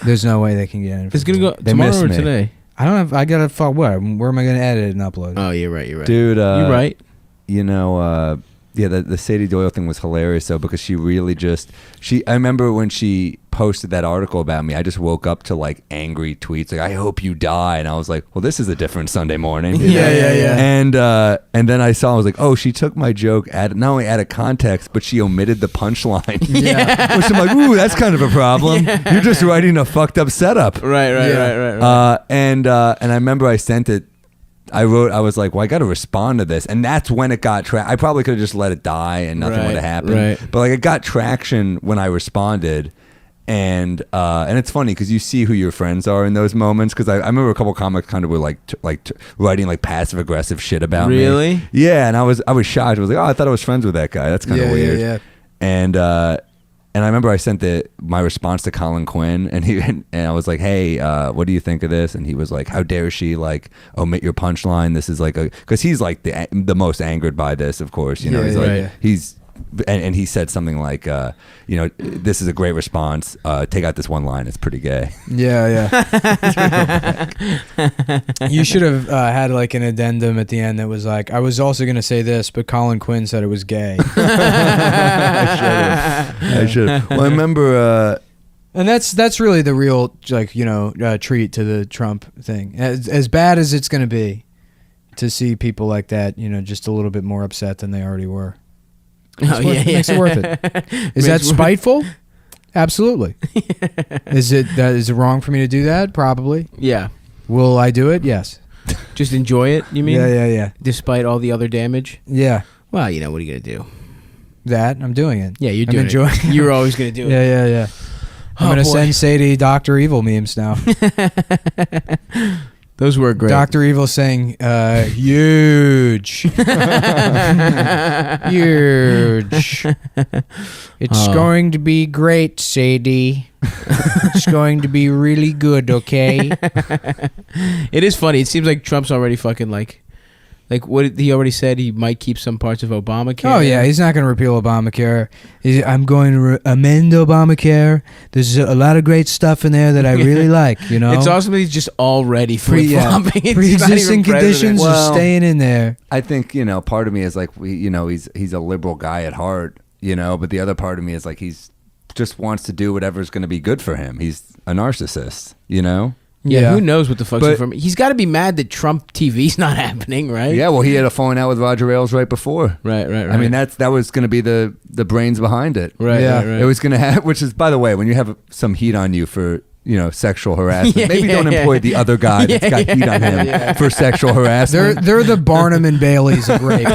there's no way they can get in. It's gonna go They tomorrow miss or me. today. I don't have. I gotta. Where am I gonna edit it and upload? Oh, you're right. Dude, you're right. You know, yeah, the Sadie Doyle thing was hilarious though, because she really I remember when she posted that article about me, I just woke up to like angry tweets like, "I hope you die," and I was like, well, this is a different Sunday morning. Yeah. And then I was like, oh, she took my joke not only out of context, but she omitted the punchline. Yeah. Which I'm like, ooh, that's kind of a problem. You're just writing a fucked up setup. Right. And I remember I sent it. I was like, well, I got to respond to this. And that's when it got I probably could have just let it die and nothing would have happened. Right. But like it got traction when I responded. And it's funny because you see who your friends are in those moments. Because I remember a couple comics kind of were like writing like passive aggressive shit about me. Really? Yeah. And I was shocked. I was like, oh, I thought I was friends with that guy. That's kind of weird. Yeah. And I remember I sent my response to Colin Quinn, and I was like, "Hey, what do you think of this?" And he was like, "How dare she like omit your punchline? This is like because he's like the most angered by this, of course. You know, he's like he's." And he said something like, you know, this is a great response. Take out this one line. It's pretty gay. Yeah. You should have had like an addendum at the end that was like, I was also going to say this, but Colin Quinn said it was gay. I should have. Well, I remember... and that's really the real, like, you know, treat to the Trump thing. As bad as it's going to be to see people like that, you know, just a little bit more upset than they already were. Makes it worth it. Is that spiteful? Absolutely. Is it wrong for me to do that? Probably. Yeah. Will I do it? Yes. Just enjoy it, you mean? Yeah. Despite all the other damage? Yeah. Well, what are you going to do? That, I'm doing it. Yeah, you're I'm doing enjoying it. You're always going to do it. Yeah. I'm going to send Sadie Dr. Evil memes now. Those were great. Dr. Evil saying, huge. Huge. It's going to be great, Sadie. It's going to be really good, okay? It is funny. It seems like Trump's already fucking like what he already said, he might keep some parts of Obamacare. Oh, yeah, he's not going to repeal Obamacare. I'm going to amend Obamacare. There's a lot of great stuff in there that I really like, It's awesome that he's just already flip-flopping. Pre-existing conditions are staying in there. I think, part of me is like, he's a liberal guy at heart, but the other part of me is like, he's just wants to do whatever's going to be good for him. He's a narcissist, Yeah, who knows what the fuck's from? He's got to be mad that Trump TV's not happening, right? Yeah, well, he had a falling out with Roger Ailes right before. Right. I mean, that was going to be the brains behind it. Right. It was going to have, which is, by the way, when you have some heat on you for sexual harassment, maybe don't employ the other guy that's got heat on him for sexual harassment. They're the Barnum and Baileys of rape.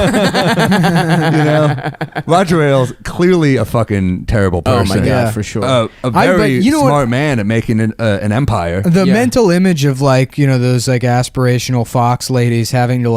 Roger Ailes, clearly a fucking terrible person. Oh my god, for sure. A very smart man at making an empire. The mental image of those aspirational Fox ladies having to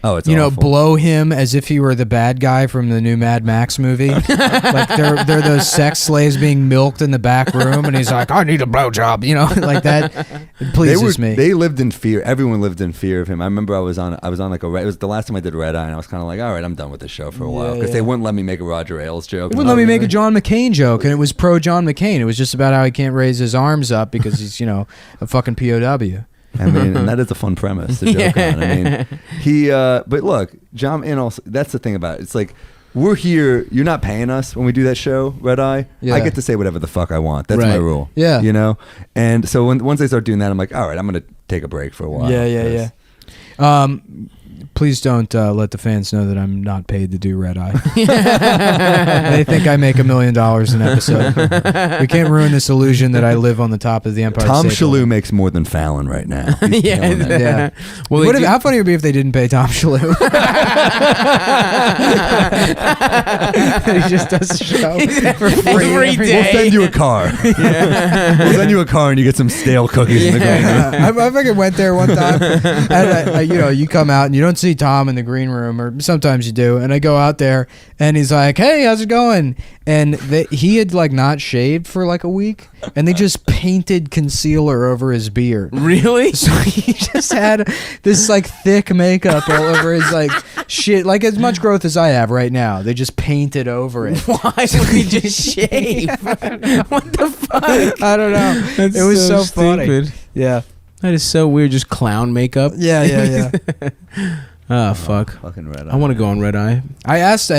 it's awful. blow him as if he were the bad guy from the new Mad Max movie. They're those sex slaves being milked in the back room, and he's like, I need a blowjob, like that. It pleases me. They lived in fear. Everyone lived in fear of him. I remember I was on it was the last time I did Red Eye, and I was kind of like, all right, I'm done with this show for a while, because they wouldn't let me make a Roger Ailes joke. They wouldn't let me make a John McCain joke, and it was pro John McCain. It was just about how he can't raise his arms up because he's, a fucking POW. I mean, and that is a fun premise to joke on. I mean, but look, John, and also, that's the thing about it. It's like, we're here, you're not paying us when we do that show, Red Eye. Yeah. I get to say whatever the fuck I want. That's my rule. Yeah. And so once they start doing that, I'm like, all right, I'm going to take a break for a while. Yeah. Please don't let the fans know that I'm not paid to do Red Eye. They think I make $1 million an episode. We can't ruin this illusion that I live on the top of the Empire Tom State Shalhoub makes more than Fallon right now. Yeah. Well, how funny would it be if they didn't pay Tom Shalhoub? He just does a show for free every day. We'll send you a car. We'll send you a car and you get some stale cookies in the green room. I fucking went there one time. And you come out and you don't see Tom in the green room, or sometimes you do. And I go out there and he's like, hey, how's it going? And he had not shaved for a week, and they just painted concealer over his beard. Really? So he just had this thick makeup all over his shit, as much growth as I have right now. They just painted over it. Why would he just shave? What the fuck? I don't know. That's it was so funny. Stupid. Yeah. That is so weird. Just clown makeup. Yeah. Oh fuck! Fucking Red Eye. I want to go on Red Eye. I asked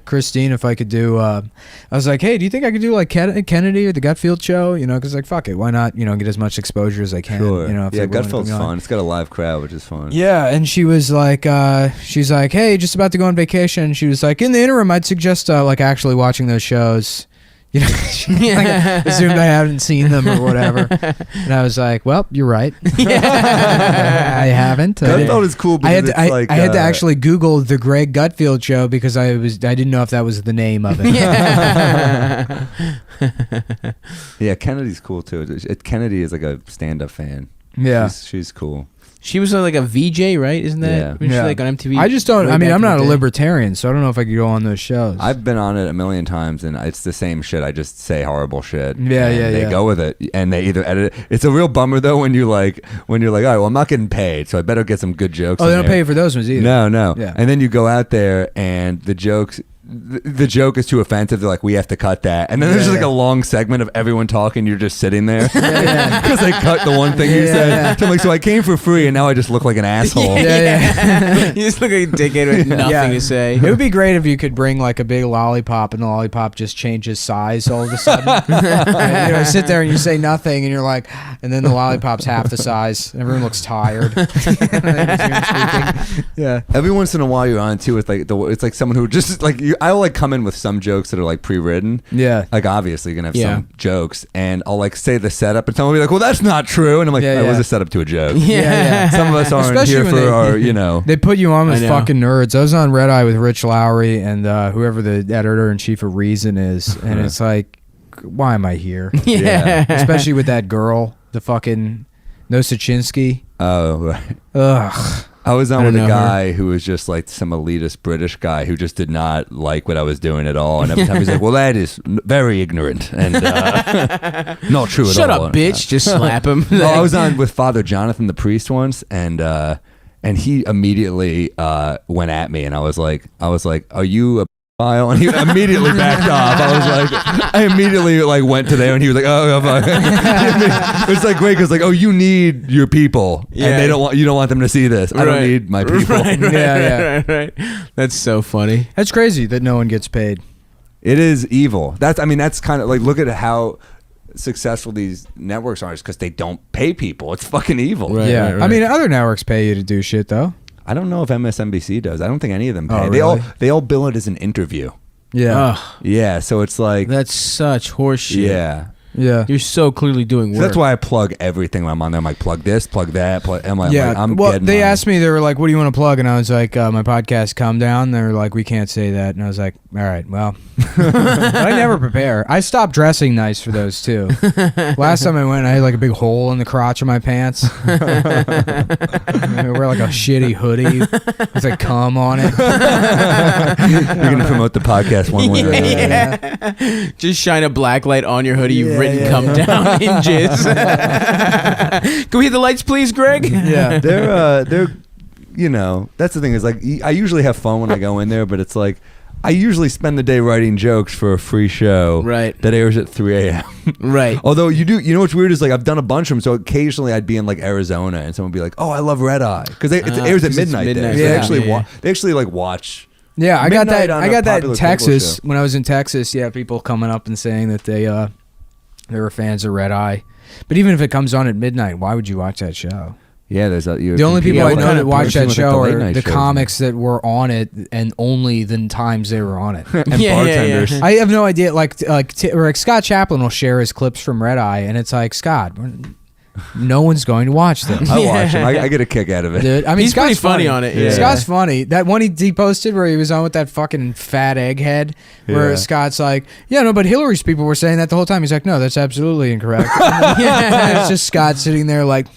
Christine if I could do. I was like, hey, do you think I could do Kennedy or the Gutfield show? Because fuck it, why not? Get as much exposure as I can. Sure. If yeah, Gutfield's fun. It's got a live crowd, which is fun. Yeah, and she was like, she's like, hey, just about to go on vacation. She was like, in the interim, I'd suggest actually watching those shows. She assumed I haven't seen them or whatever, and I was like, "Well, you're right. I haven't." Gutfield is cool. I had to actually Google the Greg Gutfield show because I didn't know if that was the name of it. Yeah, Kennedy's cool too. Kennedy is a stand-up fan. Yeah, she's cool. She was a VJ, right? Isn't that? Yeah. She on MTV. I just don't. I mean, I'm not a libertarian, so I don't know if I could go on those shows. I've been on it a million times, and it's the same shit. I just say horrible shit. Yeah. They go with it, and they either edit it. It's a real bummer though when you're like, all right, well, I'm not getting paid, so I better get some good jokes. Oh, they don't pay you for those ones either. No. Yeah. And then you go out there, and the jokes. The joke is too offensive. They're like, we have to cut that. And then there's just a long segment of everyone talking. You're just sitting there because they cut the one thing you said. So I'm like, so I came for free and now I just look like an asshole. You just look like a dickhead with nothing to say. It would be great if you could bring a big lollipop and the lollipop just changes size all of a sudden. And, sit there and you say nothing and you're like, and then the lollipop's half the size. Everyone looks tired. Yeah. Every once in a while you're on too with it's like someone who just you. I'll like come in with some jokes that are like pre-written. Yeah. Like obviously you're gonna have Yeah. some jokes, and I'll like say the setup, and someone will be like, "Well, that's not true," and I'm like, Yeah, "That was yeah. a setup to a joke." Yeah. Some of us aren't Especially here when for they- our, you know. They put you on with I know. fucking nerds. I was on Red Eye with Rich Lowry and whoever the editor-in-chief of Reason is, and it's like, why am I here? Yeah. Especially with that girl, the fucking Nosachinsky. Oh, right. Ugh. I was on I with don't a know guy who was just like some elitist British guy who just did not like what I was doing at all. And every time he's like, "Well, that is very ignorant and not true at Shut all." up, bitch. Just slap him. Oh, I was on with Father Jonathan the priest once, and he immediately went at me, and I was like, "Are you a pedophile?" And he immediately backed off. I immediately like went to there, and he was like, "Oh, fuck." It's like great because like, "Oh, you need your people, Yeah. and you don't want them to see this. I don't Right. need my people." Right, right, Yeah, right. That's so funny. That's crazy that no one gets paid. It is evil. That's kind of like, look at how successful these networks are, because they don't pay people. It's fucking evil. Right. Yeah. I mean, other networks pay you to do shit, though. I don't know if MSNBC does. I don't think any of them pay. Oh, They really? all bill it as an interview. Yeah. Ugh, Yeah, so it's like, that's such horseshit. yeah. Yeah. You're so clearly doing work. So that's why I plug everything when I'm on there. I'm like, plug this, plug that. I'm like, Yeah. I'm well, getting they mine. asked me, they were like, what do you want to plug? And I was like, my podcast, Calm Down. They were like, we can't say that. And I was like, all right, well. But I never prepare. I stopped dressing nice for those, too. Last time I went, I had like a big hole in the crotch of my pants. I wear like a shitty hoodie with like cum on it. You're going to promote the podcast one way or another. Yeah. Just shine a black light on your hoodie. You've Yeah, written yeah, "come yeah. down" in jizz. Can we hit the lights, please, Greg? Yeah. They're, you know, that's the thing is like, I usually have fun when I go in there, but it's like, I usually spend the day writing jokes for a free show Right. that airs at 3 a.m. Right. Although you know what's weird is like I've done a bunch of them, so occasionally I'd be in like Arizona and someone would be like, "Oh, I love Red Eye," because it airs at 'cause it's midnight there. midnight. So Yeah. they actually like watch. Yeah, I got Midnight that. on I a got that in popular cable Texas show. when I was in Texas. Yeah, people coming up and saying that they were fans of Red Eye. But even if it comes on at midnight, why would you watch that show? Yeah, there's The only people I know that watch that show are the shows. comics that were on it, and only the times they were on it. and Yeah, yeah, bartenders. yeah. I have no idea. Like Scott Chaplin will share his clips from Red Eye, and it's like, Scott, no one's going to watch this. I watch them. I get a kick out of it. Dude, I mean, He's Scott's pretty funny on it, yeah. Scott's funny. That one he posted where he was on with that fucking fat egghead, where Yeah. Scott's like, "Yeah, no, but Hillary's people were saying that the whole time." He's like, "No, that's absolutely incorrect." And it's just Scott sitting there like,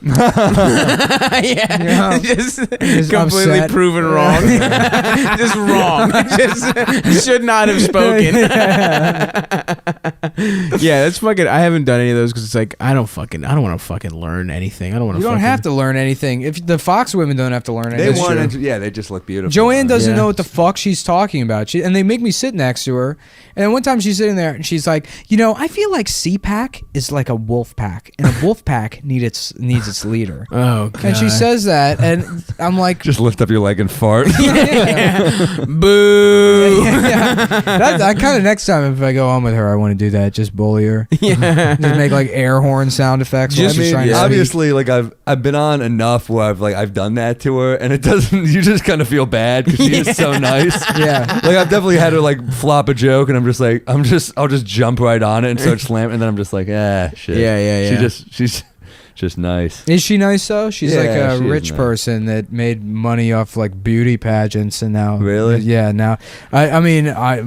Yeah. Just completely upset. proven wrong. Just wrong. Just should not have spoken. Yeah, that's fucking. I haven't done any of those because it's like I don't want to fucking learn anything. I don't want you to. don't have to learn anything. If the Fox women don't have to learn They anything. want, yeah, they just look beautiful. Joanne doesn't Yeah. know what the fuck she's talking about. And they make me sit next to her. And then one time she's sitting there and she's like, I feel like CPAC is like a wolf pack, and a wolf pack needs its leader. Oh god. And she says that, and I'm like, Just lift up your leg and fart. Boo. I kind of next time if I go on with her, I want to do that. Just bully her. Yeah. Just make like air horn sound effects. While I she's mean, trying to speak. obviously, like I've been on enough where I've done that to her, and it doesn't. You just kind of feel bad because she is so nice. Yeah. Like I've definitely had her like flop a joke, and I'll just jump right on it and start slamming, and then I'm just like, shit. Yeah, yeah, yeah. She's just nice. Is she nice though? She's like Yeah, a she is rich nice. person that made money off like beauty pageants, and now Really? yeah. Now, I mean, I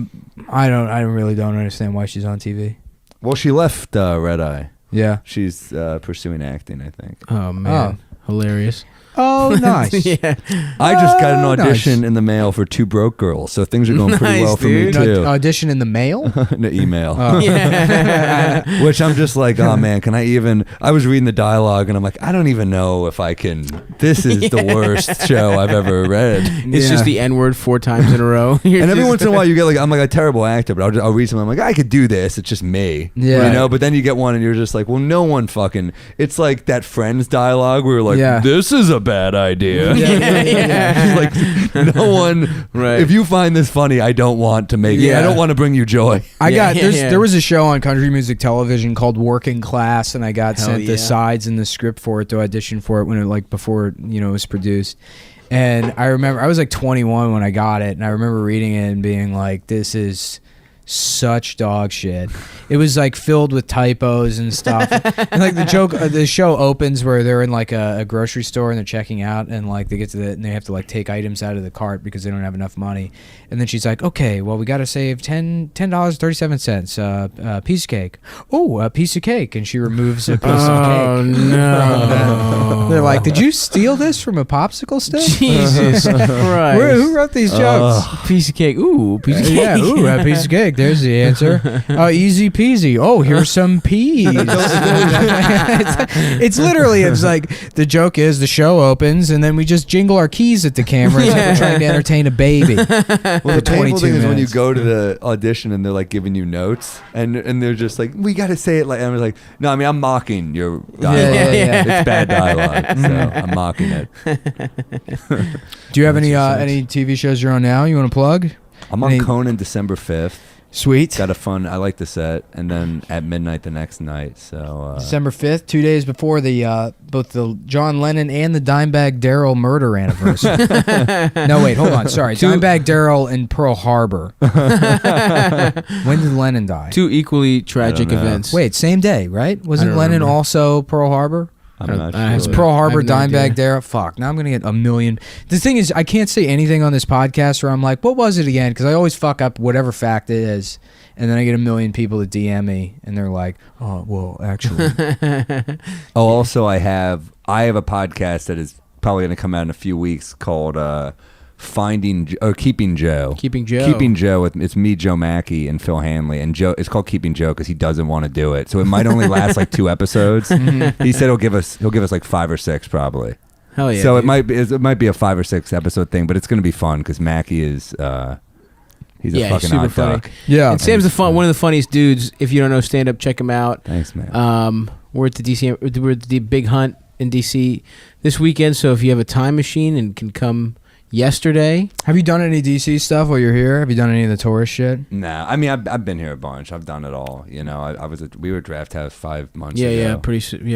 really don't understand why she's on TV. Well, she left Red Eye. Yeah. She's pursuing acting, I think. Oh man, hilarious. Oh, nice. Yeah. I just got an Oh, audition nice. in the mail for 2 Broke Girls, so things are going pretty Nice, well for me dude. too. Audition in the mail. The email. Oh. Yeah. Which I'm just like, oh man, can I even? I was reading the dialogue and I'm like, I don't even know if I can. This is the worst show I've ever read. It's just the N word 4 times in a row. You're And every just- once in a while, you get like, I'm like a terrible actor, but I'll read something. I'm like, I could do this. It's just me. Yeah. You know. But then you get one, and you're just like, well, no one fucking. It's like that Friends dialogue where you're like, Yeah. this is a bad idea. Yeah. Like no one. Right. If you find this funny, I don't want to make it. Yeah. I don't want to bring you joy. There was a show on country music television called Working Class, and I got Hell sent yeah. the sides and the script for it to audition for it when it before it was produced. And I remember I was like 21 when I got it, and I remember reading it and being like, "This is such dog shit." It was like filled with typos and stuff. And like the show opens where they're in like a grocery store and they're checking out, and like they get to and they have to like take items out of the cart because they don't have enough money. And then she's like, "Okay, well we got to save $10.37. Piece of cake. Oh, a piece of cake." And she removes a piece of cake. Oh no! They're like, "Did you steal this from a popsicle stick?" Jesus Christ! Who wrote these jokes? Piece of cake. Ooh, piece of cake. Yeah, ooh, a piece of cake. There's the answer. Easy peasy. Oh, here's some peas. it's literally, it's like, the joke is the show opens and then we just jingle our keys at the camera as if we're trying to entertain a baby. Well, the painful 22 thing is when you minutes. go to the audition and they're like giving you notes and they're just like, we got to say it like, and I was like, no, I mean, I'm mocking your dialogue. Yeah. It's bad dialogue, so I'm mocking it. Do you have any TV shows you're on now you want to plug? I'm on Conan December 5th. Sweet. Got I like the set, and then at midnight the next night. So December 5th, 2 days before the both the John Lennon and the Dimebag Darrell murder anniversary. No, wait, hold on. Sorry. Dimebag Darrell in Pearl Harbor. When did Lennon die? Two equally tragic events. Wait, same day, right? Wasn't Lennon also Pearl Harbor? I'm not It's sure. Pearl Harbor, I have no Dimebag idea. Darrell. Fuck, now I'm going to get a million. The thing is, I can't say anything on this podcast where I'm like, what was it again? Because I always fuck up whatever fact it is. And then I get a million people that DM me, and they're like, oh, well, actually. Oh, also I have a podcast that is probably going to come out in a few weeks called Keeping Joe. Keeping Joe. Keeping Joe. It's me, Joe Mackey, and Phil Hanley. And Joe, it's called Keeping Joe because he doesn't want to do it. So it might only last like 2 episodes. He said he'll give us like 5 or 6 probably. Hell yeah. So dude. it might be a 5 or 6 episode thing, but it's going to be fun because Mackey is he's a fucking super odd funny. duck. Yeah. And Sam's one of the funniest dudes. If you don't know stand up, check him out. Thanks, man. We're at the Big Hunt in DC this weekend. So if you have a time machine and can come yesterday. Have you done any DC stuff while you're here? Have you done any of the tourist shit? Nah, I mean I've been here a bunch. I've done it all. You know, we were at Draft House 5 months ago.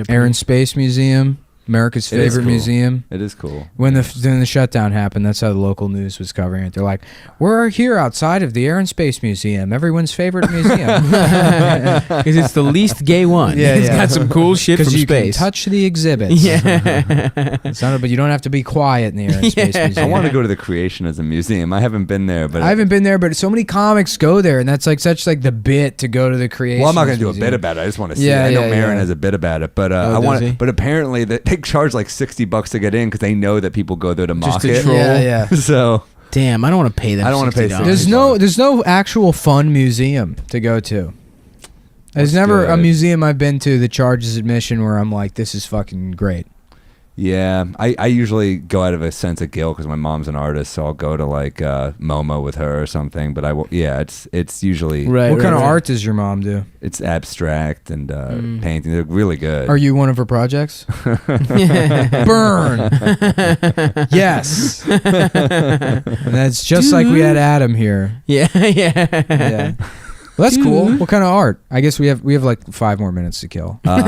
Air and Space Museum, America's It is favorite cool. museum. It is cool. When the shutdown happened, that's how the local news was covering it. They're like, "We're here outside of the Air and Space Museum, everyone's favorite museum, Because it's the least gay one. Yeah, It's yeah. got some cool shit from because you space. can touch the exhibits. Yeah. But you don't have to be quiet in the Air and Space Yeah. Museum." I want to go to the Creationism Museum. I haven't been there, but I haven't been there, but so many comics go there, and that's like such like the bit to go to the creation. Well, I'm not going to do a bit about it. I just want to see. Yeah, it. I know yeah, Marin yeah. has a bit about it, but Oh, I want. does he? But apparently, they charge like $60 to get in because they know that people go there to mock to it. troll. Yeah, yeah. So Damn, I don't want to pay them. I don't wanna pay $60. There's no actual fun museum to go to. There's What's never a good? museum I've been to that charges admission where I'm like, this is fucking great. yeah, I usually go out of a sense of guilt because my mom's an artist, so I'll go to like MoMA with her or something. But it's usually Right. What kind of right. art does your mom do? it's abstract and painting. They're really good. Are you one of her projects? Burn. Yes. And that's just like we had Adam here. Yeah, yeah. Yeah. Well, that's cool. What kind of art? I guess we have like 5 more minutes to kill. Sorry.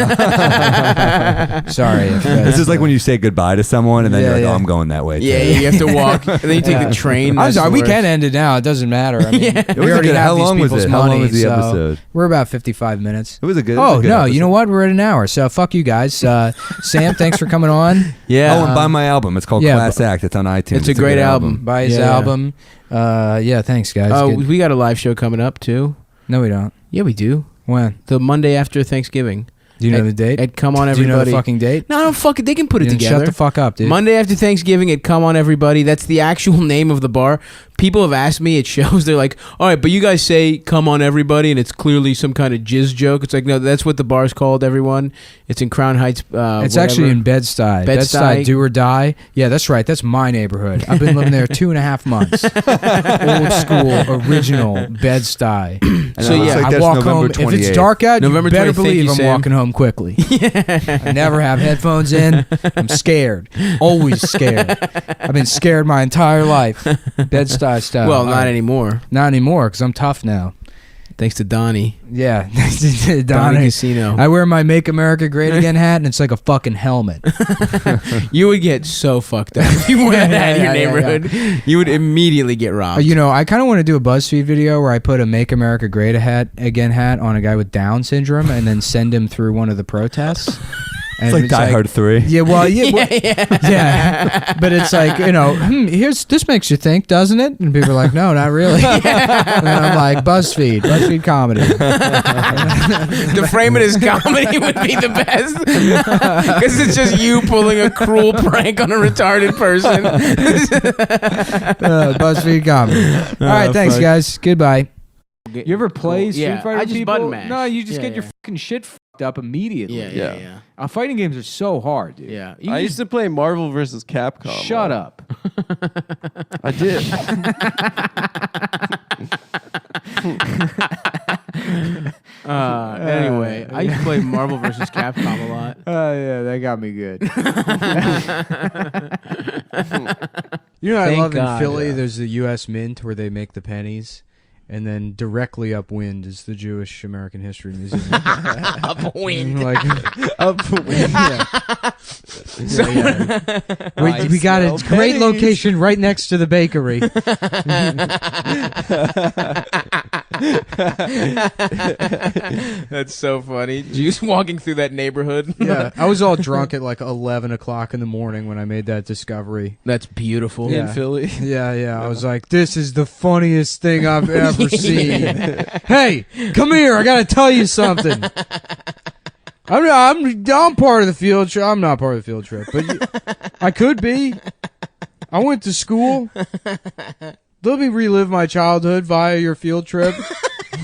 If This is like when you say goodbye to someone and then Yeah, you're like, yeah. "Oh, I'm going that way." Yeah, too. you have to walk, and then you take the train. I'm That's sorry, the we worst. can end it now. It doesn't matter. I mean, It we was already good. have How these long was people's it? How long money, was the so episode? we're about 55 minutes. It was a good. Oh, no, you know what? We're at an hour, so fuck you guys. Sam, thanks for coming on. Yeah. Oh, and buy my album. It's called yeah, Class Act. It's on iTunes. It's a great good album. Buy his Yeah. album. Yeah, thanks, guys. Oh, Good. we got a live show coming up too. No, we don't. Yeah, we do. When? The Monday after Thanksgiving. Do you know At- the date? At Come On Do you Everybody. know the fucking date? No, I don't fuck it. They can put it Then together. Shut the fuck up, dude. Monday after Thanksgiving at Come On Everybody. That's the actual name of the bar. People have asked me at shows, they're like, all right, but you guys say Come On Everybody, and it's clearly some kind of jizz joke. It's like, no, that's what the bar's called, everyone. It's in Crown Heights. It's actually in Bed-Stuy. Bed-Stuy. Do or Die. Yeah, that's right. That's my neighborhood. I've been living there 2.5 months. Old school, original Bed-Stuy. And So, it looks yeah, like I that's walk November home. If it's 28th. dark out, November you better 28th. Thank believe you, I'm Sam. walking home quickly. I never have headphones in. I'm scared. Always scared. I've been scared my entire life. Bed-Stuy style. Well, All not right. anymore. Not anymore, because I'm tough now. Thanks to Donnie. Yeah, Donnie Donnie. Casino. I wear my "Make America Great Again" hat, and it's like a fucking helmet. You would get so fucked up if you wore that hat in your Yeah, neighborhood. You would immediately get robbed. You know, I kind of want to do a BuzzFeed video where I put a "Make America Great Again" hat on a guy with Down syndrome, and then send him through one of the protests. And It's like Die Hard 3. Yeah, well, yeah. But it's like, you know, this makes you think, doesn't it? And people are like, no, not really. And then I'm like, BuzzFeed comedy. To frame it as comedy would be the best. Because it's just you pulling a cruel prank on a retarded person. BuzzFeed comedy. All right, thanks, guys. Goodbye. You ever play Street Yeah, Fighter I just people? button mash. No, you just Yeah, get your yeah. fucking shit fucked up immediately. Yeah. Fighting games are so hard, dude. Yeah. I used to play Marvel vs. Capcom. Shut up. I did. Anyway, I used to play Marvel vs. Capcom a lot. Oh, yeah, that got me good. You know what I Thank love God, in Philly? yeah. There's the U.S. Mint where they make the pennies. And then directly upwind is the Jewish American History Museum. Upwind. Like, Upwind. we got a great location right next to the bakery. That's so funny. Just walking through that neighborhood. Yeah, I was all drunk at like 11 o'clock in the morning when I made that discovery. That's beautiful. Yeah. In Philly. Yeah. I was like, this is the funniest thing I've ever seen. Hey, come here. I got to tell you something. I'm part of the field trip. I'm not part of the field trip, but I could be. I went to school. Let me relive my childhood via your field trip.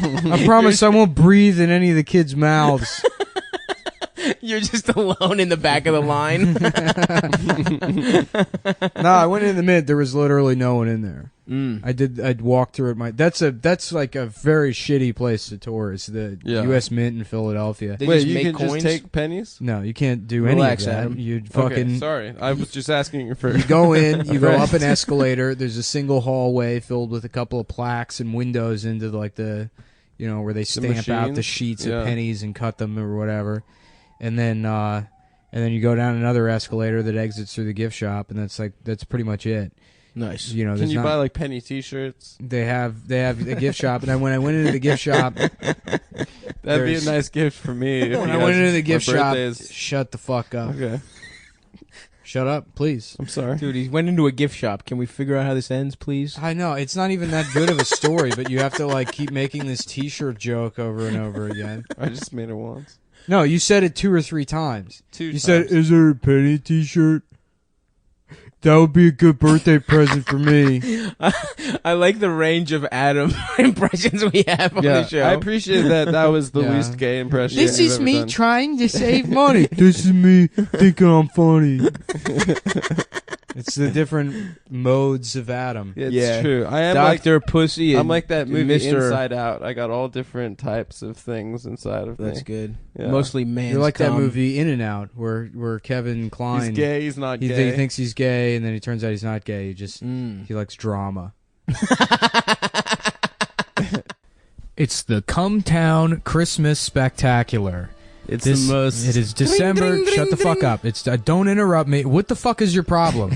I promise I won't breathe in any of the kids' mouths. You're just alone in the back of the line. No, I went in the Mint. There was literally no one in there. I'd walk through it. That's like a very shitty place to tour. It's the U.S. Mint in Philadelphia. They Wait, just you make can coins? just take pennies? No, you can't do Relax, any of that. Adam. You'd fucking. Okay, sorry. I was just asking you for. You go in, you go up an escalator. There's a single hallway filled with a couple of plaques and windows into like the, where they stamp out the machines? sheets Yeah. of pennies and cut them or whatever, and then you go down another escalator that exits through the gift shop, and that's pretty much it. Nice. Can there's you not- buy like penny T-shirts? They have a gift shop, and then when I went into the gift shop, That'd be a There's- nice gift for me. if when you I went guys- into the my gift shop, birthday is- shut the fuck up. Okay, Shut up, please. I'm sorry. Dude, he went into a gift shop. Can we figure out how this ends, please? I know it's not even that good of a story, but you have to like keep making this T-shirt joke over and over again. I just made it once. No, you said it 2 or 3 times. You said, "Is there a penny T-shirt? That would be a good birthday present for me." I like the range of Adam impressions we have on the show. I appreciate that. That was the Yeah. least gay impression. This you've is ever me done. trying to save money. This is me thinking I'm funny. It's the different modes of Adam. It's Yeah. true. I am Dr. Pussy. I'm like that movie Mr. Inside Out. I got all different types of things inside of That's me. good. Yeah. Mostly man. You're like that movie In and Out, where Kevin Kline He's gay. He's not he gay. thinks he's gay, and then he turns out he's not gay. Mm. He likes drama. It's the Come Town Christmas Spectacular. It's This- the most. It is December. Shut the fuck up. It's don't interrupt me. What the fuck is your problem?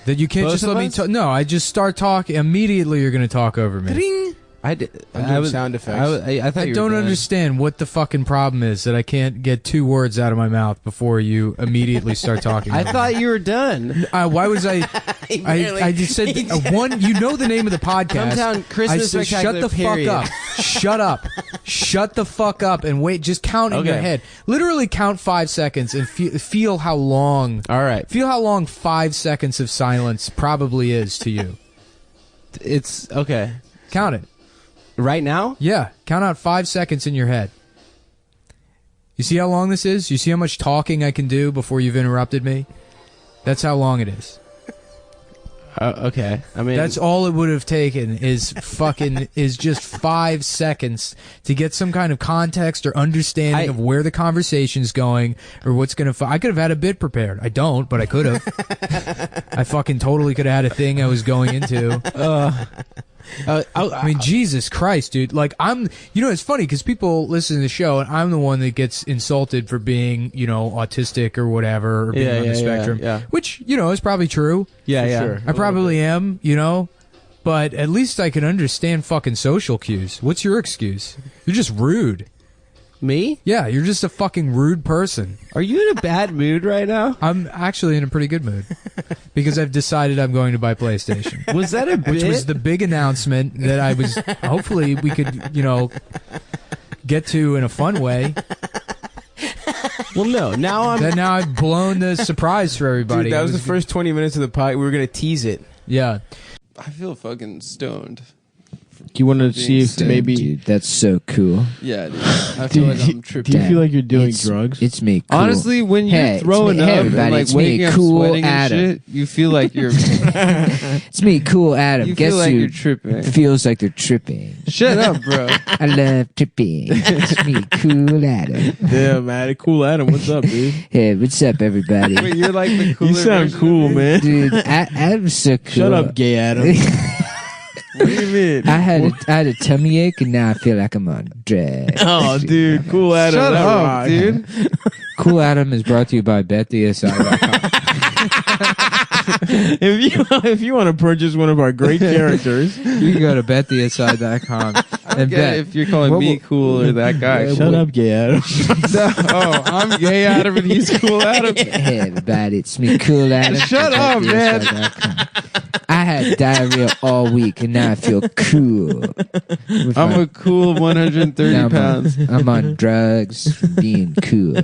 That you can't Both just of let me us? talk. No, I just start talking immediately. You're gonna talk over me. I did. I'm doing sound effects. I thought I you were don't done. understand what the fucking problem is that I can't get 2 words out of my mouth before you immediately start talking. I over me. thought you were done. Why was I? I just said one. You know the name of the podcast. Come Town Christmas I said, Spectacular, shut the period." fuck up. Shut up. Shut the fuck up and wait. Just count in your Okay. head. Literally count 5 seconds and feel how long. All right. Feel how long 5 seconds of silence probably is to you. It's okay. Count it. Right now? Yeah. Count out 5 seconds in your head. You see how long this is? You see how much talking I can do before you've interrupted me? That's how long it is. Okay. I mean, That's all it would have taken is just 5 seconds to get some kind of context or understanding of where the conversation's going or what's going to. I could have had a bit prepared. I don't, but I could have. I fucking totally could have had a thing I was going into. I mean, Jesus Christ, dude. Like, it's funny because people listen to the show and I'm the one that gets insulted for being, autistic or whatever, or being on the spectrum, which, is probably true. Yeah. Sure. I probably am, but at least I can understand fucking social cues. What's your excuse? You're just rude. Me? Yeah, you're just a fucking rude person. Are you in a bad mood right now? I'm actually in a pretty good mood because I've decided I'm going to buy PlayStation. Was that a bit? Which was the big announcement that I was, hopefully we could, get to in a fun way. Well, no. Now I've blown the surprise for everybody. Dude, that was the first 20 minutes of the pod. We were going to tease it. Yeah. I feel fucking stoned. You want to see if maybe... Dude, that's so cool. Yeah, dude. I feel like I'm tripping. Do you feel like you're doing drugs? It's me. Cool. Honestly, when you're throwing up and like waking up sweating and shit, you feel like you're... It's me, Cool Adam. You Guess feel like who you're tripping. feels like they're tripping. Shut up, bro. I love tripping. It's me, Cool Adam. Yeah, man. Cool Adam. What's up, dude? Hey, what's up, everybody? Wait, you're like the cooler You sound version cool, of me? man. Dude, Adam's so cool. Shut up, gay Adam. What do you mean? I had a tummy ache and now I feel like I'm on drugs. Oh, dude. Cool Adam. Shut that up, rock. dude. Cool Adam is brought to you by BetDSI.com. If you want to purchase one of our great characters, You can go to BetDSI.com and Get bet. it if you're calling me cool or that guy. shut up, gay Adam. Oh, I'm gay Adam and he's cool Adam. Hey, everybody, it's me, Cool Adam. Shut from up, man. BetDSI.com. I had diarrhea all week and now I feel cool. I'm a cool 130 Now pounds. I'm on drugs from being cool.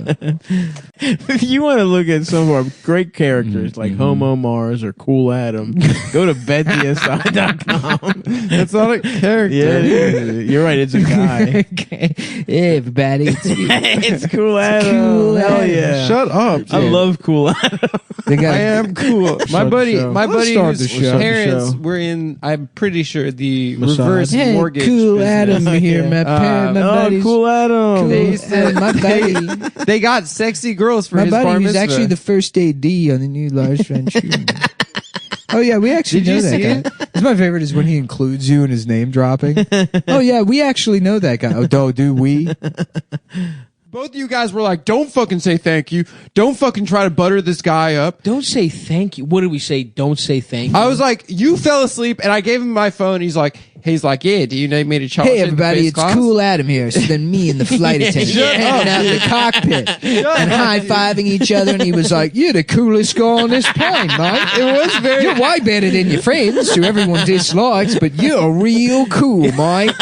If you want to look at some of our great characters like Homo Mars or Cool Adam, go to betdsi.com. That's not a character. Yeah, it is. You're right. It's a guy. Okay. Hey, everybody, it's me. It's Cool Adam. Cool Hell Adam. yeah. Shut up. I love Cool Adam. They got I am cool. My Start buddy, the show. my Let's buddy start whose the show. parents Show. were in, I'm pretty sure, the Mossad. reverse Hey, mortgage Cool business. Adam here, my parent, my Oh, buddies. Cool Adam. Cool They used to- Adam, my buddy. They got sexy girls for My his bar buddy who's mitzvah. actually the first AD on the new Lars von Trier. Oh yeah, we actually Did you know that see guy. It's my favorite is when he includes you in his name dropping. Oh yeah, we actually know that guy. Oh, do we? Both of you guys were like, don't fucking say thank you. Don't fucking try to butter this guy up. Don't say thank you. What did we say? Don't say thank you. I was like, you fell asleep, and I gave him my phone. He's like, yeah, do you need me to charge Hey it in everybody, face it's class? Cool Adam here. So then me and the flight attendant Shut hanging out in the cockpit and high-fiving each other, and he was like, "You're the coolest guy on this plane, mate. It was very... You're way better than your friends, who everyone dislikes, but you're real cool, mate."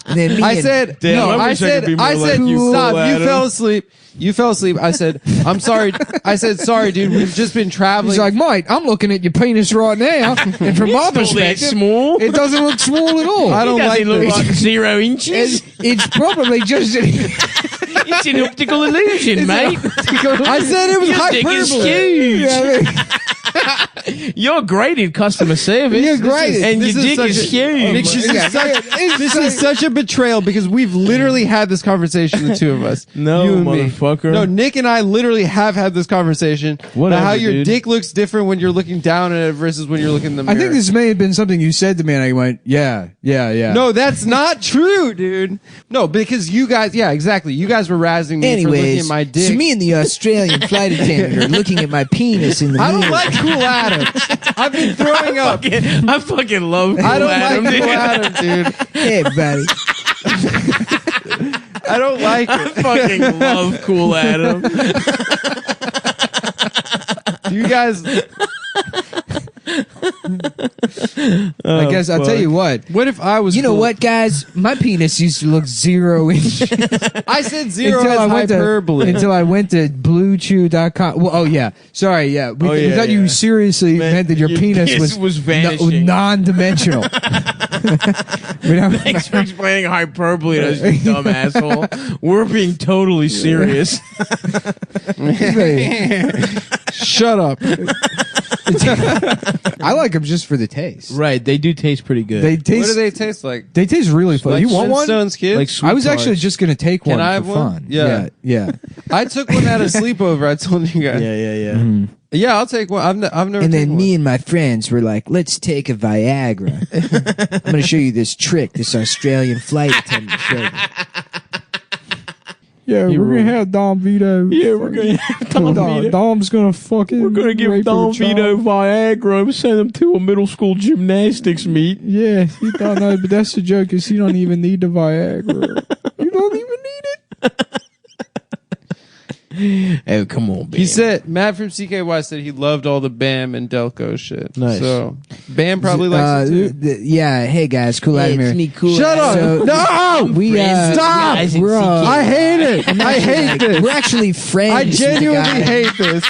And then me I and- said, Damn, no, I I wish I said, could be more I like said, you, stop, Cool you Adam. fell asleep. You fell asleep. I said, I'm sorry. I said, sorry, dude. We've just been traveling. He's like, "Mate, I'm looking at your penis right now, and from my perspective, small. it doesn't look small at all. I don't like look this. like 0 inches. It's probably just." It's an optical illusion, mate. I said it was Your dick is hyperbole. huge. You're great in customer service. You're great. and This your is dick such is a- huge. Nick, this is such a betrayal because we've literally had this conversation, the two of us. No, you and me. motherfucker. No, Nick and I literally have had this conversation Whatever, about how your dude. dick looks different when you're looking down at it versus when you're looking in the I mirror. think this may have been something you said to me, and I went, "Yeah." No, that's not true, dude. No, because you guys, yeah, exactly. You guys were razzing me for looking at my dick. so me and the Australian flight attendant are looking at my penis in the I mirror. don't like Cool Adam. I've been throwing up. I fucking love Cool I don't Adam, like dude. Cool Adam, dude. Hey, everybody. I don't like I it. fucking love Cool Adam. You guys, I guess I'll tell you what. what if I was You know cool? what, guys? My penis used to look 0 inches. I said zero as hyperbole. until I went to bluechew.com. Well, oh, yeah. Sorry, yeah. We, we thought you seriously meant that your penis was vanishing. non-dimensional. Thanks for explaining hyperbole to us, you dumb asshole. We're being totally serious. Shut up. I like them just for the taste. Right, they do taste pretty good. They What taste. do they taste like? They taste really fun. Like You want one? Flintstones kids? like sweet I was actually tarts. just gonna take Can one I for have one? fun. Yeah. Yeah. I took one at a sleepover. I told you guys. Yeah. Mhm. Yeah, I'll take one. I've never. And then taken me one. and my friends were like, let's take a Viagra. I'm going to show you this trick this Australian flight attendant showed me. Yeah, we're going to have Dom Vito. Yeah, we're gonna have Dom Vito. Dom's going to fucking We're gonna give rape Dom her child. Vito Viagra and send him to a middle school gymnastics meet. Yeah, he thought no, but that's the joke is he don't even need the Viagra. You don't even need it. Oh, come on, He said Matt from CKY said he loved all the Bam and Delco shit. Nice. So Bam probably likes it too. Yeah, hey guys, cool Adam here. Shut up! So- No! We Stop! We're I hate it. I hate this. We're actually friends. I with the genuinely guy. hate this.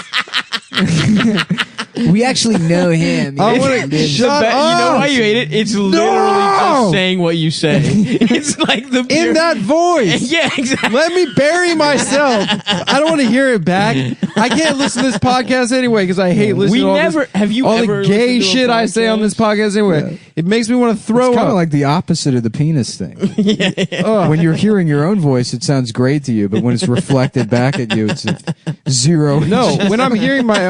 We actually know him. I want to shut up. You know why you hate it? It's literally just saying what you say. It's like the In that voice. Yeah, exactly. Let me bury myself. I don't want to hear it back. I can't listen to this podcast anyway because I hate listening We to all never this, have you all ever the gay listened to a shit I say on this podcast anyway. Yeah. It makes me want to throw It's kind up. of like the opposite of the penis thing. When you're hearing your own voice, it sounds great to you, but when it's reflected back at you, it's a zero. No, when I'm hearing my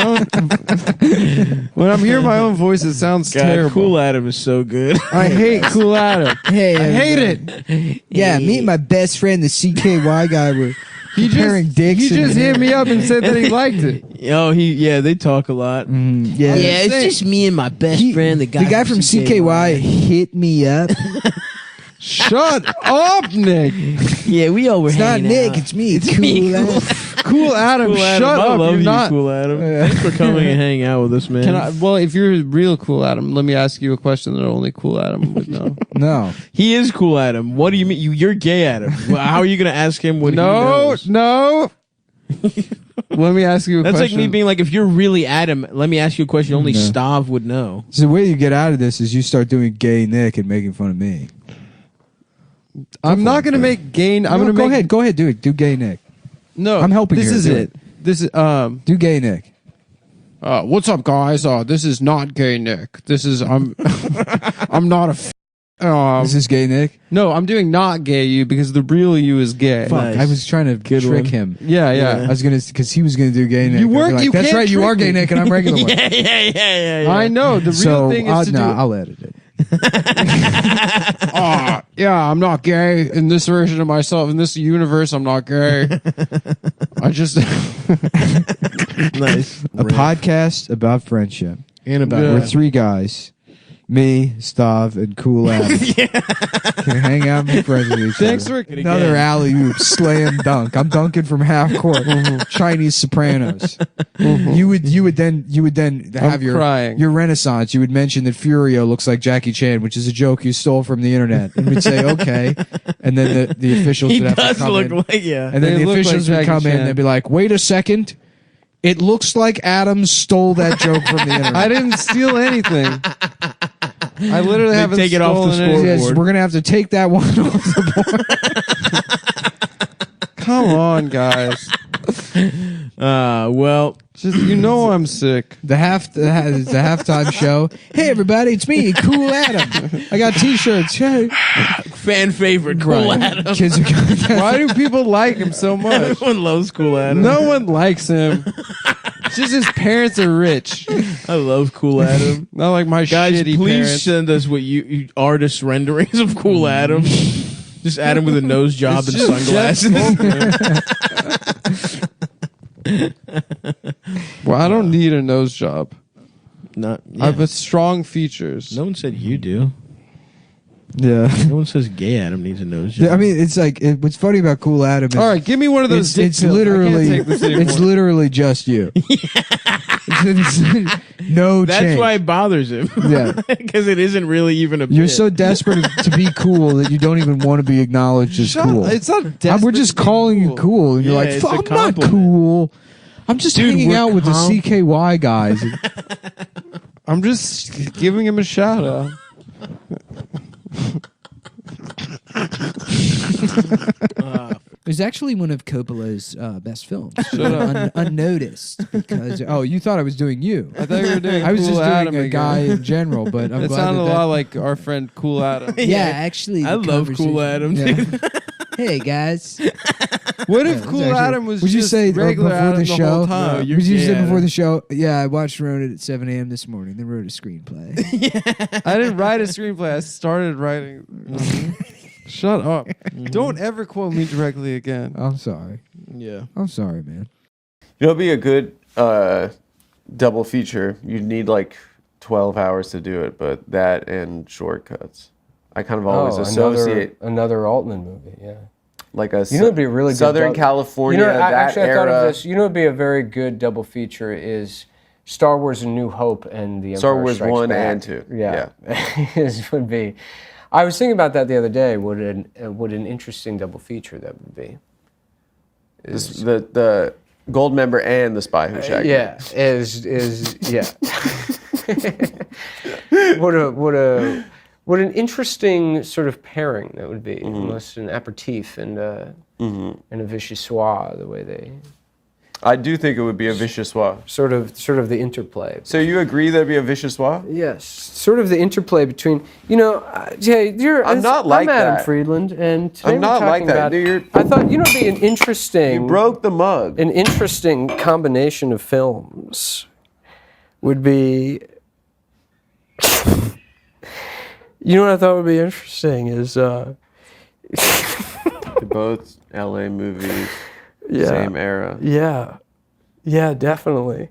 own voice, it sounds God, terrible. Cool Adam is so good. I hate Cool Adam. Hey, I hate everybody. it. Yeah, meet my best friend, the CKY guy. We're comparing dicks. He just hit me up and said that he liked it. Oh, they talk a lot. Yeah, it's just me and my best friend, the guy from CKY hit me up. Shut up, Nick. Yeah, we all were It's not hanging Nick, out. it's me. It's me, Cool Adam, Cool Adam, shut I up. love You're you, not. Cool Adam. Thanks for coming and hanging out with us, man. Can I? Well, if you're real Cool Adam, let me ask you a question that only Cool Adam would know. No. He is Cool Adam. What do you mean? You're gay Adam. Well, how are you going to ask him what he No, knows? no. Let me ask you a That's question. like me being like, if you're really Adam, let me ask you a question only Stav would know. So the way you get out of this is you start doing gay Nick and making fun of me. I'm not going to make gain. I'm going to go make. ahead. Go ahead. Do it. Do gay Nick. No, I'm helping This here. is Do it. This is Do gay Nick. What's up, guys? This is not gay Nick. This is I'm not a. This is gay Nick. No, I'm doing not gay you because the real you is gay. Fuck. I was trying to trick one. him. Yeah. I was gonna because he was gonna do gay Nick. You I'd be weren't- Like, you That's can't right. You trick are gay me." Nick, and I'm regular one. yeah. I know. The real So thing is to do. I'll edit it. Yeah, I'm not gay in this version of myself. In this universe, I'm not gay. I just. Nice. A podcast about friendship. And about Yeah. We're three guys. Me, Stav, and Cool Adam. Can hang out and be friends with each Thanks other. for Another alley oop, slam dunk. I'm dunking from half court. Chinese Sopranos. You would then have your crying. your renaissance. You would mention that Furio looks like Jackie Chan, which is a joke you stole from the internet. And we'd say okay, and then the officials He would have to does come look in. like, yeah. And then They the look like officials would Jackie come in Chan. and they'd be like, wait a second. It looks like Adam stole that joke from the internet. I didn't steal anything. I literally haven't take it off the stolen anything. Yes, we're going to have to take that one off the board. Come on, guys. Well, Just you know I'm sick. The halftime show. Hey, everybody, it's me, Cool Adam. I got T-shirts. Hey. fan favorite, Cool Right. Adam. Kids are Why do people like him so much? Everyone loves Cool Adam. No one likes him. It's just his parents are rich. I love Cool Adam. Not like my Guys, shitty please parents. send us what you artist renderings of Cool Adam. Just Adam with a nose job and sunglasses. Well, I don't need a nose job. Not, I have strong features. No one said you do. Yeah. No one says gay Adam needs a nose job. I mean, it's like what's funny about Cool Adam is All right, give me one of those. it's dick pills. I literally can't take this anymore. it's literally just you. No That's change. why it bothers him. Yeah. Because it isn't really even a You're bit. so desperate to be cool that you don't even want to be acknowledged as Shut cool. up. It's not We're desperate just to be calling you cool. cool, and you're Yeah, like, it's a "I'm not compliment." cool. I'm just Dude, hanging we're out with the CKY guys." I'm just giving him a shout out. It was actually one of Coppola's best films. Shut up. Unnoticed because you thought I was doing you. I thought you were doing. I was Cool just Adam doing a again. guy in general, but I'm That glad sounded that a lot like our friend Cool Adam. Yeah, actually, I the love Cool conversation- Adam, Yeah. dude. Hey guys, What if Cool Adam was would you just say regular before Adam the the show? whole time? No, Would you you're say gay, before Adam. the show? Yeah, I watched Ronan at 7 a.m. this morning. Then wrote a screenplay. I didn't write a screenplay. I started writing. Shut up. Don't ever quote me directly again. I'm sorry. Yeah. I'm sorry, man. You know, it'd be a good double feature. You'd need like 12 hours to do it, but that and Shortcuts. I kind of always associate another Altman movie. Yeah. like a You know, it'd be a really Southern good California. You know, that actually, era. I thought of this. You know, it'd be a very good double feature is Star Wars: A New Hope and The Empire Star Wars Strikes 1 Back. and 2. Yeah, would be. I was thinking about that the other day. What an interesting double feature that would be. The Gold Member and The Spy Who Shagged Me. Yeah, yeah. What an interesting sort of pairing that would be. Almost an aperitif and a vichyssoise, the way they. I do think it would be a vichyssoise. Sort of the interplay. So you agree that'd be a vichyssoise? Yes, sort of the interplay between, Jay, I'm not like I'm Adam that. Friedland, and today I'm not we're like talking that. about, I thought, it'd be an interesting. You broke the mug. An interesting combination of films would be. You know what I thought would be interesting is. They're both LA movies. Yeah. Same era. Yeah, definitely.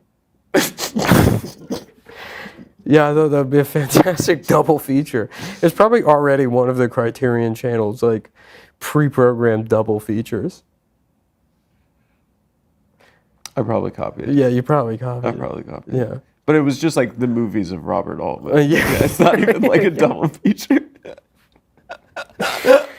Yeah, I thought that'd be a fantastic double feature. It's probably already one of the Criterion Channel's like pre-programmed double features. I probably copied it. Yeah, you probably copied I it. probably copied it. Yeah. But it was just like the movies of Robert Altman. Yeah. It's not even like a double feature.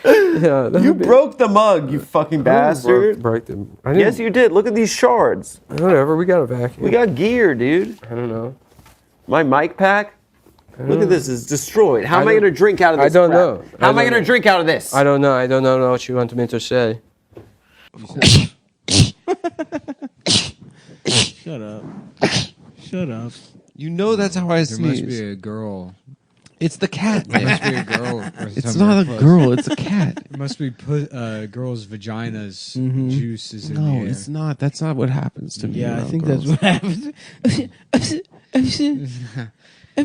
Yeah, You broke the mug, you fucking bastard. Broke them. Yes, you did. Look at these shards. Whatever, we got a vacuum. We got gear, dude. I don't know. My mic pack. Look at this, it's destroyed. How am I going to drink out of this? I don't crap? know. How am I going to drink out of this? I don't know. I don't know what you want me to say. Shut up. Shut up. You know that's how I There sneeze. must be a girl. It's the cat, There man. must be a girl. Or It's somewhere not a close. girl, it's a cat. It must be girls' vaginas juices in No, the air. it's not. That's not what happens to me. Yeah, I around think girls. that's what happens.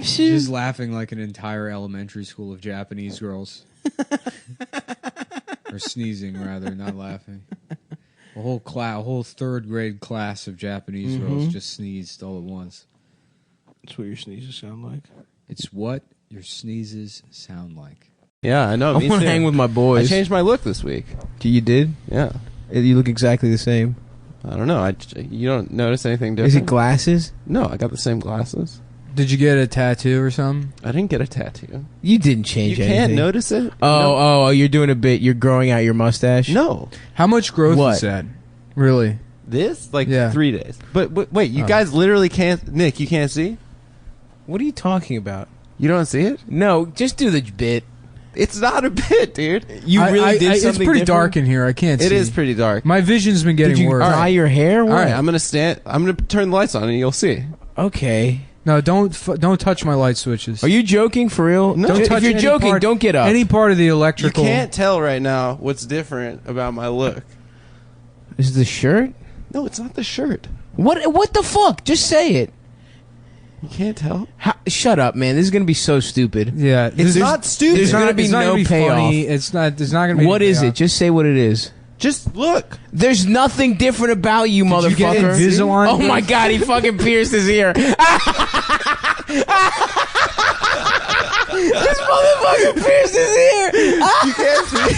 Just laughing like an entire elementary school of Japanese girls. Or sneezing, rather, not laughing. A whole third grade class of Japanese girls just sneezed all at once. That's what your sneezes sound like. It's what your sneezes sound like. Yeah, I know. I Me want too. to hang with my I boys. changed my look this week. You did? Yeah. You look exactly the same. I don't know. You don't notice anything different? Is it glasses? No, I got the same glasses. Did you get a tattoo or something? I didn't get a tattoo. You didn't change You anything. can't notice it? Oh, you're doing a bit. You're growing out your mustache? No. How much growth What? is that? Really? This? Like Yeah. 3 days. But wait, you guys literally can't... Nick, you can't see? What are you talking about? You don't see it? No, just do the bit. It's not a bit, dude. You really did It's something pretty different? dark in here. I can't see. It is pretty dark. My vision's been getting Did you worse. dye your hair? All What? right, I'm going to turn the lights on and you'll see. Okay. No, don't touch my light switches. Are you joking for real? No. Don't If touch you're any joking, part- don't get up. Any part of the You electrical. can't tell right now what's different about my look. Is it the shirt? No, it's not the shirt. What the fuck? Just say it. You can't tell? Shut up, man. This is gonna be so stupid. Yeah, It's not stupid. There's gonna be no payoff. Funny. It's not. There's not gonna be. What any is payoff. it? Just say what it is. Just look. There's nothing different about you, motherfucker. you get Invisalign? Oh my god, he fucking pierced his ear. This motherfucker pierced his ear. You can't see.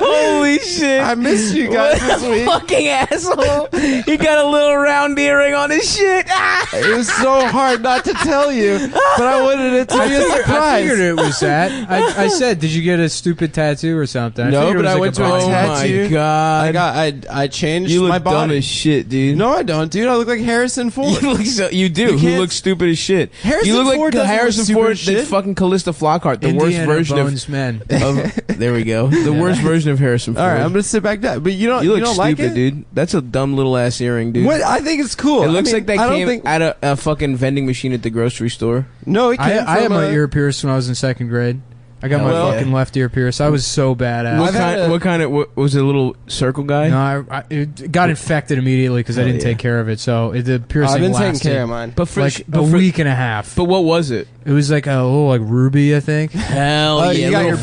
Holy shit. I missed you guys What this a week. fucking asshole. He got a little round earring on his shit. It was so hard not to tell you, but I wanted it to be a I surprise. figured it was that. I said, did you get a stupid tattoo or something? No, figured it but was I like went to a blind- Oh tattoo. my god. I changed You look my dumb body. as shit, dude. No, I don't, dude. I look like Harrison Ford. You do. You Who can't- looks stupid as shit? Harrison you look like Ford doesn't look Harrison stupid Ford, as shit. the fucking Callista Flockhart, the worst Indiana version Bones men. of there we go. The worst version of Harrison Ford. All right, I'm gonna sit back down. But you don't. you look don't stupid, like it? dude. That's a dumb little ass earring, dude. What? I think it's cool. It looks I mean, like that I don't came think- out of a fucking vending machine at the grocery store. No, it came I had from my a- ear pierced when I was in second grade. I got my fucking left ear pierced. I was so badass. What was it? A little circle guy? No, it got infected immediately because I didn't take care of it. So the piercing I've been taking lasted care of mine. But for like a week and a half. But what was it? It was like a little like ruby, I think. Hell yeah! You got your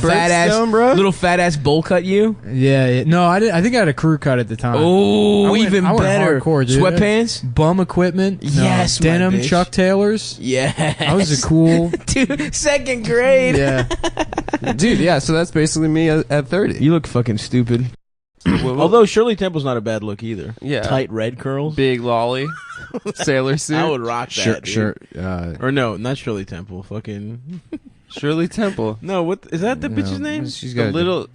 little fat ass bowl cut you. Yeah. No, I think I had a crew cut at the time. Oh, I went better. hardcore, dude. Sweatpants, bum equipment. No, yes, denim, my bitch. Chuck Taylors. Yeah, I was a cool dude. Second grade. Yeah, Dude, yeah, so that's basically me at 30. You look fucking stupid. Although Shirley Temple's not a bad look either. Yeah. Tight red curls. Big lolly. Sailor suit. I would rock that. sure. Or no, not Shirley Temple. Fucking Shirley Temple. no. What is that? The bitch's name? She's The got little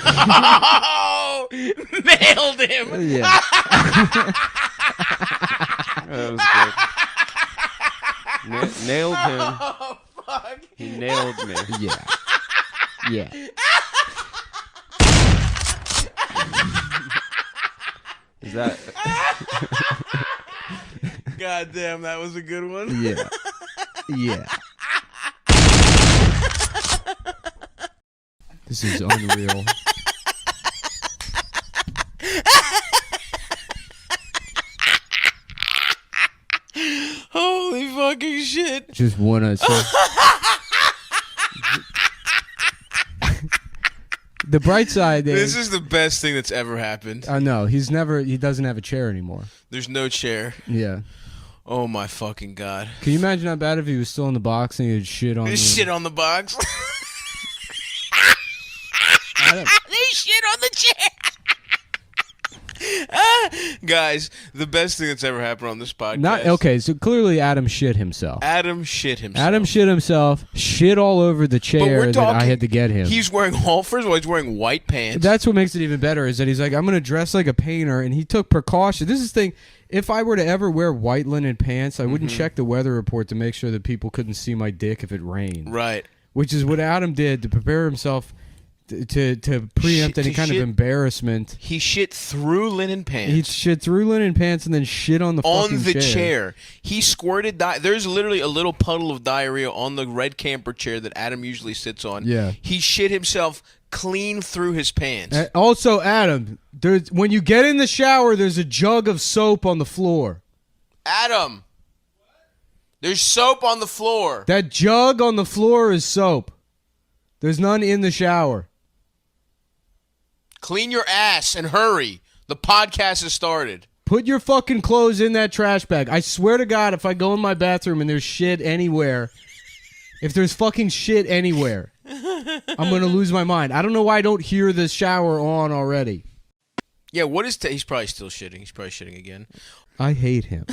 Oh, nailed him. Yeah. that was good. Nailed him. Oh fuck. He nailed me. Yeah. Yeah. Is that God damn, that was a good one. Yeah. Yeah. This is unreal. Holy fucking shit. Just wanna say. The bright side This is is the best thing that's ever happened. I know he doesn't have a chair anymore. There's no chair. Yeah. Oh my fucking god. Can you imagine how bad if he was still in the box and he had shit on There's shit on the box. Adam. There's shit on the chair. Guys, the best thing that's ever happened on this podcast. Not okay, so clearly Adam shit himself. Adam shit himself. Adam shit himself, shit all over the chair that I had to get him. He's wearing first of all, he's wearing white pants. That's what makes it even better is that he's like, I'm going to dress like a painter, and he took precaution. This is the thing. If I were to ever wear white linen pants, I wouldn't check the weather report to make sure that people couldn't see my dick if it rained. Right. Which is what Adam did to prepare himself to preempt any kind of embarrassment. He shit through linen pants. He shit through linen pants and then shit on the fucking chair. He squirted there's literally a little puddle of diarrhea on the red camper chair that Adam usually sits on. Yeah. He shit himself clean through his pants. Also, Adam, when you get in the shower, there's a jug of soap on the floor. Adam, there's soap on the floor. That jug on the floor is soap. There's none in the shower. Clean your ass and hurry. The podcast has started. Put your fucking clothes in that trash bag. I swear to God, if I go in my bathroom and there's shit anywhere, if there's fucking shit anywhere, I'm going to lose my mind. I don't know why I don't hear the shower on already. Yeah, what is... he's probably still shitting. He's probably shitting again. I hate him.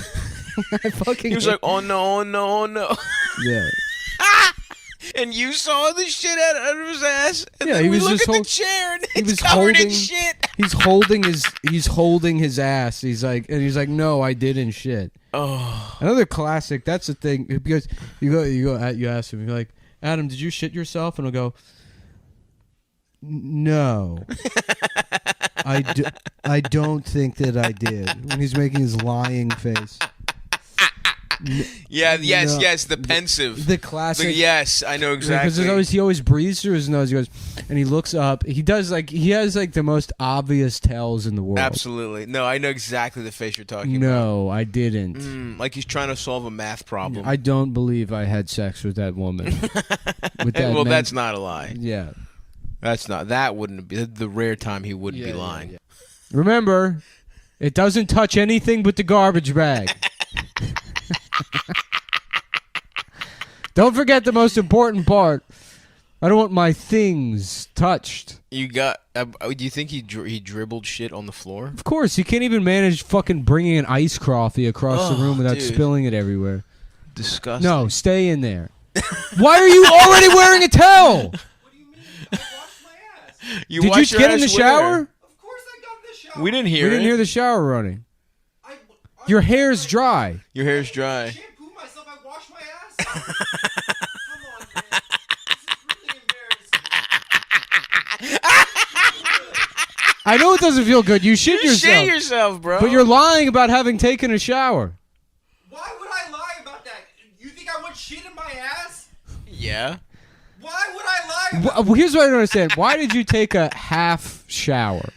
I fucking He was like, oh no, oh no, oh no. Yeah. And you saw the shit out of his ass. And Yeah, then he we was look just at the chair and he it's was covered in holding- shit. He's holding his ass. He's like, no, I didn't shit. Oh. Another classic. That's the thing because you ask him, you're like, Adam, did you shit yourself? And he'll go, no, I don't think that I did. When he's making his lying face. Yeah, yes, No. yes, the pensive. The classic. Yes, I know Because exactly. he always breathes through his nose. He goes, and he looks up. He has the most obvious tells in the world. Absolutely. No, I know exactly the face you're talking about. No, I didn't. Like he's trying to solve a math problem. I don't believe I had sex with that woman. Well, that's not a lie. Yeah. That wouldn't be the rare time he wouldn't be lying. Yeah. Remember, it doesn't touch anything but the garbage bag. Don't forget the most important part. I don't want my things touched. You got? Do you think he dribbled shit on the floor? Of course, you can't even manage fucking bringing an iced coffee across the room without dude. spilling it everywhere. Disgusting. No, stay in there. Why are you already wearing a towel? You Did you wash your get in the ass shower? where? Of course I got in the shower. We didn't hear We didn't it. hear the shower running. I Your hair's dry. Your hair's dry. shampoo myself. I wash my ass. Come on, man. This is really embarrassing. I know it doesn't feel good. You shit You yourself. shit yourself, bro. But you're lying about having taken a shower. Why would I lie about that? You think I want shit in my ass? Yeah. Why Here's what I don't understand. Why did you take a half shower?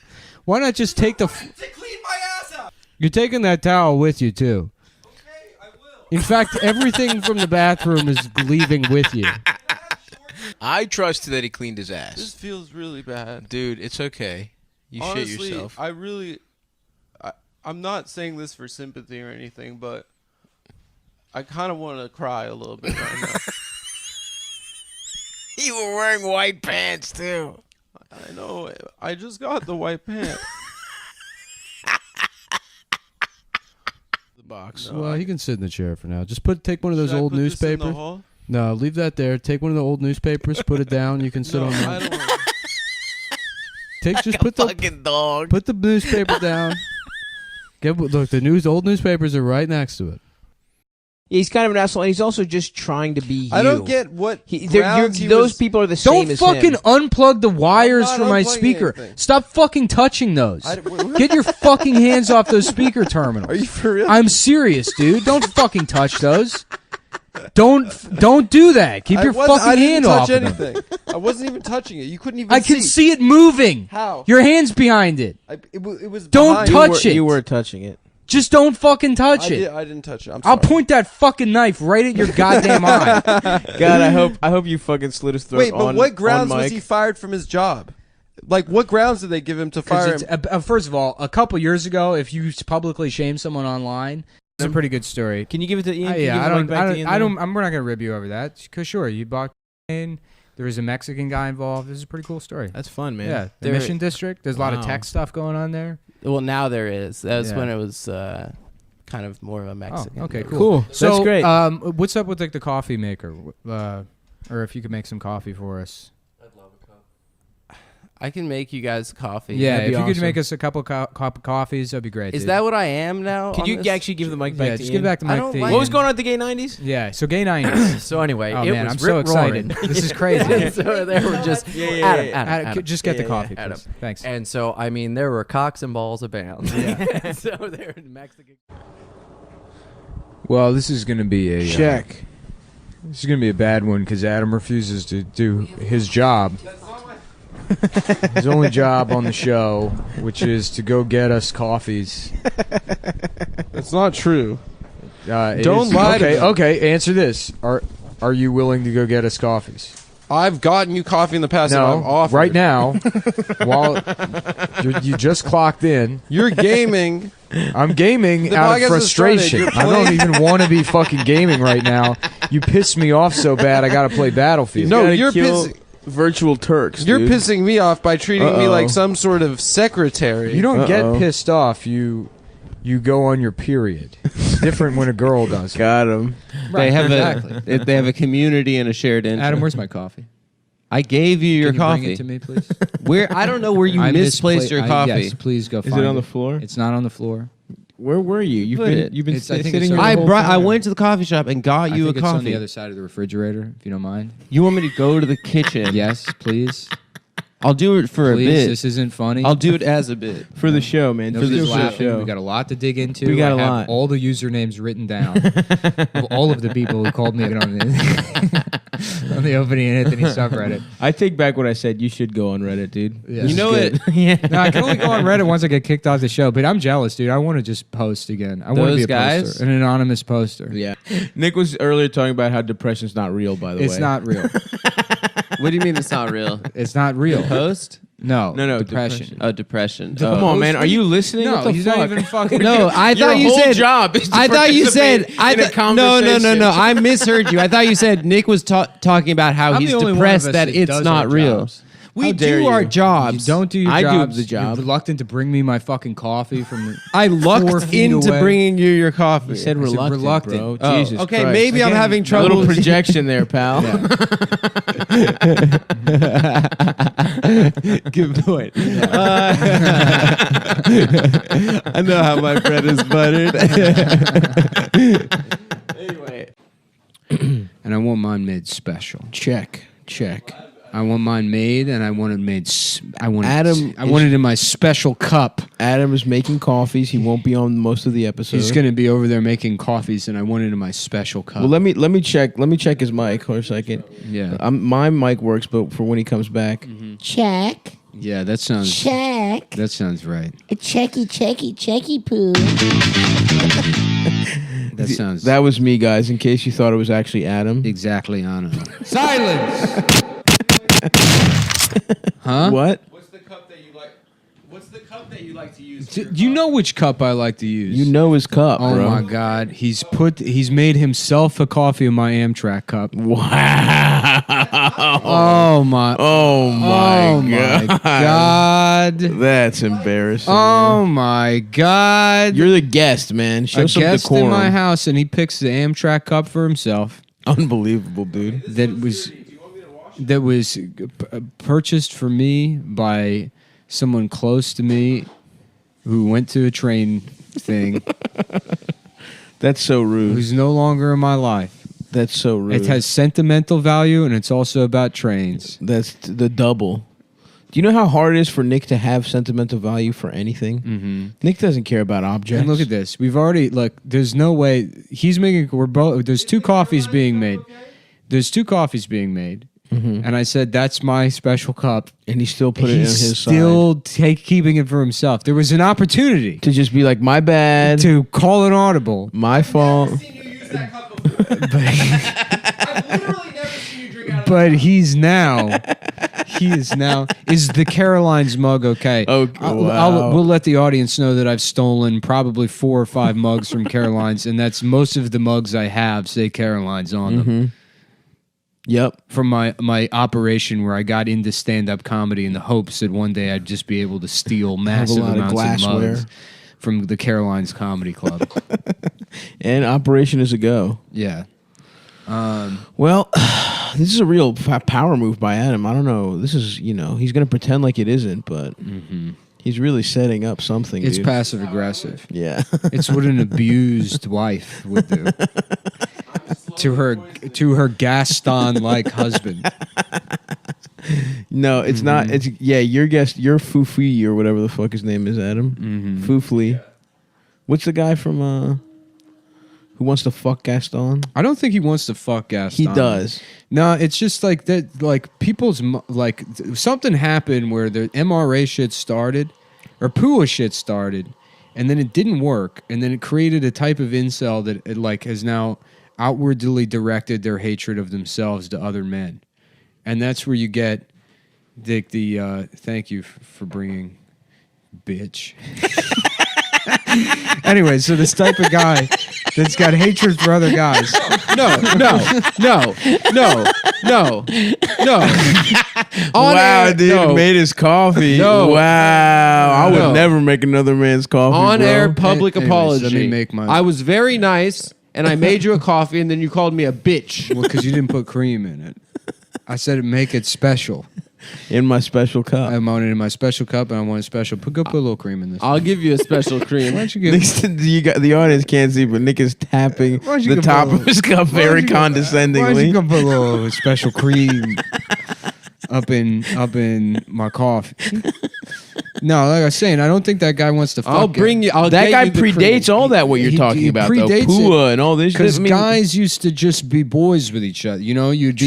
Why not just take the... To clean my ass out. You're taking that towel with you, too. Okay, I will. In fact, everything from the bathroom is leaving with you. I trust that he cleaned his ass. This feels really bad. Dude, it's okay. You Honestly, shit yourself. I'm not saying this for sympathy or anything, but I kind of want to cry a little bit right now. You were wearing white pants, too. I know. I just got the white pants. The box. Well, he can sit in the chair for now. Just take one of those Should I old put this in the newspapers. hall? No, leave that there. Take one of the old newspapers, put it down. You can sit No, on I that. don't want Put the Fucking dog. put the newspaper down. Look, the old newspapers are right next to it. He's kind of an asshole, and he's also just trying to be you. I don't get what those people are the same Don't as fucking him. unplug the wires I'm not from my unplugging speaker. anything. Stop fucking touching those. Get your fucking hands off those speaker terminals. Are you for real? I'm serious, dude. Don't fucking touch those. Don't do that. Keep your fucking hand off of them. anything. I wasn't even touching it. You couldn't even I can see it moving. How? Your hand's behind it. It was Don't behind. touch it. You were touching it. Just don't fucking touch it. I didn't touch it. I'm I'll sorry. point that fucking knife right at your goddamn eye. God, I hope you fucking slit his throat. Wait, but what grounds on was mic. he fired from his job? Like, what grounds did they give him to fire him? First of all, a couple years ago, if you publicly shame someone online, it's a pretty good story. Can you give it to Ian? We're not gonna rib you over that. Cause sure, you bought in. There was a Mexican guy involved. This is a pretty cool story. That's fun, man. Yeah, the Mission District. There's a lot of tech stuff going on there. Well, now there is. That was Yeah. when it was kind of more of a Mexican. Oh, okay, movie. cool. So, That's great. What's up with like the coffee maker? Or if you could make some coffee for us. I can make you guys coffee. Yeah, That'd if be you could awesome. make us a couple cup of coffees, that'd be great. Is dude. that what I am now? Can on you this? actually give the mic back Yeah, to just Ian? give back the I mic don't to like- Ian. What was going on at the gay 90s? Yeah, so gay 90s. So anyway, Oh it man, was I'm so rip-roaring. excited. This is crazy. So they were just Adam, Just get the coffee, Adam. please. Thanks. And so I mean, there were cocks and balls abound. Yeah. So they're in Mexican. Well, this is going to be a Check. This is going to be a bad one because Adam refuses to do his job. His only job on the show, which is to go get us coffees. That's not true. Don't lie to me. Okay, answer this. Are you willing to go get us coffees? I've gotten you coffee in the past. and I've No, offered. right now, while you just clocked in. You're gaming. I'm gaming The out of podcast is started. frustration. You're I don't even want to be fucking gaming right now. You piss me off so bad I got to play Battlefield. No, Gotta you're kill pissing. virtual Turks. You're dude. pissing me off by treating me Uh-oh. like some sort of secretary. You don't get Uh-oh. pissed off. You go on your period. It's different when a girl does it. Got him. They have Exactly. they have a community and a shared interest. Adam, where's my coffee? I gave you your Can you coffee. bring it to me, please? Where I don't know where you I misplaced your coffee. Yes, please go Is find it on the floor? It's not on the floor. Where were you? You've Put been it. you've been It's- I think sitting it's here. on- the whole I time. went to the coffee shop and got I you a think it's on coffee. the other side of the refrigerator, if you don't mind. You want me to go to the kitchen? Yes, please. I'll do it for Please, a bit. this isn't funny. I'll do it as a bit. for the show, man. For Nobody's the laughing. show. We got a lot to dig into. We got I a have lot. all the usernames written down of all of the people who called me on the on the Opening Anthony subreddit. I take back what I said. You should go on Reddit, dude. Yeah. This You know is good. yeah. No, I can only go on Reddit once I get kicked off the show. But I'm jealous, dude. I want to just post again. I want to Those be a guys? poster, an anonymous poster. Yeah. Nick was earlier talking about how depression's not real. By the way, It's not real. What do you mean it's not real? It's not real. Post? No, No, depression. Oh, depression. Come Oh. on, man. Are you listening? No, What the he's fuck? not even fucking. No, I Your thought you whole said. job is to I thought you said. participate in a No. conversation. I misheard you. I thought you said Nick was talking about how I'm he's the only one of depressed us that that it's does not our real. jobs. We How dare do our you. jobs. You don't do your I do jobs. the job. You're reluctant to bring me my fucking coffee from the. I 4 lucked feet into away. bringing you your coffee. You said I said reluctant, reluctant. bro. Oh, Jesus okay, Christ. maybe I'm Again, having A trouble. little with- projection there, pal. Good point. I know how my bread is buttered. And I want mine made special. Check. I want mine made, and I want it made. I want Adam it in my special cup. Adam is making coffees. He won't be on most of the episode. He's going to be over there making coffees, and I want it in my special cup. Well, let me check his mic for a second. Yeah. My mic works, but for when he comes back. Mm-hmm. Check. Yeah, that sounds. Check. That sounds right. A checky poo. That sounds. That was me, guys. In case you thought it was actually Adam. Exactly, Anna. Silence. Huh? What? What's the cup that you like? What's the cup that you like to use? You know which cup I like to use. You know his cup, Oh bro. my God, he's made himself a coffee in my Amtrak cup. Wow. Oh my. Oh my God. That's embarrassing. Oh my God. You're the guest, man. Show a some guest decorum. in my house, and he picks the Amtrak cup for himself. Unbelievable, dude. That was purchased for me by someone close to me who went to a train thing. That's so rude. Who's no longer in my life. That's so rude. It has sentimental value, and it's also about trains. That's the double. Do you know how hard it is for Nick to have sentimental value for anything? Mm-hmm. Nick doesn't care about objects. And look at this. We've already there's no way he's making. There's two coffees being made. There's two coffees being made. Mm-hmm. And I said, that's my special cup. And he still put it in his side. He's still keeping it for himself. There was an opportunity. To just be like, my bad. To call an audible. My fault. I've seen you use that cup before. I've literally never seen you drink out of But he's now... Is the Caroline's mug okay? Oh, wow. We'll let the audience know that I've stolen probably 4 or 5 mugs from Caroline's, and that's most of the mugs I have say Caroline's on them. Mm-hmm. Yep. From my operation where I got into stand-up comedy in the hopes that one day I'd just be able to steal massive amounts of mugs from the Caroline's Comedy Club. And operation is a go. Yeah. Well, this is a real power move by Adam. I don't know. This is, he's going to pretend like it isn't, but he's really setting up something. It's dude. passive aggressive. Yeah. It's what an abused wife would do to her Gaston-like husband. No, it's not. It's your guest, your Foofy or whatever the fuck his name is, Adam. Foofly. What's the guy from who wants to fuck Gaston? I don't think he wants to fuck Gaston. He does. No, it's just like that. Like people's something happened where the MRA shit started, or PUA shit started, and then it didn't work, and then it created a type of incel that it has now outwardly directed their hatred of themselves to other men, and that's where you get the thank you for bringing bitch. Anyway, so this type of guy that's got hatred for other guys. No. Wow, dude, made his coffee. No. Wow, I would never make another man's coffee. On bro. air public Anyways, apology. let me make mine. I was very nice, and I made you a coffee, and then you called me a bitch. Well, because you didn't put cream in it. I said make it special. In my special cup. I want it in my special cup, and I want it special. Put a little cream in this. I'll give you a special cream. Why don't you get? The audience can't see, but Nick is tapping Why don't you the give top a- of his cup why very don't you- condescendingly. Why don't you come put a little special cream up in my coffee? No, like I was saying, I don't think that guy wants to fuck. I'll bring you. I'll that get guy you the predates cream. all that. What you're talking he about, though, predates PUA and all this. Because shit. I mean, guys used to just be boys with each other. You'd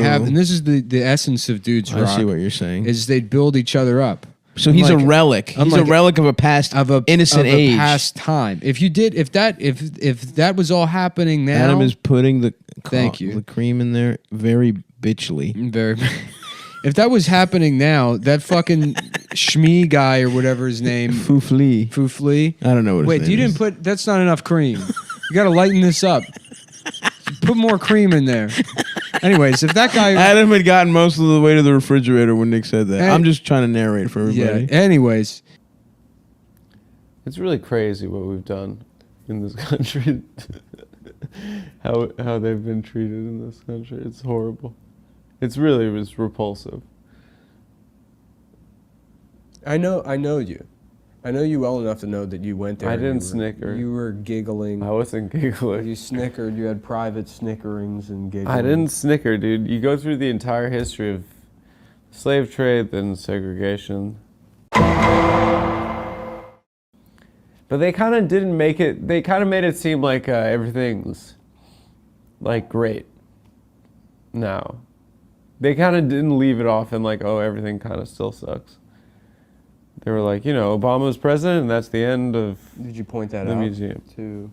have, and this is the essence of dudes rock. I see what you're saying. Is they'd build each other up. So he's a relic. He's a relic of a past innocent age. Past time. If that was all happening now, Adam is putting the the cream in there very bitchly. Very. If that was happening now, that fucking Shmee guy or whatever his name, Foofly. I don't know what. Wait, his you name didn't put. That's not enough cream. You got to lighten this up. Put more cream in there. Anyways, if that guy Adam had gotten most of the way to the refrigerator when Nick said that. Hey. I'm just trying to narrate for everybody. Yeah. Anyways, It's really crazy what we've done in this country. how they've been treated in this country. It's horrible. It's repulsive. I know you. I know you well enough to know that you went there. I and didn't you snicker. You were giggling. I wasn't giggling. You snickered. You had private snickerings and giggling. I didn't snicker, dude. You go through the entire history of Slave trade, then segregation. But they kind of didn't make it. They kind of made it seem like everything's like great. No, they kind of didn't leave it off in like, oh, everything kind of still sucks. They were like, Obama's president, and that's the end of. Did you point that the out museum to?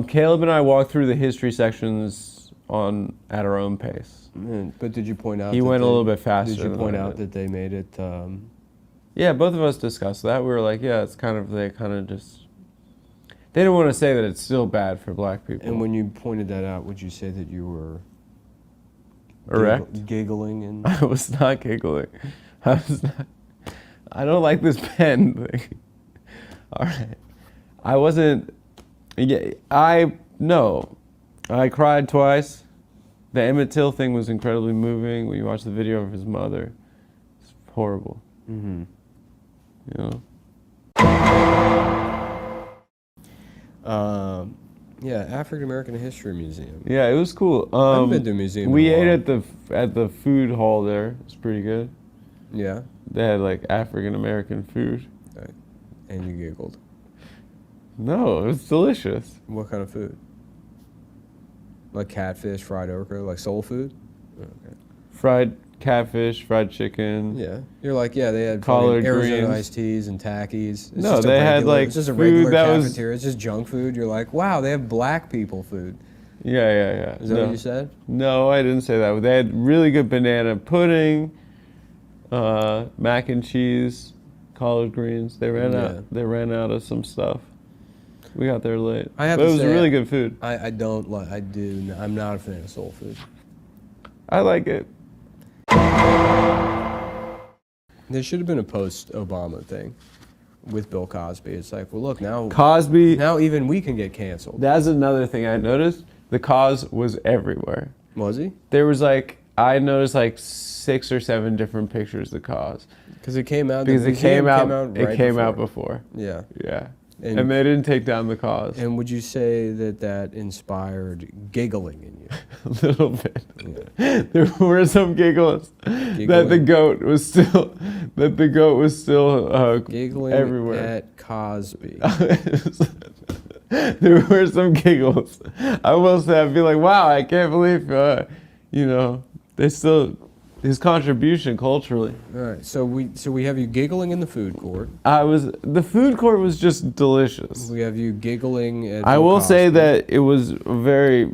Caleb and I walked through the history sections at our own pace. But did you point out? He went a little bit faster. Did you than point I out did. that they made it? Yeah, both of us discussed that. We were like, yeah, it's kind of, they kind of just, they didn't want to say that it's still bad for black people. And when you pointed that out, would you say that you were erect? Giggling and I was not giggling. I don't like this pen thing. All right. I wasn't, no. I cried twice. The Emmett Till thing was incredibly moving when you watch the video of his mother. It's horrible. Mm-hmm. Yeah, African American History Museum. Yeah, it was cool. I've been to a museum. We in a ate while. at the food hall there. It was pretty good. Yeah. They had like African American food. Right. And you giggled. No, it was delicious. What kind of food? Like catfish, fried okra, like soul food? Okay. Fried catfish, fried chicken. Yeah. You're like, yeah, they had collard Arizona greens. iced teas and Takis. It's No, just a they had, regular- like, it's just a food regular that was- cafeteria. It's just junk food. You're like, wow, they have black people food. Yeah. Is that what you said? No, I didn't say that. They had really good banana pudding, mac and cheese, collard greens. They ran Yeah. out. They ran out of some stuff. We got there late. I have but to it was say, really good food. I don't like. I'm not a fan of soul food. I like it. There should have been a post-Obama thing with Bill Cosby. It's like, well, look now. Cosby. Now even we can get canceled. That's another thing I noticed. The cause was everywhere. Was he? There was like, I noticed like 6 or 7 different pictures of cause. Because it came out. Because the it came museum out. right It came out before. Yeah. Yeah. And they didn't take down the cause. And would you say that inspired giggling in you? A little bit. Yeah. There were some giggles that the goat was still Giggling everywhere. at Cosby. There were some giggles. I will say, I'd be like, wow, I can't believe, they still, his contribution culturally. All right, so we have you giggling in the food court. The food court was just delicious. We have you giggling at. I Bill will say Cosby. that it was very.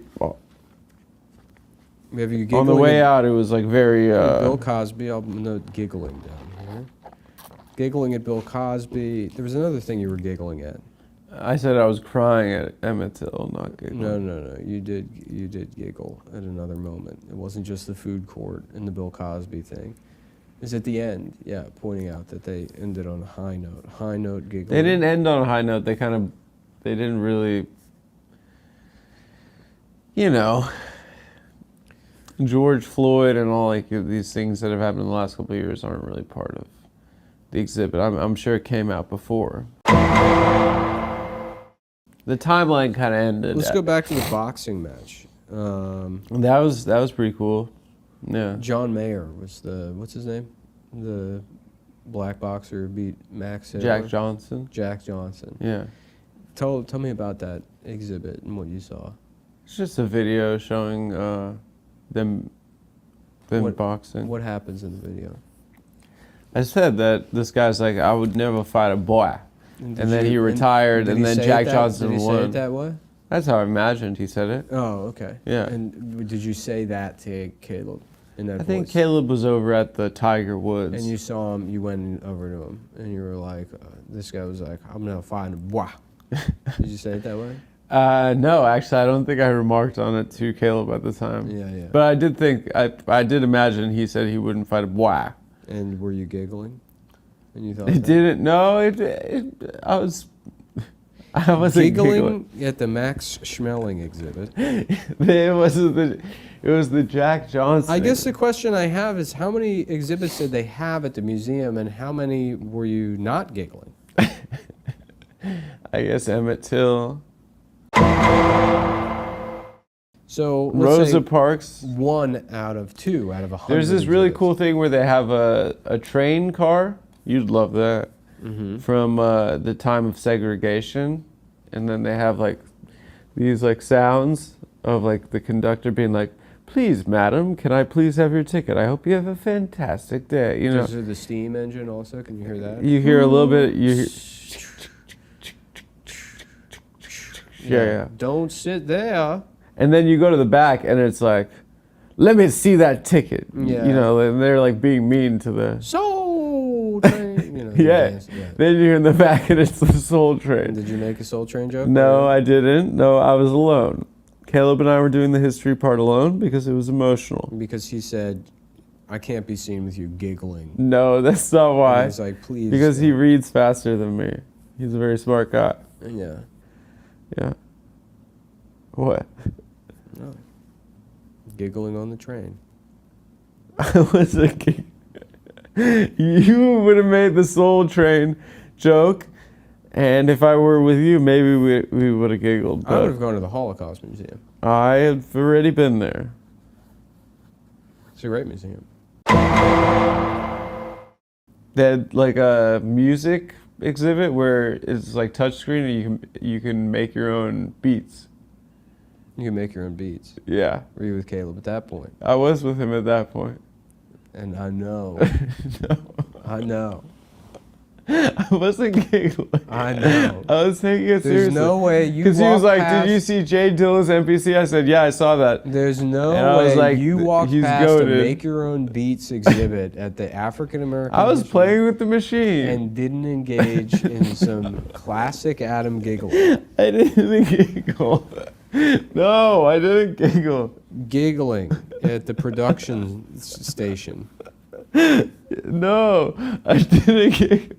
We have you giggling On the way at, out, it was like very. Bill Cosby. I'll note giggling down here. Giggling at Bill Cosby. There was another thing you were giggling at. I said I was crying at Emmett Till, not giggling. No. You did giggle at another moment. It wasn't just the food court and the Bill Cosby thing. It's at the end, yeah, pointing out that they ended on a high note. High note giggling. They didn't end on a high note. They didn't really. George Floyd and all like these things that have happened in the last couple of years aren't really part of the exhibit. I'm sure it came out before. The timeline kind of ended. Let's go back to the boxing match. That was pretty cool. Yeah. John Mayer was what's his name? The black boxer beat Max Taylor. Jack Johnson. Jack Johnson. Yeah. Tell me about that exhibit and what you saw. It's just a video showing them boxing. What happens in the video? I said that this guy's like, I would never fight a boy. And then he retired, and then Jack Johnson won. Did he say it that way? That's how I imagined he said it. Oh, okay. Yeah. And did you say that to Caleb in that I think voice? Caleb was over at the Tiger Woods. And you saw him, you went over to him, and you were like, this guy was like, I'm going to find a boy. Did you say it that way? No, actually, I don't think I remarked on it to Caleb at the time. Yeah. But I did think, I did imagine he said he wouldn't fight a boy. And were you giggling? And you thought It that? didn't. No, I wasn't giggling at the Max Schmeling exhibit. It was the Jack Johnson. I guess the question I have is how many exhibits did they have at the museum, and how many were you not giggling? I guess Emmett Till. So let's Rosa say Parks. 1 out of 2 out of 100. There's this really exhibits. cool thing where they have a train car. You'd love that. From the time of segregation, and then they have like these like sounds of like the conductor being like, "Please, madam, can I please have your ticket? I hope you have a fantastic day." You know. Is there the steam engine also? Can you hear that? You hear a little bit. You hear. Yeah. Don't sit there. And then you go to the back, and it's like, "Let me see that ticket." Yeah. You know, and they're like being mean to the. Soul Train. You know, Yeah. dance, Then you're in the back, and it's the Soul Train. Did you make a Soul Train joke? No, I didn't. No, I was alone. Caleb and I were doing the history part alone because it was emotional. Because he said, "I can't be seen with you giggling." No, that's not why. And he's like, "Please." Because he reads faster than me. He's a very smart guy. Yeah. Yeah. What? No. Giggling on the train. I was a kid. You would have made the Soul Train joke, and if I were with you, maybe we would have giggled. I would But have gone to the Holocaust Museum. I have already been there. It's a great museum. They had like a music exhibit where it's like touchscreen and you can make your own beats. You can make your own beats. Yeah. Were you with Caleb at that point? I was with him at that point. And I know. No. I know. I wasn't giggling. I know. I was taking it seriously. There's no way you Because he was walk like, past, "Did you see Jay Dilla's NPC?" I said, "Yeah, I saw that." There's no And I was way like, you walk he's past goated. a make your own beats exhibit at the African American I was History playing with the machine. and didn't engage in some classic Adam giggling. I didn't giggle. No, I didn't giggle. Giggling at the production station. No, I didn't giggle.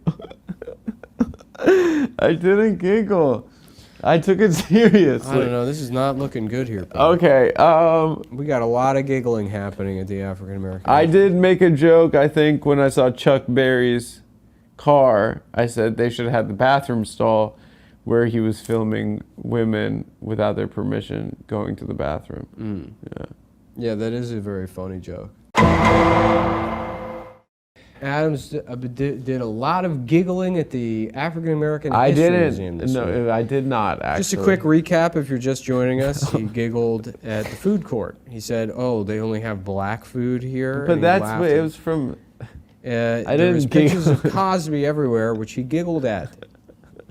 I didn't giggle. I took it seriously. I don't know. This is not looking good here. Pete. Okay. We got a lot of giggling happening at the African American. I did make a joke, I think, when I saw Chuck Berry's car. I said they should have had the bathroom stall where he was filming women without their permission going to the bathroom. Yeah. Yeah, that is a very funny joke. Adams did a lot of giggling at the African American I History didn't. Museum this week. No, I did not, actually. Just a quick recap if you're just joining us. He giggled at the food court. He said, "Oh, they only have black food here." But and he that's laughed what at- it was from. There didn't was pictures giggle. of Cosby everywhere, which he giggled at.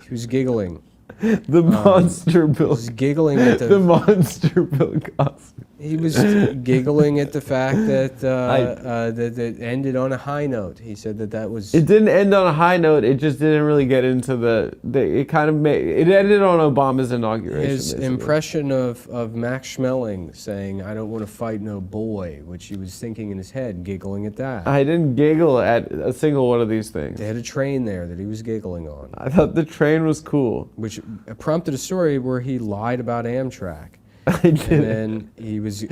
He was giggling. The monster He Bill. was giggling at The monster Bill Cosby. He was giggling at the fact that that it ended on a high note. He said that was. It didn't end on a high note. It just didn't really get into it kind of made. It ended on Obama's inauguration. His basically. impression of Max Schmeling saying, "I don't want to fight no boy," which he was thinking in his head, giggling at that. I didn't giggle at a single one of these things. They had a train there that he was giggling on. I thought the train was cool. Which prompted a story where he lied about Amtrak. I didn't. And then he was,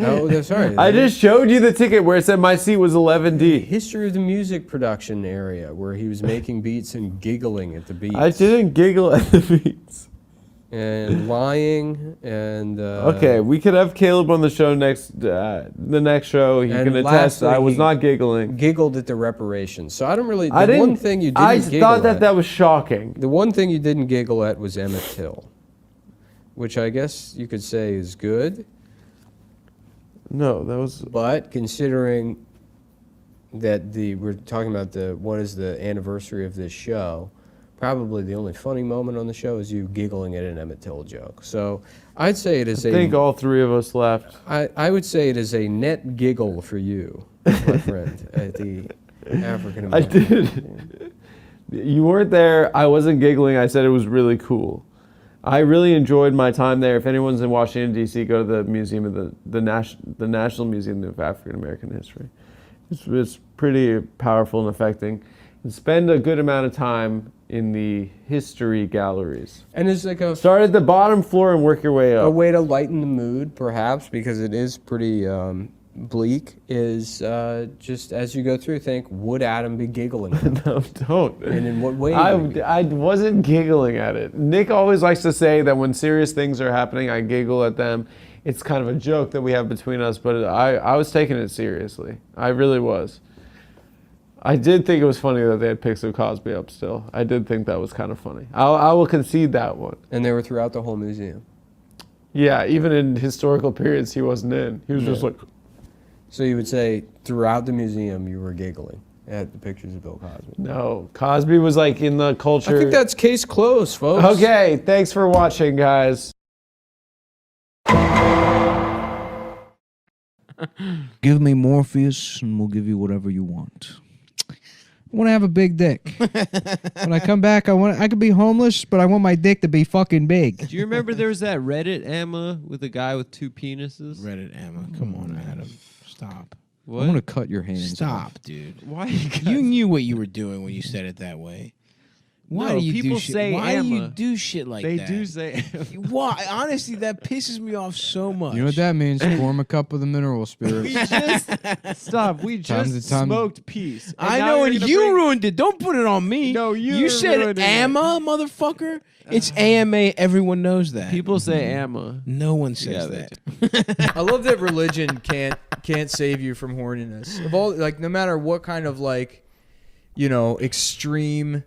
sorry. I just showed you the ticket where it said my seat was 11D. History of the music production area where he was making beats and giggling at the beats. I didn't giggle at the beats. And lying and. Okay, we could have Caleb on the show the next show. He And can attest lastly, I was he not giggling. Giggled at the reparations. So I don't really. I The didn't. one thing you didn't I giggle thought at, that was shocking. The one thing you didn't giggle at was Emmett Till, which I guess you could say is good. No, that was. But considering that we're talking about what is the anniversary of this show, probably the only funny moment on the show is you giggling at an Emmett Till joke. So I'd say it is I think all three of us left. I would say it is a net giggle for you, my friend, at the African American. I did. You weren't there. I wasn't giggling. I said it was really cool. I really enjoyed my time there. If anyone's in Washington D.C., go to the museum of the National Museum of African American History. It's pretty powerful and affecting. And spend a good amount of time in the history galleries. And it's like start at the bottom floor and work your way up. A way to lighten the mood, perhaps, because it is pretty bleak, is just as you go through, think, would Adam be giggling? No, don't. And in what way? I wasn't giggling at it. Nick always likes to say that when serious things are happening, I giggle at them. it's kind of a joke that we have between us, but I was taking it seriously. I really was. I did think it was funny that they had pics of Cosby up still. I did think that was kind of funny. I will concede that one. And they were throughout the whole museum. Yeah, even in historical periods he wasn't in. He was just like... So you would say throughout the museum you were giggling at the pictures of Bill Cosby? No, Cosby was like in the culture... I think that's case closed, folks. Okay, thanks for watching, guys. Give me Morpheus and we'll give you whatever you want. I want to have a big dick. When I come back, I could be homeless, but I want my dick to be fucking big. Do you remember there was that Reddit Emma with a guy with 2 penises? Reddit Emma. Come on, Adam. Stop. What? I'm going to cut your hands Stop, off. dude. Why? You knew what you were doing when you said it that way. Why No, do you people do shit? say Why do you Emma. do shit like They that? do say Why? Honestly, that pisses me off so much. You know what that means? Pour him a cup of the mineral We spirits. just stop. We Time just to time. smoked peace. I know, and you ruined it. Don't put it on me. No, You you're said ruining it. AMA, motherfucker. It's AMA. Everyone knows that. People say Emma. No one says Yeah, that. I love that religion can't save you from horniness. Of all, like, no matter what kind of, like, you know, extreme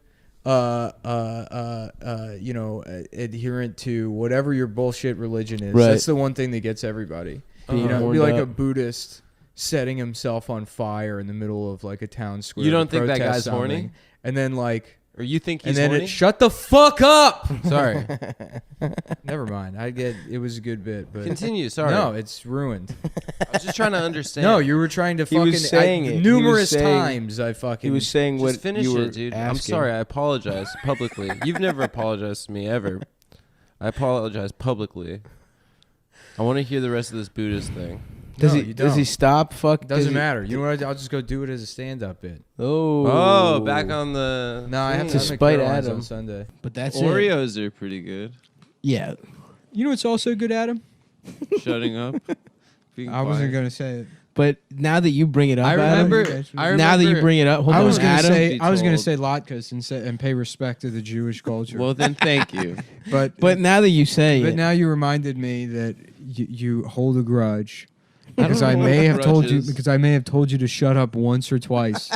adherent to whatever your bullshit religion is. Right. That's the one thing that gets everybody. You know, it'd be like a Buddhist setting himself on fire in the middle of like a town square. You to don't think that protest guy's horny? something. And then like, Or you think and he's then horny? it shut the fuck up. Sorry, never mind. It was a good bit, but Continue. Sorry. no, it's ruined. I was just trying to understand. No, you were trying to He fucking was saying it. He numerous was saying- times. I fucking He was saying Just what finish you were it, dude. I'm Asking. sorry. I apologize publicly. You've never apologized to me ever. I apologize publicly. I want to hear the rest of this Buddhist thing. Does No, he? you Does he don't. stop? Fuck. Doesn't matter. You know what? I'll just go do it as a stand-up bit. Oh, back on the. No, I have To to make spite Caroline's Adam. on Sunday. But that's it. Oreos are pretty good. Yeah. You know what's also good, Adam? Shutting up. Being I wasn't quiet. gonna say it. But now that you bring it up, I Adam, remember. now that you bring it up, hold I on, was gonna Adam. say I was gonna told. say latkes and pay respect to the Jewish culture. Well, then thank you. but now that you say but it, now you reminded me that you hold a grudge. don't Because know I what may a have told grudge you is. because I may have told you to shut up once or twice.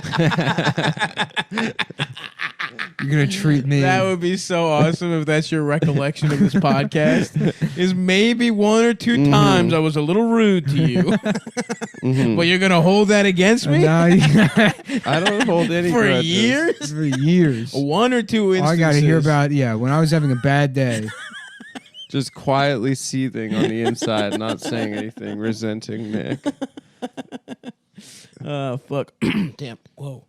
You're gonna treat me. that would be so awesome if that's your recollection of this podcast. Is maybe one or two times I was a little rude to you, but you're gonna hold that against me Now you- I don't hold any for grudges. years. for years. One or two All I instances. gotta hear about when I was having a bad day. Just quietly seething on the inside, not saying anything, resenting Nick. Fuck. Damn. Whoa.